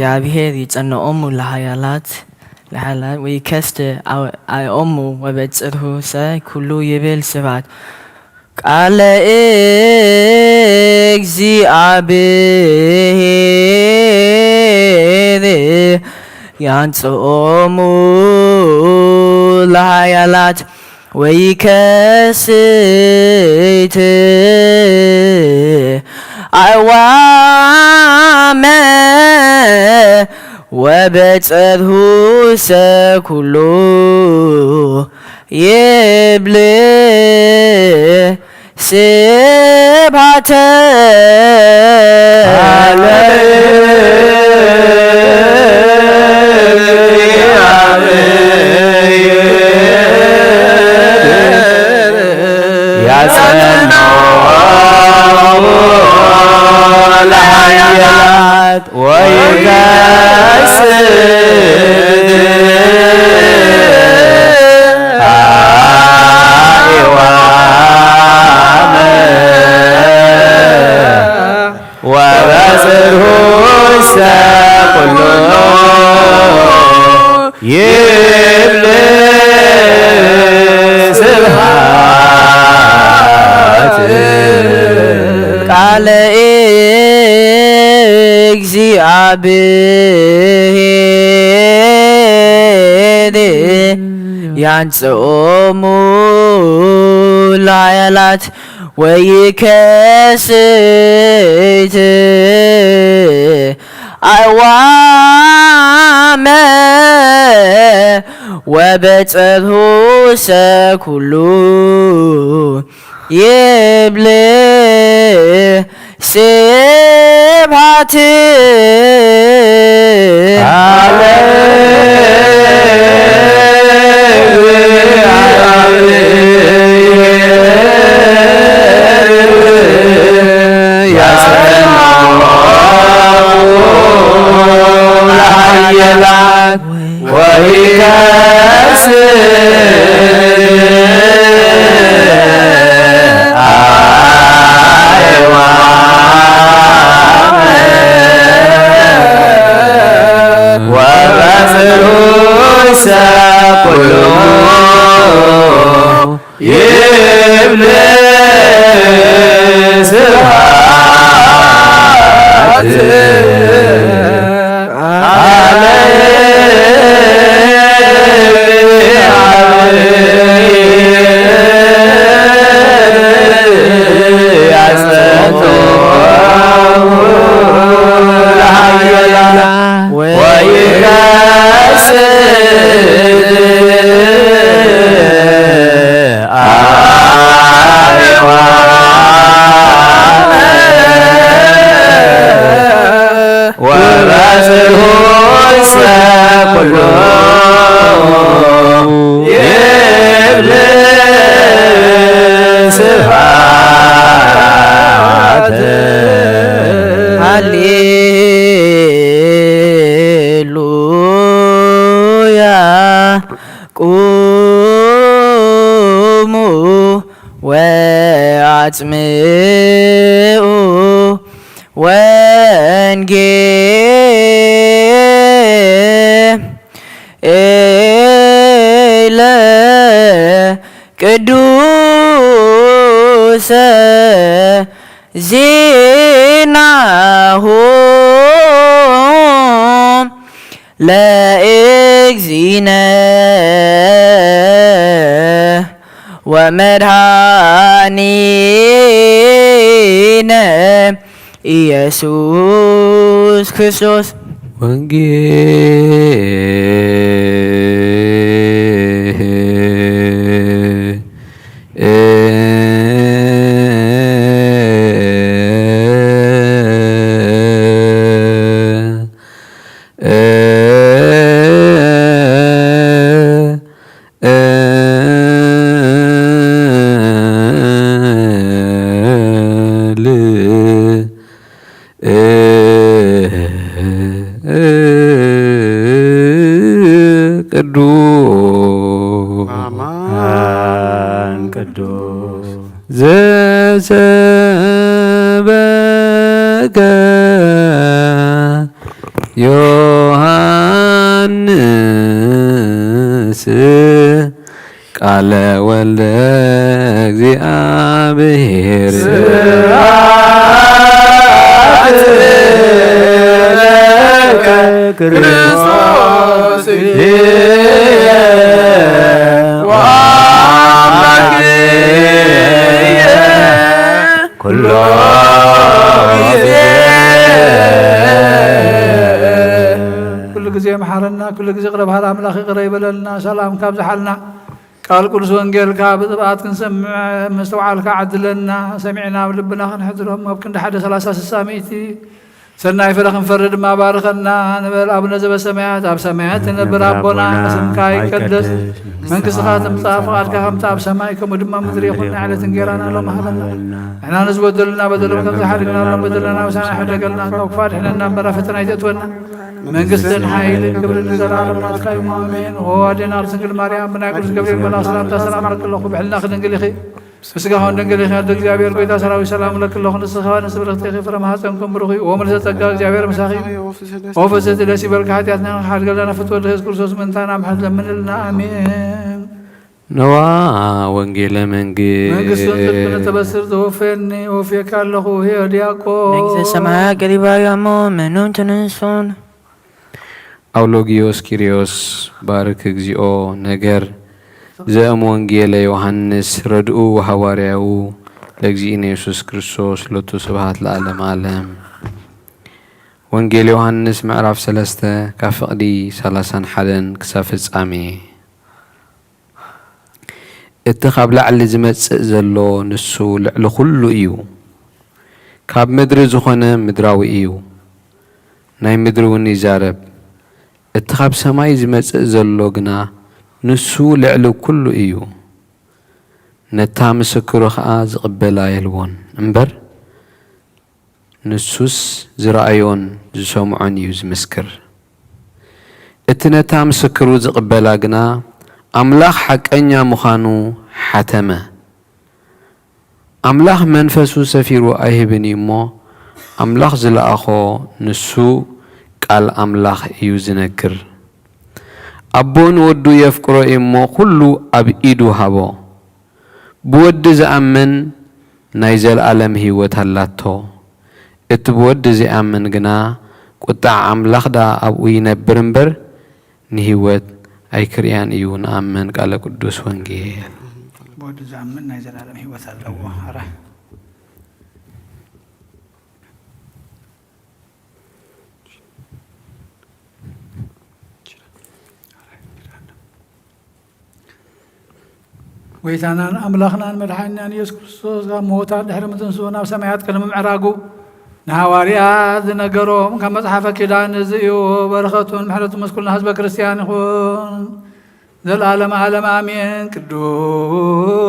እግዚአብሔር ይጸንዖሙ ለኃያላት ወይከስት አዮሙ ወበጽርሁ ኩሉ ይብል ስብሐት ቃለ እግዚአብሔር ያንጽኦሙ ለኃያላት ወይከስት አዋመ ወበጽርሁ ኩሉ ይብል ስብሐተ ለኃያላት ወይከስት አዕዋመ ወበጽርሁ ኩሉ ይብል ስብሐት ቃለ እግዚአብሔር ያንጽኦሙ ለኃያላት ወይከስት አዕዋመ ወበጽርሁ ኩሉ ይብል ስብሐት ለኃያላት ወይከስት አዕዋመ አጽምዑ ወንጌለ ቅዱሰ ዜናሁ ለእግዚእነ ወመድኃኒነ ኢየሱስ ክርስቶስ ዘሰበከ ዮሐንስ ቃለ ወልደ እግዚአብሔር ስብሐት ለከ ክርስቶስ ኩሎ ጊዜ መሐረና ኩሉ ጊዜ ቅረብ ሃላ አምላኽ ይቅረ ይበለልና ሰላም ካብ ዝሓልና ቃል ቅዱስ ወንጌልካ ብጥብኣት ክንሰምዕ መስተውዓልካ ዓድለና ሰሚዕና ብልብና ክንሕድሮም ኣብ ክንዲ 1:30-60 ሰናይ ፍረ ክንፈርድ ድማ ባርከና ንበል አቡነ ዘበሰማያት ኣብ ሰማያት ትነብር ኣቦና ስምካ ይቀደስ መንግስትኻ ትምጻእ ፈቃድካ ከምቲ ኣብ ሰማይ ከምኡ ድማ ምድሪ ይኹን ንዕለት እንጀራና ሎም ሃበና ንሕና ንዝበደሉና በደሎም ከም ዝሓድግና ሎም በደለና ውሳና ሕደገልና ካብ ክፋ ድሕነና እምበራ ፈተና ይተእትወና መንግስትን ሓይልን ክብርን ንዘለዓለም ናትካ እዩ ኣሜን ወዋዴና ርስንግል ማርያም ብናይ ቅዱስ ገብርኤል መልኣክ ሰላምታ ሰላም ኣለኩለኹ ብሕልና ክድንግል ኢኺ ምስጋሆን ድንግል ኢኺ ኣደ እግዚአብሔር ጎይታ ሰራዊት ሰላም ለክለኹ ንስኻ ንስብርኽቲ ኢኺ ፍረ ማኅፀንኩም ብሩኽ እዩ ወምልሰ ጸጋ እግዚአብሔር ምሳኺ ወፈሰት ደስ ይበልካ ሓጢኣትና ሓድገለና ፍትወ ኢየሱስ ክርስቶስ ምንታና ምሕረት ለምንልና አሜን ነዋ ወንጌለ መንግስቱን ጽድቅን ተበስር ዘወፌኒ ወፌካ ኣለኹ ሄ ዲያቆን መንግሥተ ሰማያት ገሪባያሞ መኑን ተነሶን አውሎጊዮስ ኪሪዮስ ባርክ እግዚኦ ነገር ዘእም ወንጌለ ዮሐንስ ረድኡ ወሐዋርያው ለእግዚእነ ኢየሱስ ክርስቶስ ሎቱ ስብሐት ለዓለም ዓለም ወንጌል ዮሐንስ ምዕራፍ 3 ካብ ፍቕዲ 31 ክሳብ ፍጻሜ እቲ ካብ ላዕሊ ዝመጽእ ዘሎ ንሱ ልዕሊ ኩሉ እዩ ካብ ምድሪ ዝኾነ ምድራዊ እዩ ናይ ምድሪ እውን ይዛረብ እቲ ካብ ሰማይ ዝመጽእ ዘሎ ግና ንሱ ልዕሊ ኩሉ እዩ ነታ ምስክሩ ከዓ ዝቕበላ የልዎን እምበር ንሱስ ዝረአዮን ዝሰምዖን እዩ ዝምስክር እቲ ነታ ምስክሩ ዝቕበላ ግና አምላኽ ሓቀኛ ምዃኑ ሓተመ አምላኽ መንፈሱ ሰፊሩ አይህብን እሞ አምላኽ ዝለኣኾ ንሱ ቃል አምላኽ እዩ ዝነግር አቦን ወዱ የፍቅሮ እሞ ኩሉ ኣብ ኢዱ ሃቦ ብወዲ ዝኣምን ናይ ዘለዓለም ህይወት ኣላቶ እቲ ብወዲ ዝኣምን ግና ቁጣዕ አምላኽ ዳ ኣብኡ ይነብር እምበር ንህይወት ኣይክርያን እዩ ንኣምን ቃለ ቅዱስ ወንጌል ብወዲ ዝኣምን ናይ ዘለዓለም ህይወት ኣለዎ ኣራ ويتانا أملاخنا مدحنا يسوع كريستوس موتا دحر متنسونا وسمعت كلمة معراقو نهواريات نقروم كما صحف كدان زيو برختون محلة مسكولنا حزب كريستيان يخون ذا العالم عالم آمين قدوس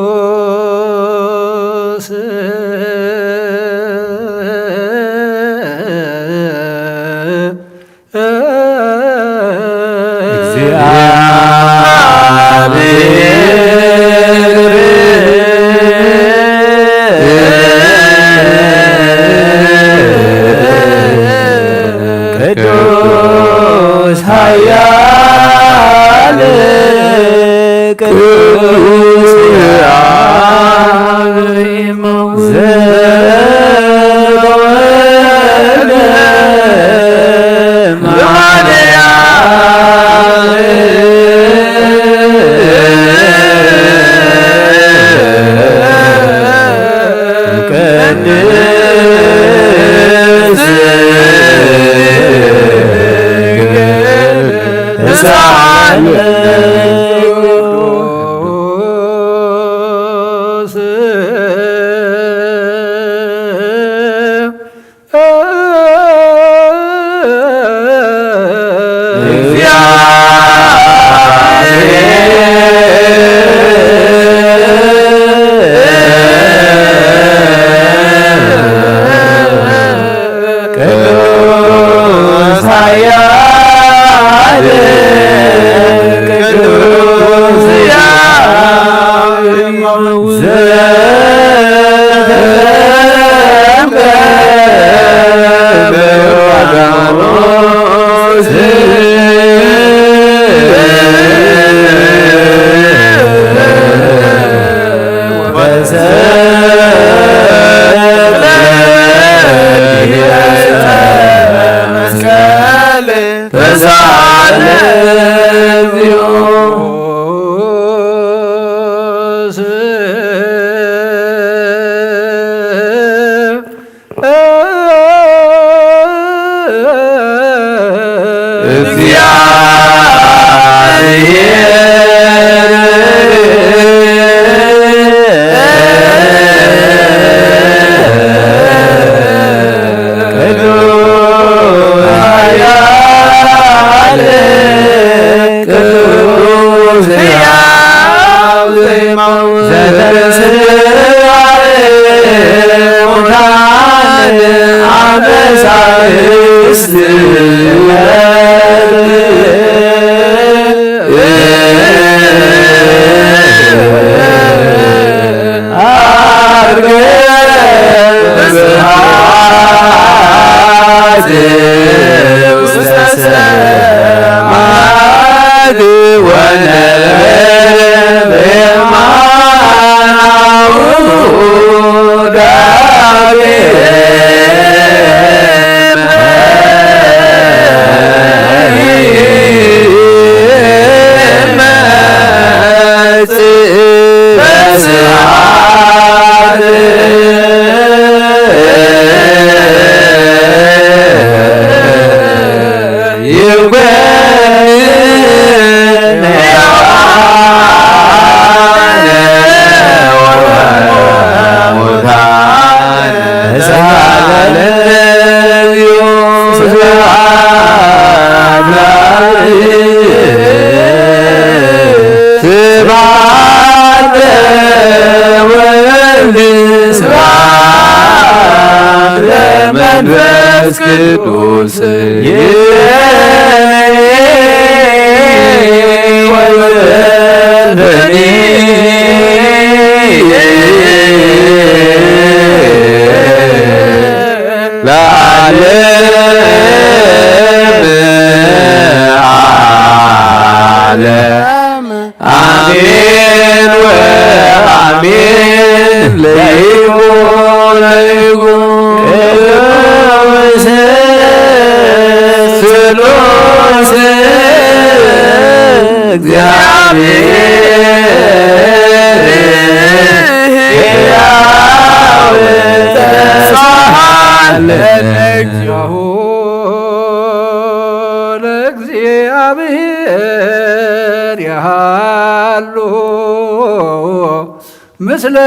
مثل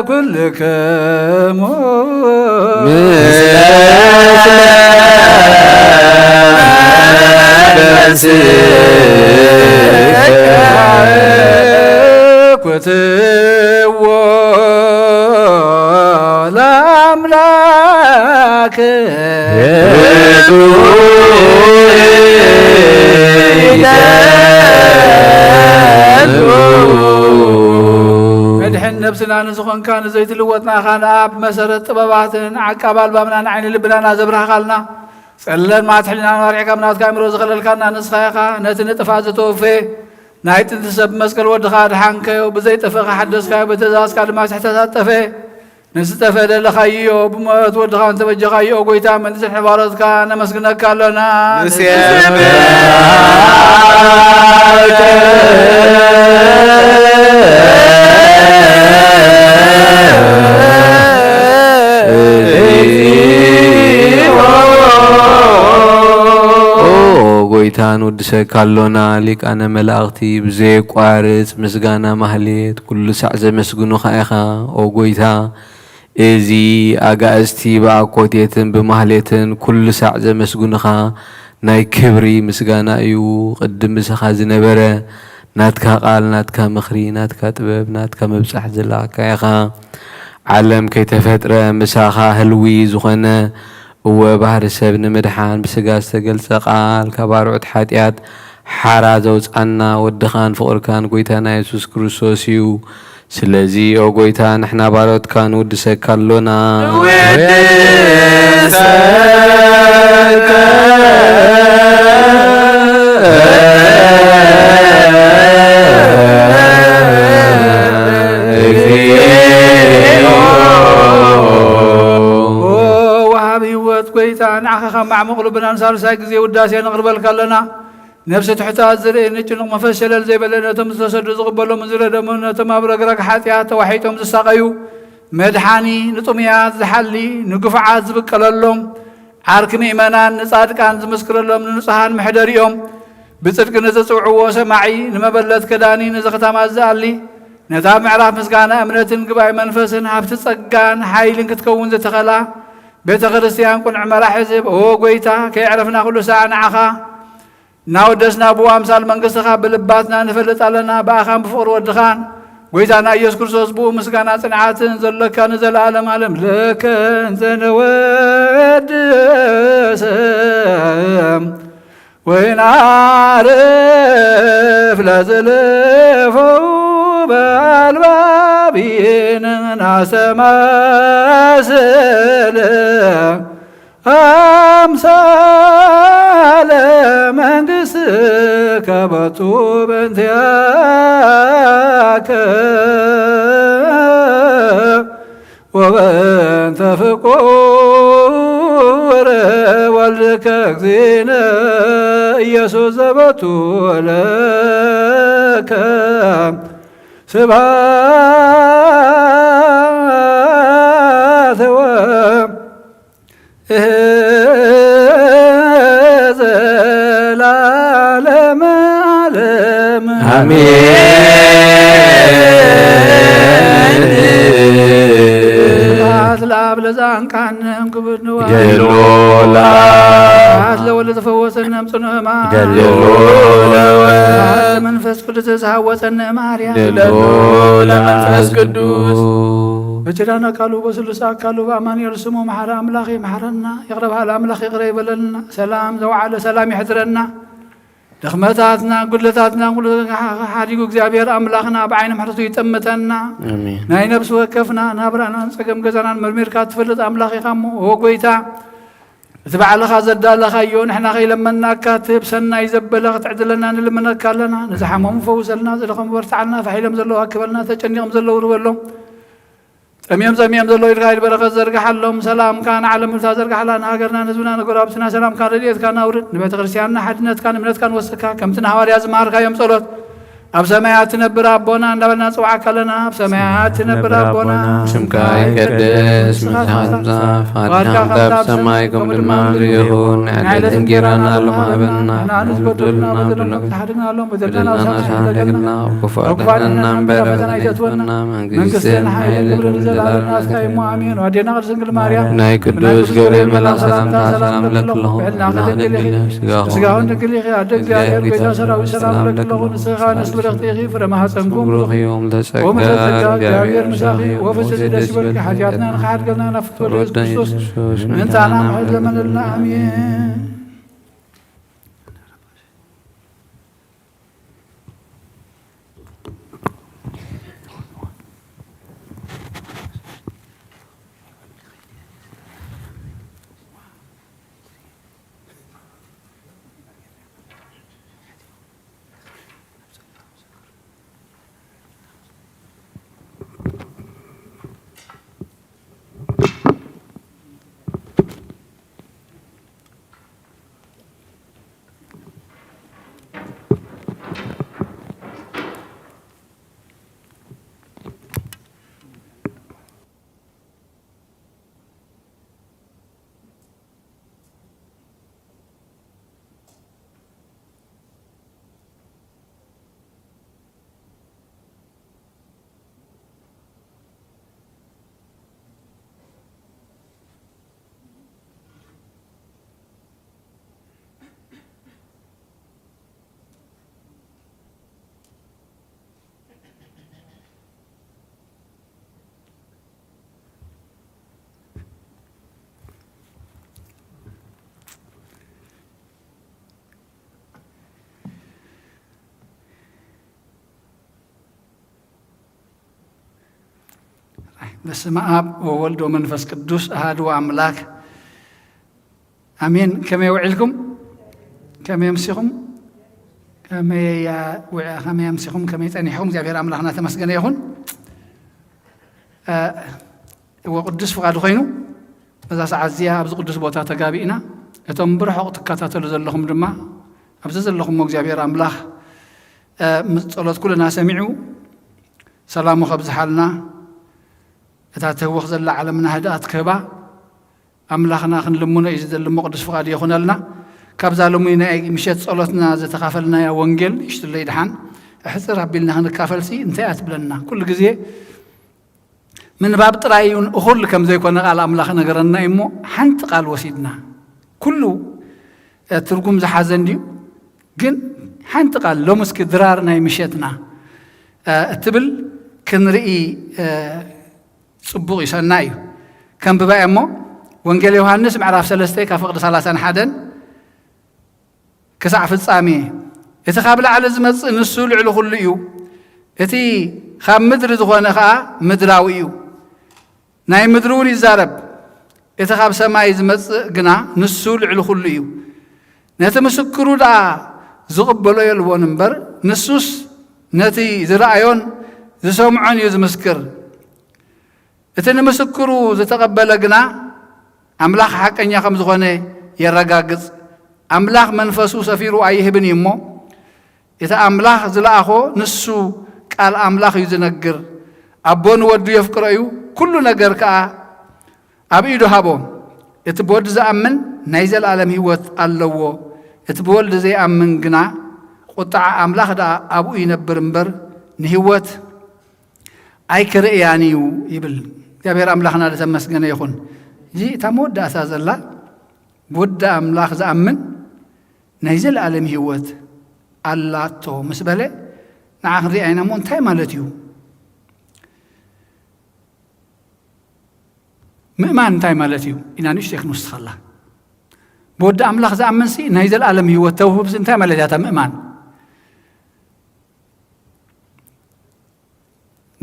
كلكم كتب والأملاك مدحن نفسنا نزخون كان زيت لوتنا خان اب مسرت طباباتن عقبال بامنا عين لبنا زبرها قالنا سلن ما تحلنا نرعك منات كاميرو زخلل كان نسخايخا نتن طفاز توفي نايت تسب مسكل ود خاد حنكيو بزيت فخ حدث كاي بتزاز كاد ما تحتسطفه نستفاد لخيو بموت ودخان تبجى خيو قويتا من تسح بارتك نمسكنك لنا قويتان ودسك كالونا لك أنا ملاغتي بزيك وارز مسجانا مهليت كل سعزة مسجونو خايخا أو قويتا إزي أجازتي بأكوتيتن بمهليتن كل سعزة مسجونو خا ناي كبري مسجانا أيو قدم مسخا زنبرة ناتكا قال ناتكا مخري ناتكا طبب ناتكا مبصح زلا كايخا علم كي تفترة مساخا هلوي زخنة وبحر السبن مدحان بسجاس تقلص قال كبارو حاتيات حرازوز أنا ودخان فقركان قويتانا يسوس كروسوسيو سلازي أو قويتان احنا بارود كان ودسك كالونا قويتا نعخا مع مقلبنا نسال سايق زي وداسي نقربل كلنا نفس تحتاج زري نجن مفشل زي بلنا تمسسد زقبلو منزل دمنا تمابرقرق حاتيات وحيتهم زساقيو مدحاني نطميات زحلي نقفعات زبقللهم عارك مئمنان نصادقان زمسكرلهم نصحان محدريهم بصدق نزصوعو سماعي نمبلت كداني نزختام ازالي نتا معراف مسغانا امنتن قباي منفسن هابت صقان حيلن كتكون زتخلا بيت كريستيان كن عمر حزب هو قويتا كي عرفنا كل ساعة نعخا ناودسنا بو أمثال منقصخا بلباتنا نفلت علينا بأخام بفور ودخان قويتا نايس كرسوس بو مسكانا صنعات نزل لك نزل عالم عالم لك انزن ودسم وين عارف لازلفو بالبابين ناسما سلم أمثال منقسك بطوب انتياك وانت فقور والدك زينة يسوع زبطو لك سبحات زلالم علم آمين لاب لزان كان قبض جلولا لو اللي تفوسنا مصنما جلولا منفس قدس سحوسنا ماريا جلولا منفس قدوس بجرانا قالوا بسلسا قالوا بأمان يرسموا محر أملاخي محرنا يقرب على أملاخ يقرب لنا سلام زو على سلام يحضرنا دخمتاتنا قلتاتنا قل حريقو እግዚአብሔር أملاخنا بعين محرسو يتمتنا آمين ناي نفس وكفنا نابرانا نسقم قزانا مرمير كاتفلت أملاخي خامو هو قويتا تبع لخا زد لخا يون احنا خي لما كاتب سنا يزبلغ تعدلنا نلمنا كالنا نزحمهم فوزلنا زلخم ورتعلنا فحيلم زلو اكبلنا تجنيهم زلو ورولهم أميم زميم زلو يرغايل بركة زرقح لهم سلام كان علم زرقح لنا هاجرنا نزونا نقرابسنا سلام كان رديت كان أورد نبات غرسياننا حدنت كان منت كان وسكا كم تنهار يا زمار كيوم صلوت أب سماعات نبر أبونا عندنا سواك لنا أب سماعات نبر أبونا شمكاي كدس متحدث فاتحة سمايكم المامريون عدد انجيرانا لما أبنا نزبطلنا تحدنا لهم بدلنا سحلقنا وكفاتنا نبرنا يتونا من قسين حيل زلالنا أسكايمو آمين ودينا غرسنك الماريا ناي قدوس قريم الله سلام سلام لك لهم سقاهن نقلي خي عدد زيادة بيتا سراوي سلام لك لهم نسخان برختي فرما حسنكم يوم لسكا جابير مساخي وفسد دسبك حاجاتنا نخاط قلنا نفتور كريستوس من تعالى محل من لنا امين بسم أب وولد ومنفس قدوس أحد وأملاك آمين. كم يوعلكم كم يمسكم كم يمسكم كم يتنيحهم زي غير أملاكنا تمسكنا يهون وقدس فقاد خينو بذا سعزيها أبز قدس بوتا تقابئنا يتنبر حق تكاتاتل زلهم دما أبز زلهم مجزابير أملاك صلوات كلنا سمعوا سلام خبز حالنا تاتوخ زل عالمنا هدات كبا أملاخنا خن لمونا يزدل المقدس فقاد يخون لنا كابزا لمونا مشيت صلاتنا زي تخافلنا يا وانجل يشتري يدحان احسر ربي لنا هنكافل سي انتهت بلنا كل جزء من باب ترايون أخل كم زي كنا على أملاخنا قرنا إمو حنت قال وسيدنا كله ترقم زحازن ديو جن حنت قال لو مسك درارنا مشيتنا التبل كنرئي صبوغ يسنايو كم ببايا أمو وانجيل يوحنس معرف سلسته كفقد 31 كسع في الصامي يتخابل على زمص نسو لعلو خليو يتي خام مدر زخونه خا مدراويو ناي مدرول يزارب يتخاب سماي زمص غنا نسو لعلو خليو نتمسكرو دا زقبلو يلو نمبر نسوس نتي زرايون زسمعون يزمسكر እተን መስክሩ ዘተቀበለግና አምላኽ ሐቀኛ ከም ዝኾነ የረጋግጽ አምላኽ መንፈሱ ሰፊሩ አይህብን ይሞ እታ አምላኽ ዝላአኾ ንሱ ቃል አምላኽ ይዝነግር አቦን ወዱ ይፍቅረዩ ኩሉ ነገር ከአ አብይዱ ሃቦ እቲ ቦድ ዘአምን ናይ ዘላለም ህይወት ኣለዎ እቲ ቦልድ ዘይአምን ግና ቁጣዕ አምላኽ ዳ አብኡ ይነብር እምበር ንህይወት አይክርያኒዩ ይብል እግዚአብሔር አምላኽና ለተመስገነ ይሁን እዚ ታሞዳ አሳዘላ ቦዳ አምላኽ ዘአምን ናይ ዘላለም ህይወት አላቶ መስበለ ንዓኽሪ አይና ሞንታይ ማለት እዩ ምእማን እንታይ ማለት እዩ ኢና ንሽቴክ ንውስኸላ ቦዳ አምላኽ ዘአምን ሲ ናይ ዘላለም ህይወት ተውህብ እንታይ ማለት ያታ ምእማን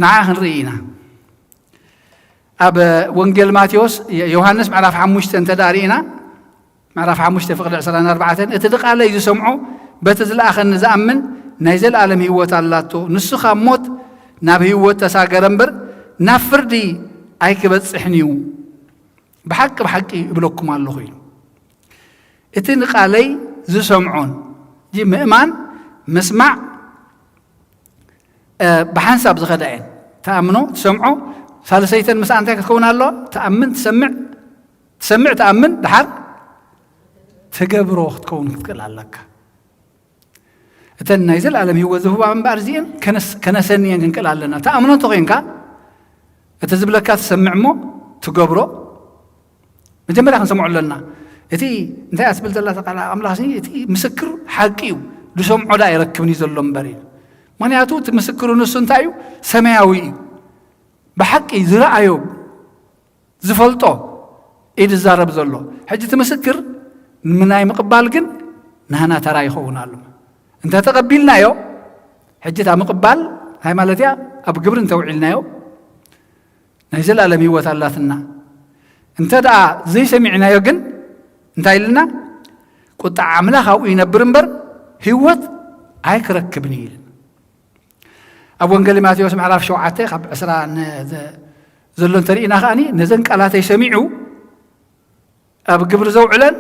نعاهن رينا أب وانجيل ماتيوس يوحنس معرف حموشت انت دارينا معرف حموشت فقد عسران 4 اتدق على يسمعوا بتزل آخر نزأمن نايزل عالم هيوت اللاتو نسخة موت ناب هيوت تساقرنبر نافردي ايك بتصحنيو بحق يبلوكم الله خير اتدق علي يسمعون جي مؤمن مسمع بحنساب زغداين تأمنوا تسمعوا ثالثيتن مساء أنت تكون الله تأمن تسمع تأمن دحر تجبروه تكون تقول لك التنازل على هو ذهب عن بارزين كنسنيا كنقل لنا تأمنوا تغينك تزبلك تسمع مو تجبرو مجمرة نسمع لنا إتي أنت أسبلت الله تعالى أملاحين إتي مسكر حقيو لسمع لا يركبني زلهم بريء مانياتو تمسكرون السنتايو سماوي بحقي زرعيو زفلطو إيد الزارب زلو حجي تمسكر من أي مقبال جن نهنا ترى يخونالو أنت تقبلنا يو حجي تا مقبال هاي مالتيا أب قبر أنت وعلنا يو نزل على ميوة الله ثنا أنت دا زي سمعنا يو جن أنت إلنا كنت عاملها وينبرنبر هيوت هايك ركبني أبو انجلي ماتيوس معرف شو عتيق أب عسران زلون ترينا خاني نزن قالات يسمعوا أب قبر زوعلن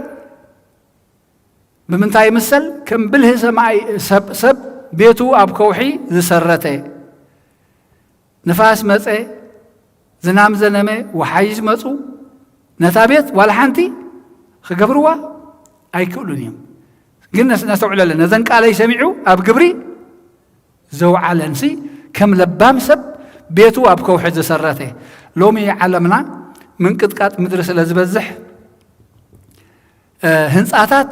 بمنتاي مسل كم بله سماي سب بيتو أب كوحي زسرته نفاس مصي زنام زنمه وحيز مصو نتابيت ولا حنتي خقبروا أي كلونيم قلنا نسوعلن نزن قال يسمعوا أب قبري زو علنسي كم لبام سب بيتو أبكو حج سرته لومي علمنا من قطقات مدرسة لزبزح هنساتات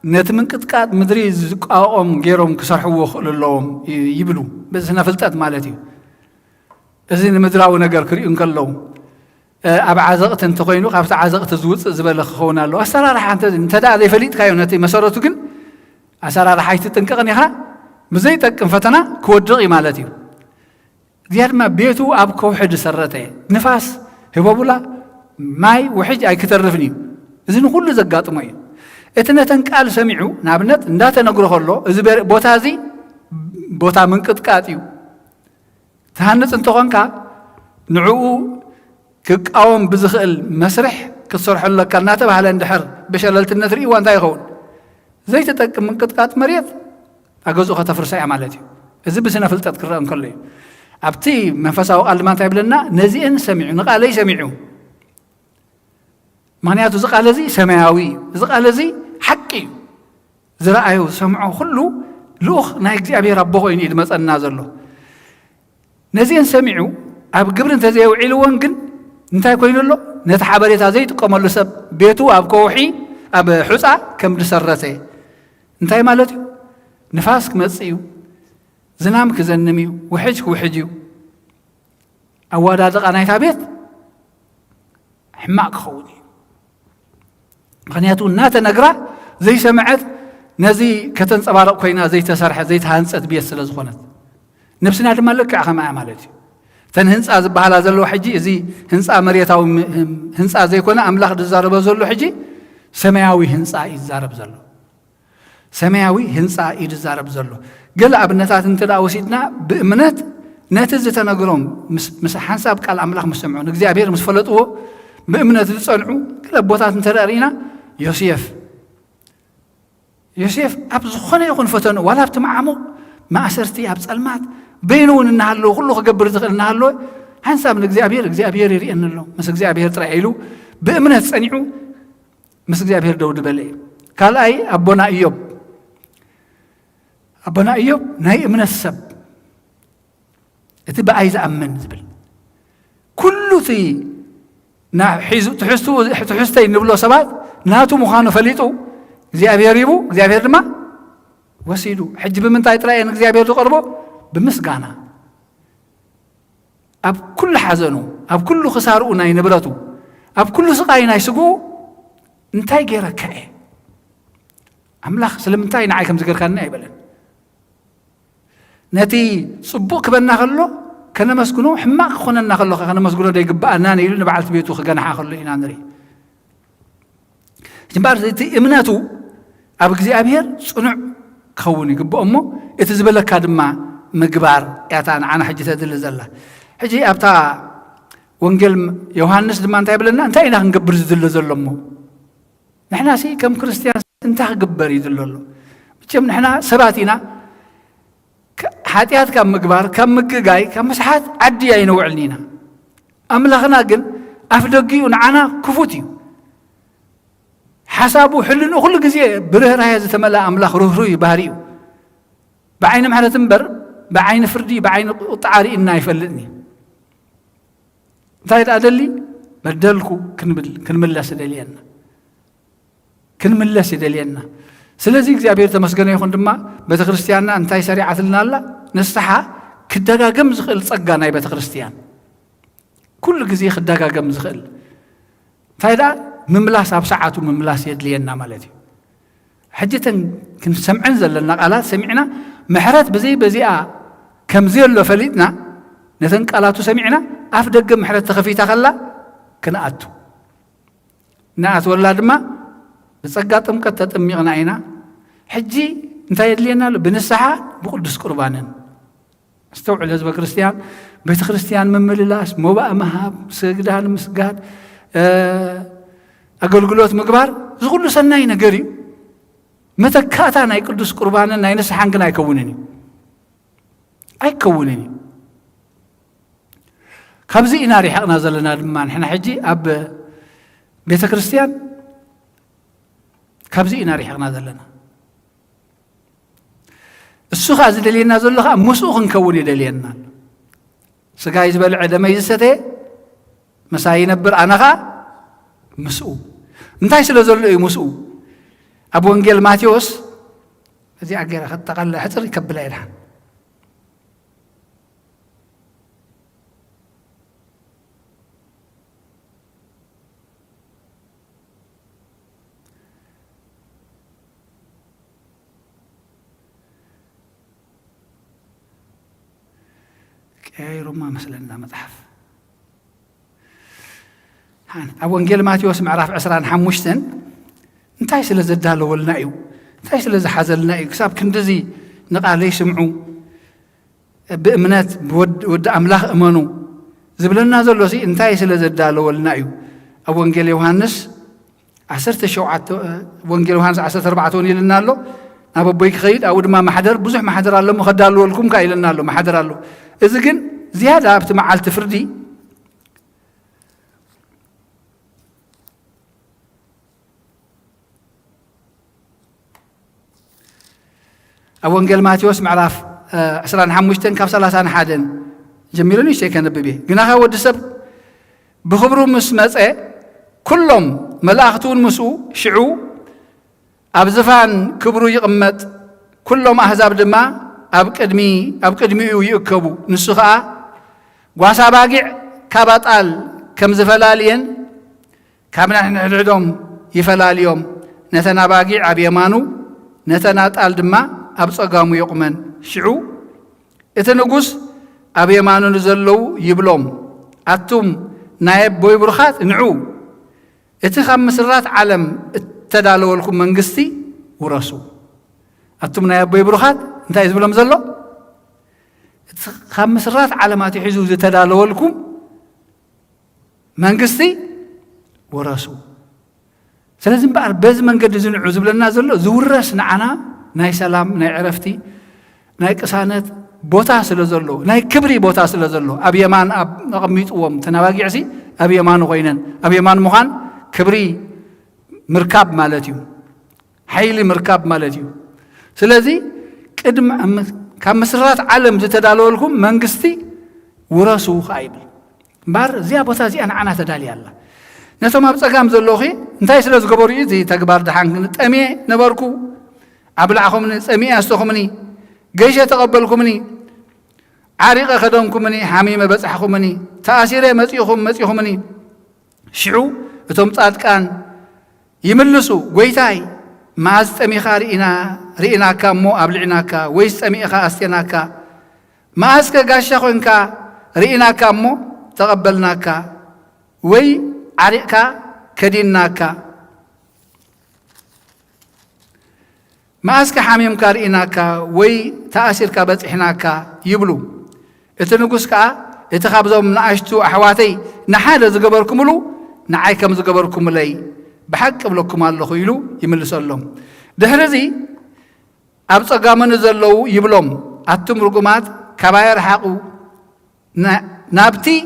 نت من قطقات مدري زقاوم غيرهم كسرحو خللهم يبلو بس هنا فلتات مالتي ازين مدراو نجر كريون كلهم اب عزقت انت خوينو قابت عزقت زوص زبلخ خونا له اسرار انت تدا ذي فليت كايونتي مسرتو كن اسرار حيت تنققني ها مزي تقن فتنا كودقي مالتي زياد ما بيتو أب كوحد سرته نفاس هبابولا ماي وحج أي كترفني إذن كل زقات ماي إتنا تنقال سمعوا نابنت ندات نقول خلو إذا بوتازي بوتا من كتكاتيو تهنت انتوغنكا نعو كقاوم بزخل مسرح كصرح لك كرناته بحال اندحر بشللت النثري وانت يخون زي تتك من كتكات مريض أجوزو خطفرساي عملتي إذا بسنا فلتت كران كله أبتي منفسه قال ما تقبلنا نزين سمعوا نقال لي سمعوا معناته زق على زي سماوي زق على زي حقي زرعيو سمعوا كله لوخ نايك أبي ربه ينيد مثلا نازله نزين سمعوا أب قبل أنت زي وعلوان جن أنت يكون له نتحبريت زي تقوم له سب بيتو أب كوحي أب حسا كم رسرته أنت مالته نفاسك مسيو زنامك زنميو وحجك وحجيو أولا دق أنا يتابيت حماق خوني مخنياتو ناتا نقرأ زي سمعت نزي كتن صبارق كوينا زي تسرح زي تهانسات بيت سلازخونت نفسنا لما لك عخما مالتي تن هنصا زبحالا زلو حجي زي هنصا مريتاو هنصا زي كونا أملاخ دزارب زلو حجي سماوي هنصا يزارب زلو سماوي هنصا يزارب زلو قال أبنتات انتلا وسيدنا بإمنات ناتز تنقرهم مس حنساب قال أملاخ مسمعون እግዚአብሔር مسفلطو بإمنات تصنعوا قال أبوتات انترارينا يوسف أبزخنا يكون فتن ولا بتمعمو ما أسرتي أبصلمات بينون إنهالو كله خجبر تقل إنهالو حنساب من እግዚአብሔር يريئن له مس እግዚአብሔር ترعيلو بإمنات تصنعوا مس እግዚአብሔር دود بلي قال أي أبونا إيوب ناي من السب اتبع عايز أمن زبل كل ذي نا حيز تحسوا نبلو سبات ناتو مخانو فليتو እግዚአብሔር يبو እግዚአብሔር دما وسيدو حج بمن تايتراين እግዚአብሔር تقربو بمسغانا أب كل حزنو أب كل خسارو ناي نبرتو أب كل سقاي ناي سقو انتاي غيرك ايه أملاخ سلمنتاي نعاي كم ذكر كان يبلن نتي صبوك بنا خلو كنا مسكونو حماق خوننا خلو كنا مسكونو داي قبانا نيلو نبعث بيتو خجنا خلو إنا نري جنبار زي إمناتو أب እግዚአብሔር صنع كوني قبا أمو يتزبلك كادما مقبار يعطانا عنا حجة تدل زلا حجي أبتا وانجل يوحنس لما انت يبلنا انت إنا نقبر زدل زل أمو نحنا سي كم كريستيان انت قبر يدل له بجم نحنا سباتينا حاتيات كم مقبار كم مقاي كم مسحات عدي ينوع لنا أملاخنا قل أفدقي ونعنا كفوتي حسابه حلنا كل جزيء بره رايز تملا أملاخ روي بهاريو بعين محل تنبر بعين فردي بعين طعاري إنا يفلتني تايد أدلي بدلكو كنملس دلينا سلازي እግዚአብሔር ተመስገነ ይሁን ድማ ቤተክርስቲያንና እንታይ ሰሪዓትልና አላ ንስሓ ክደጋገም ዝኽእል ጸጋ ናይ ቤተክርስቲያን ኩሉ ግዜ ክደጋገም ዝኽእል ታይዳ ምምላስ ኣብ ሰዓቱ ምምላስ የድልየና ማለት እዩ ሕጅተን ክንሰምዕን ዘለና ቃላት ሰሚዕና ምሕረት በዚኣ ከምዚ ኣሎ ፈሊጥና ነተን ቃላቱ ሰሚዕና ኣፍ ደገ ምሕረት ተኸፊታ ከላ ክንኣቱ ንኣት ወላ ድማ بጸጋ ጥምቀት ተጠሚቕና ኢና ሕጂ እንታይ የድልየና ብንስሓ ብቅዱስ ቁርባንን استوعب ህዝበ ክርስቲያን ቤተ ክርስቲያን መምልላስ ሞባእ መሃብ ስግዳን ምስጋድ አገልግሎት ምግባር ዝሁሉ ሰናይ ነገር እዩ መተካታ ናይ ቅዱስ ቁርባንን ናይ ንስሓን ግን ኣይከውንን ካብዚ ኢና ሪሕቕና ዘለና ድማ ንሕና ሕጂ ኣብ ቤተ ክርስቲያን ካብዚ ኢና ሪሕቕና ዘለና እሱ ኸ ዝደልየና ዘሎ ኸ ምስኡ ክንከውን ይደልየና ስጋይ ዝበልዐ ደመይ ዝሰተየ መሳይ ይነብር ኣነ ኸ ምስኡ እንታይ ስለ ዘሎ እዩ ምስኡ ኣብ ወንጌል ማቴዎስ እዚኣ ገይረ ከተቐለ ሕፅር ይከብላ ኢልሓ روما مثلنا متحف هان أول ماتيوس معرف عسران حموشتن انتاي سلا زدالو ولنايو انتاي سلا زحازلنايو كساب كندزي نقال يسمعوا بأمنات بود أملاخ أمانو زبلنا زلو سي انتاي سلا زدالو ولنايو أول يوحنس عسرت شوعات وانجيل يوحنس عسرت 4 لنا له أبو بيك خيد أو ما محضر بزح محضر الله مخدالو لكم كايلنا له محضر الله إذا كن زيادة بتمع التفردي أول ماتيوس معرف عسران حموشتن كاب 30 حادن جميلون يشتي كان ببيه قناها ود سب بخبرو مسمصه كلهم ملاختون مسو شعو أبزفان كبرو يقمت كلهم أحزاب دما أب قدميو يؤكبو نسخة قواسا باقع كابطال كم زفلالين كابنا نحدهم يفلاليوم نتنا باقع أب يمانو نتنا تال دما أب صقامو يقمن شعو اتنقص أب يمانو نزلو يبلوم أتم نايب بوي برخات نعو اتخام مسرات عالم تدالو لكم منقستي ورسو أتم نايب بوي برخات انت يزبلهم زلو اتخام مسرات عالمات يحيزو تدالو لكم منقستي ورسو سلازم بقى بز من قد زنعو زبلنا زلو زورس نعنا ناي سلام ناي عرفتي ناي قسانت بوتا سلازلو ناي كبري بوتا سلازلو أبي يمان أقميت وم تنواقع سي أبي يمان غينن أبي يمان مخان كبري مركب مالتيو حيلي مركب مالتيو سلازي قدم كم مسرات علم زتدالو لكم منقستي ورسو خايبل بار زي بوتا زي أنا تدالي الله نتوما بصقام زلوخي انتاي سلاز قبوري زي تقبار دحان تأمي نباركو عبلعكمني تأمي أستخمني جيشة تقبلكمني عريقة خدمكمني حميمة بصحكمني تأثيري متيخمني شعو اتوم صادقان يملسو قويتاي ما تأمي رئيناكا مو أبلعناكا ويس تأمي أستيناكا ما أسكا قاشا خوينكا رئيناكا مو تقبلناكا وي عريقا كديناكا ما أسكا حميم كارئناكا وي تأثيركا بصحناكا يبلو اتنقسكا اتخابزو من عشتو أحواتي نحادة زقبركم له نعايكم زقبركم لي بحق بلوكم الله خيلو يملسوا لهم دهرزي أبصقا من زلو يبلوم أتم رقمات كباير حقو نابتي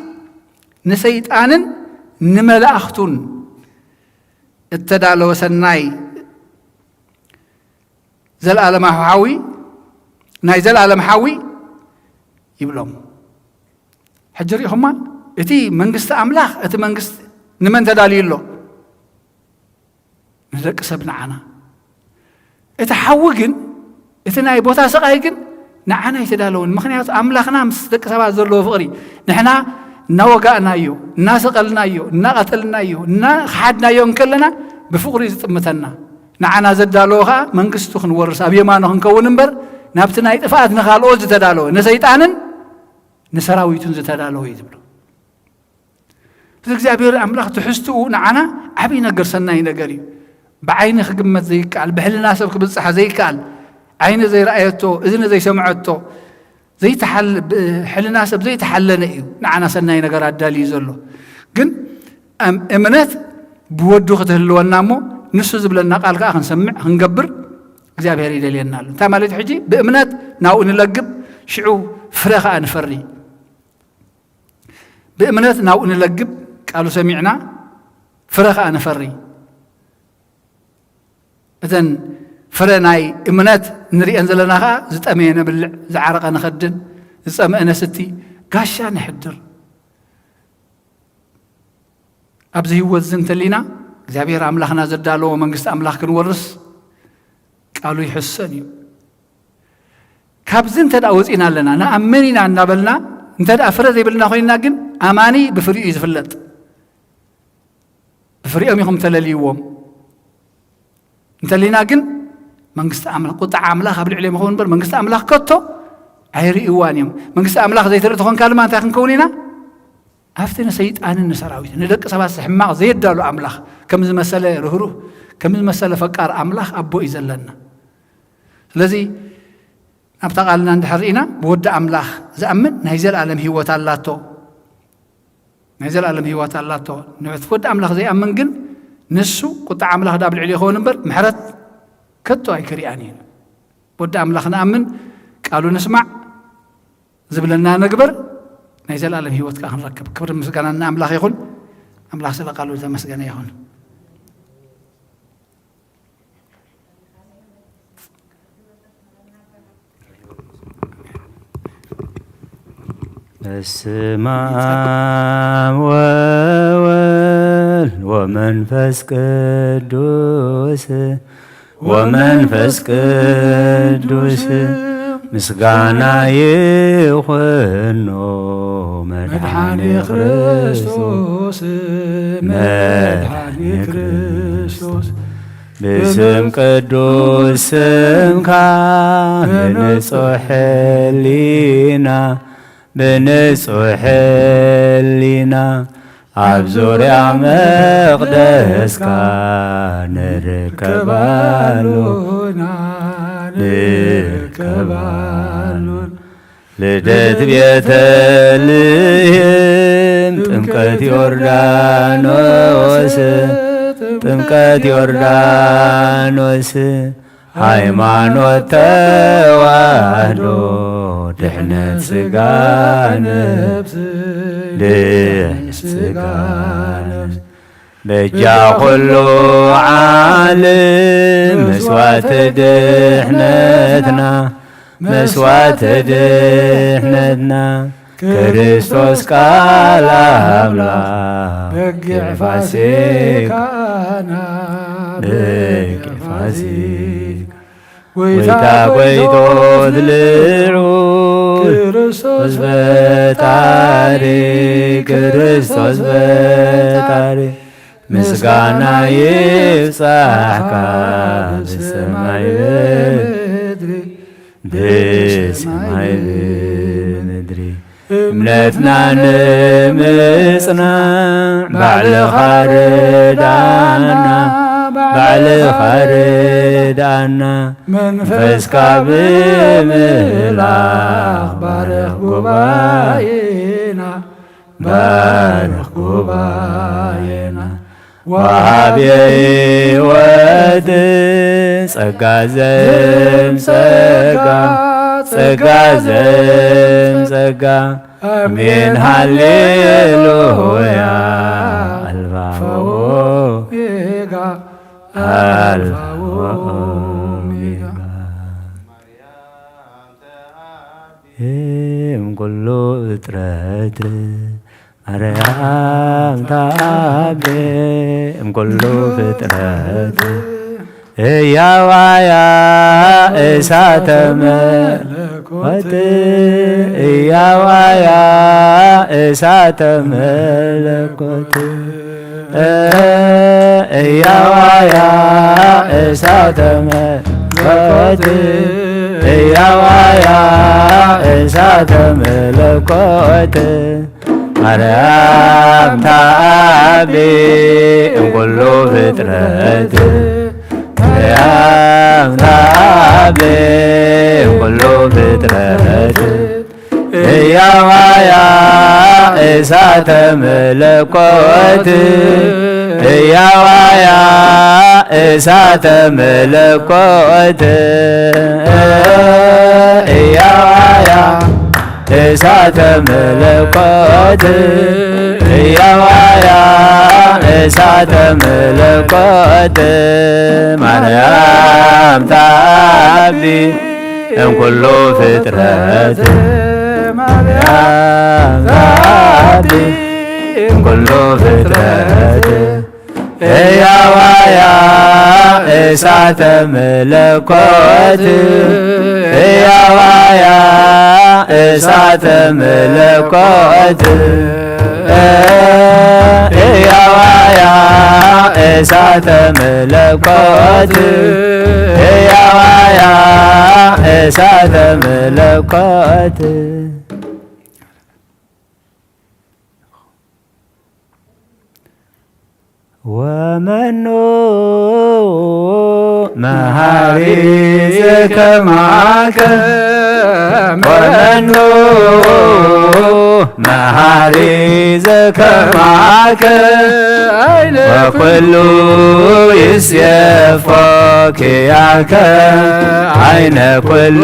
نسيت آنن نملا أختون التدالو سناي زل عالم حاوي ناي زل عالم حاوي يبلوم حجري هما اتي منقست أملاخ اتي منقست نمن تدالي له نزق سبنا عنا اتحوقن اتناي بوتا سقايقن نعنا يتدالون مخنيات أملاخنا مصدق سبا زلو فقري نحنا نوقعنا يو ناسقلنا يو نقتلنا يو نخحدنا يو نكلنا بفقري زتمتنا نعنا زدالوها منقستو خنورس أبي ما نكون نمبر نابتنا يتفات نخال أوز تدالو نسيتانن نسراويتون زتدالو يتبلو فالإግዚአብሔር أملاخ تحستو نعنا عبي نقر سناي نقري بعين خقمت زي كال بحلنا سبك بالصحة زي كال عين زي رأيته إذن زي سمعته زي تحل حلنا سب زي تحلنا إيو نعنا سناي نقر عدالي زلو قن أمنات بودو ختهلو النامو نسو زبلنا قال كا خنسمع خنقبر እግዚአብሔር ይደልየናል ተማለት ሕጂ በእምነት ናው እንለግብ ሽዑ ፍረኻ አንፈሪ بأمنات ناو نلقب قالوا سمعنا فرخ أنا فري إذن فرناي أمنات نري أنزلناها زت أمينا بالزعرق أنا خدن زت أنا ستي قاشا نحدر أبزي وزن تلينا زابير أملاخنا زدالو ومنقست أملاخ كنورس قالوا يحسني كابزن تدعوز إنا لنا نأمننا نابلنا انت أفرز يبلنا خوينا جن أماني بفريق يزفلت بفريقهم يخم تلاليوم انت لينا جن منقست أملاخ قطع أملاخ قبل عليهم خون بل منقست أملاخ كتو عيري إيوانيهم من قصة أملاخ زي ترى تكون كلمة تاخن كوننا أفتنا سيد أنا نسراوي ندق سباس حماق زي دالو أملاخ كم زي مسألة رهرو كم زي مسألة فكر أملاخ أبو إزلنا الذي أبتقالنا عند حرينا بود أملاخ زأمن نهزل عالم هيوات الله تو نهزل عالم هيوات الله تو نعت بود أملاخ زي أمن جن نسو قطع أملاخ دابل عليه هون نمبر محرت كتو أي كريانين بود أملاخنا أمن قالوا نسمع زبلنا نقبر نهزل عالم هيوات كأهن ركب كبر مسكنا أملاخ يقول أملاخ سلا قالوا إذا مسكنا يهون السماء وول ومنفس قدوس ومنفس قدوس مسقانا يخنو مدحاني كريستوس مدحاني كريستوس باسم قدوس سمك بنصح لينا بنصح لينا عبزوريا مقدسك نركبالون لدت بيتلهم تمكت يوردانوس تمكت يوردانوس ሃይማኖት ተዋህዶ ድሕነት ስጋ ነብስ በጃ ኩሉ ዓለም መስዋዕት ድሕነትና መስዋዕት ድሕነትና ክርስቶስ ቃል አምላክ በጊዕ ፋሲካና በጊዕ ፋሲካ ወይታ ቆይቶት ልዑል ክርስቶስ ፈጣሪ ክርስቶስ ፈጣሪ ምስጋና ይብጻሕካ ብሰማይ በሰማይ በምድሪ እምነትና ንምጽናዕ ባዕልኻ ርዳእና ባዕልኻ ርዳእና መንፈስካ ብምምላኽ ባርኽ ጉባኤና ባርኽ ጉባኤና ወሃብየ ሕይወት ጸጋ ዘምጸጋ ጸጋ ዘምጸጋ አሜን ሃሌሉያ አልፋ ወኦሜጋ አልፋ ወኦሜጋ እምኩሉ እጥረት ማርያም ታቤ እምኩሉ ፍጥረት እያዋያ እሳተ መለኮት እያዋያ እሳተ መለኮት እያዋያ እሳተ መለኮት እያዋያ እሳተ መለኮት ማርያም ታቤ እምኩሉ ፍጥረት ማርያም ታቤ እምኩሉ ፍጥረት እያዋያ እሳተ መለኮት እያዋያ እሳተ መለኮት እያዋያ እሳተ መለኮት እያዋያ እሳተ መለኮት ማርያም ታቢ እምኩሉ ፍጥረት ማርያም ታቢ እምኩሉ ፍጥረት እያዋያ እሳተ መለኮት እያዋያ እሳተ መለኮት እያዋያ እሳተ መለኮት እያዋያ እሳተ መለኮት ወመኑ መሃሪ ዘከማከ ወመኑ መሃሪ ዘከማከ ወኩሉ ይስየፎ ኪያከ አይነ ኩሉ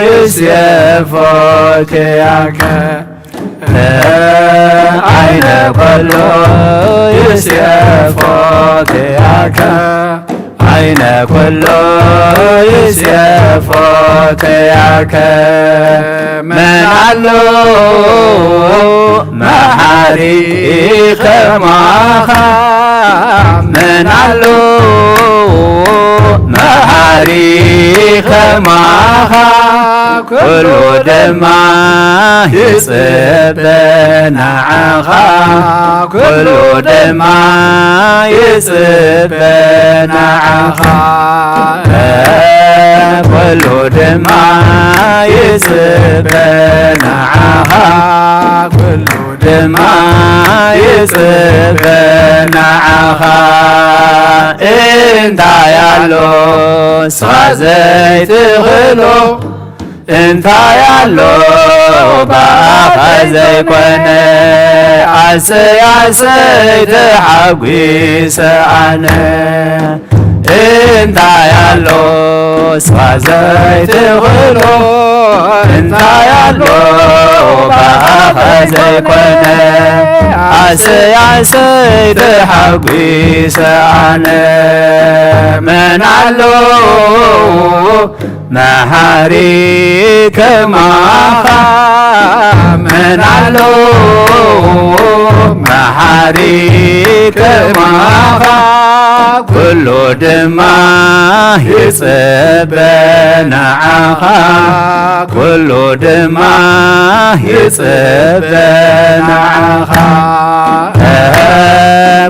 ይስየፎ ኪያከ አይነ ኩሉ ይስየፎ ኪያከ አይነ ኩሉ ይስየፎ ኪያከ መናሎ መሃሪ ከማኻ መናሎ መሃሪ ከማኻ ኩሉ ድማ ይጽበናዓኻ ኩሉ ድማ ይጽበናዓኻ ኩሉ ድማ ይጽበናዓኻ ኩሉ ድማ ይጽበናዓኻ እንታይ ኣሎ ስኻ ዘይትኽእሎ እንታይ ኣሎ ባኻ ዘይኮነ ዓሰይ ተሓጒሰ ኣነ እንታይ ኣሎ ስኻ ዘይትኽእሎ እንታይ ኣሎ ባኻ ዘይኮነ ዓሰይ ተሓጒሰ ኣነ መን ኣሎ መሃሪ ከማኻ መን ኣሎ መሃሪ ከማኻ ኩሉ ድማ ይጽበናዓኻ ኩሉ ድማ ይጽበናዓኻ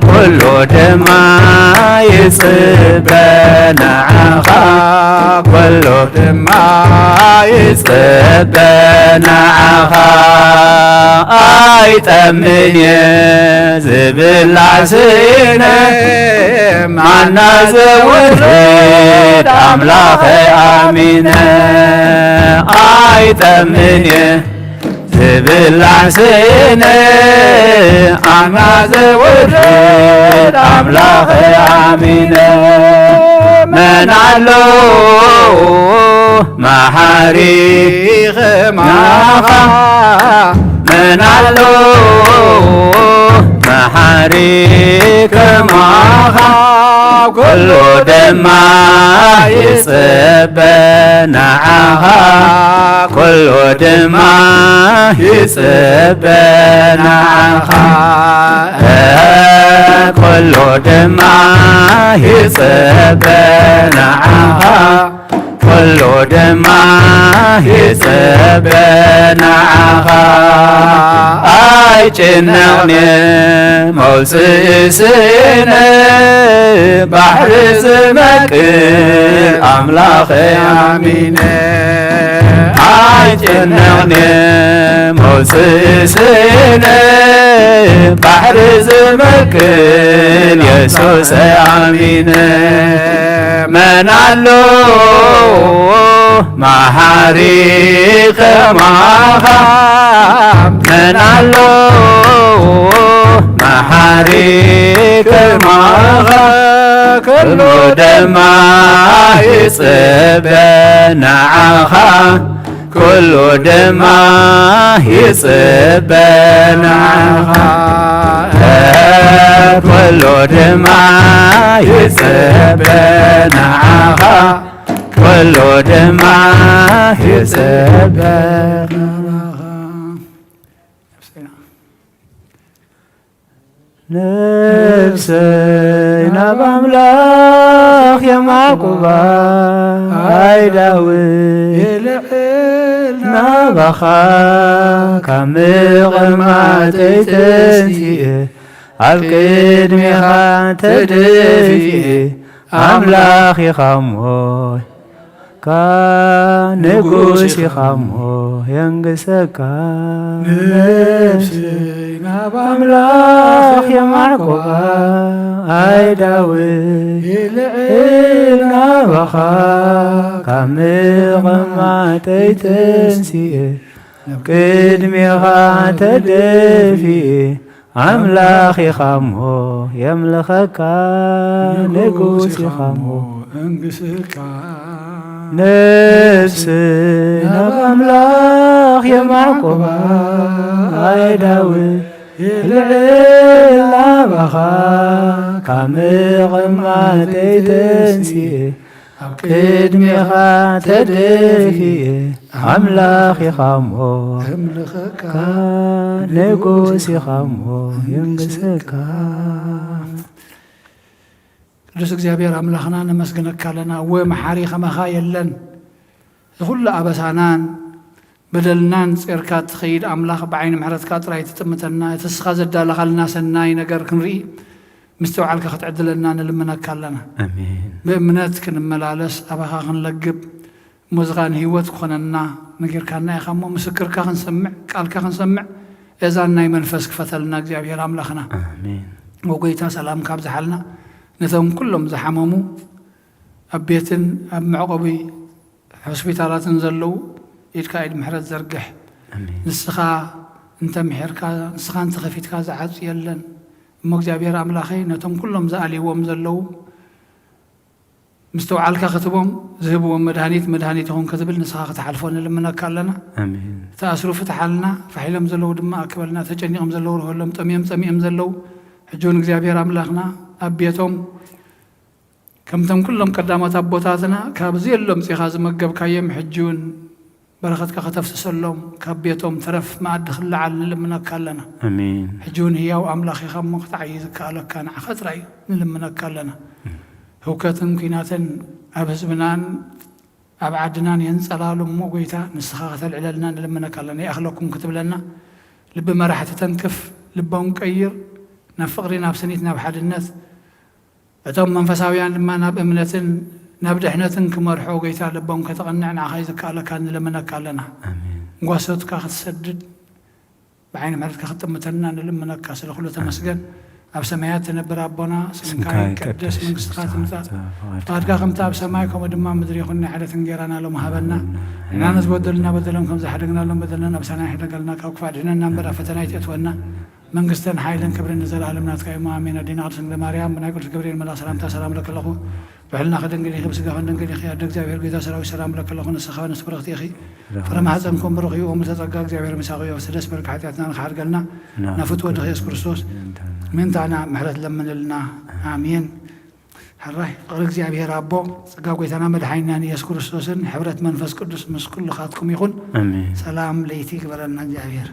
ኩሉ ድማ ይጽበናዓኻ ኩሉ ድማ ይጽበናዓኻ ኣይጠምንየ ዝብላዕ ስእነ ማና ዘውርድ ኣምላኸ ኣሚነ ኣይጠምንየ ዝብላዕ ስእነ ኣና ዘውርድ ኣምላኸ ኣሚነ መን ኣሎ መሃሪ ከማኻ መን ኣሎ መሃሪ ከማኻ ኩሉ ድማ ይጽበናዓኻ ኩሉ ድማ ይጽበናዓኻ ኩሉ ድማ ይጽበናዓኻ ኩሉ ድማ ይጽበናዓኻ ኣይጭነቕኒ መውፅእ ስእነ ባሕሪ ዝመቅል ኣምላኸ ኣሚነ ኣይጭነቕኒ መውፅእ ስእነ ባሕሪ ዝመቅል የሱስ ኣሚነ መን ኣሎ መሃሪ ከማኻ መን ኣሎ መሃሪ ከማኻ ኩሉ ድማ ይጽበናዓኻ ኩሉ ድማ ይጽበናዓኻ ኩሉ ድማ ይጽበናዓኻ ኩሉ ድማ ይጽበናዓኻ ነፍሰይ ናብ ኣምላኽ የማቁባ ኣይዳዊት ይልዕል ናባኻ ካብ ምቕማጠይ ተንቲእ ኣብ ቅድሚኻ ተደፊእ ኣምላኽ ኢኻ እሞይ ንጉስ ኢኻሞ የንግሰካ ነፍሰይ ናብ አምላኽ የማዕቆባ አይዳዊት ይልዕል ናባኻ ካብ ምቕማጠይ ተንሲኤ ቅድሜኻ ተደፊኤ አምላኽ ኢኻሞ የምልኸካ ንጉስ ኢኻሞ እንግስካ ነፍሰይ ናብ አምላኽ የማዕቆባ አይዳዊት ይልዕል ናባኻ ካብ ምቕማጠይ ተንሲኤ ቅድሜኻ ተደፊኤ አምላኽ ኢኻሞ የምልኸካ ንጉስ ኢኻሞ የንግሰካ ቅዱስ እግዚአብሔር አምላኽና ነመስግነካ ኣለና ወመሓሪ ኸመኻ የለን ኩሉ ኣበሳናን በደልናን ጼርካ ትኸይድ ኣምላኽ ብዓይኒ ምሕረትካ ጥራይ ትጥምተና እቲ እስኻ ዘዳለኻልና ሰናይ ነገር ክንርኢ ምስተውዓልካ ክትዕድለና ንልምነካ ኣለና ብእምነት ክንመላለስ ኣባኻ ክንለግብ ሙዝኻን ህይወት ክኾነና ነጊርካና ኢኻ እሞ ምስክርካ ክንሰምዕ ቃልካ ክንሰምዕ እዛን ናይ መንፈስ ክፈተልና እግዚአብሔር ኣምላኽና ወጎይታ ሰላም ካብ ዝሓልና ነቶም ኩሎም ዝሓመሙ ኣብ ቤትን ኣብ መዕቆቢ ሆስፒታላትን ዘለው ኢድካ ኢድ ምሕረት ዘርግሕ ንስኻ እንተምሕርካ ንስኻ እንተኸፊትካ ዝዓፅ የለን እሞ እግዚአብሔር ኣምላኸይ ነቶም ኩሎም ዝኣልይዎም ዘለው ምስተውዓልካ ክትቦም ዝህብዎም መድሃኒት ይኹን ክትብል ንስኻ ክትሓልፎ ንልምነካ ኣለና ተኣስሩ ፍትሓልና ፋሒሎም ዘለው ድማ ኣክበልና ተጨኒቖም ዘለው ርህሎም ጠሚዮም ዘለው ሕጁን እግዚአብሔር ኣምላኽና ኣብ ቤቶም ከምቶም ኩሎም ቀዳሞት ኣቦታትና ካብዚ የሎም ጽኻ ዝመገብካዮም ሕጁን በረኸትካ ከተፍስሰሎም ካብ ቤቶም ተረፍ ማዕዲ ክለዓል ንልምነካ ኣለና ሕጁን ህያው ኣምላኽ ኢኻ እሞ ክትዓይ ዝከኣለካ ንዓኸ ጥራይ ንልምነካ ኣለና ህውከትን ኩናትን ኣብ ህዝብናን ኣብ ዓድናን የንጸላሉ እሞ ጎይታ ንስኻ ከተልዕለልና ንልምነካ ኣለና ይኣኽለኩም ክትብለና ልቢ መራሕቲ ተንክፍ ልቦም ቀይር ናብ ፍቕሪ ናብ ስኒት ናብ ሓድነት እቶም መንፈሳውያን ድማ ናብ እምነትን ናብ ድሕነትን ክመርሖ ጎይታ ልቦም ከተቐንዕ ንዓኸ ዝከኣለካ ንልምነካ ኣለና ጓሶትካ ክትሰድድ ብዓይኒ ምሕረትካ ክትጥምተና ንልምነካ ስለ ኩሉ ተመስገን ኣብ ሰማያት ትነብር ኣቦና ስምካ ይቀደስ መንግስትኻ ትምጻእ ፈቃድካ ከምቲ ኣብ ሰማይ ከምኡ ድማ ምድሪ ይኹን ናይ ዕለት እንጀራና ሎም ሃበና ንሕና ዝበደሉና በደሎም ከም ዝሓደግናሎም በደልና ኣብሳና ይሕደገልና ካብ ክፋእ ድሕነና እምበር ኣብ ፈተና ይትእትወና መንግስትን ሓይልን ክብርን ንዘለኣለም ናትካ እዩ ኣሜን ኣዴና ቅድስት ድንግል ማርያም ብናይ ቅዱስ ገብርኤል መልኣክ ሰላምታ ሰላም ለከ ኣለኹ ብሕልና ክደንግል ኢኺ ብስጋ ክደንግል ኢኺ ኣደ እግዚአብሔር ጌታ ሰራዊት ሰላም ለከ ኣለኹ ንስኻ ንስ ብረኽቲ ኢኺ ፍረ ማሕፀንኩም ብሩኽ እዩ ኦሙ ተጸጋ እግዚአብሔር ምሳኺ እዩ ስደስ በልካ ሓጢኣትና ንኽሓድገልና ናፍት ወድኺ ኢየሱስ ክርስቶስ ምንታና ምሕረት ለምንልና ኣሜን ሕራይ ፍቕሪ እግዚአብሔር ኣቦ ጸጋ ጎይታና መድሓኒናን ኢየሱስ ክርስቶስን ሕብረት መንፈስ ቅዱስ ምስ ኩልኻትኩም ይኹን ሰላም ለይቲ ግበረልና እግዚአብሔር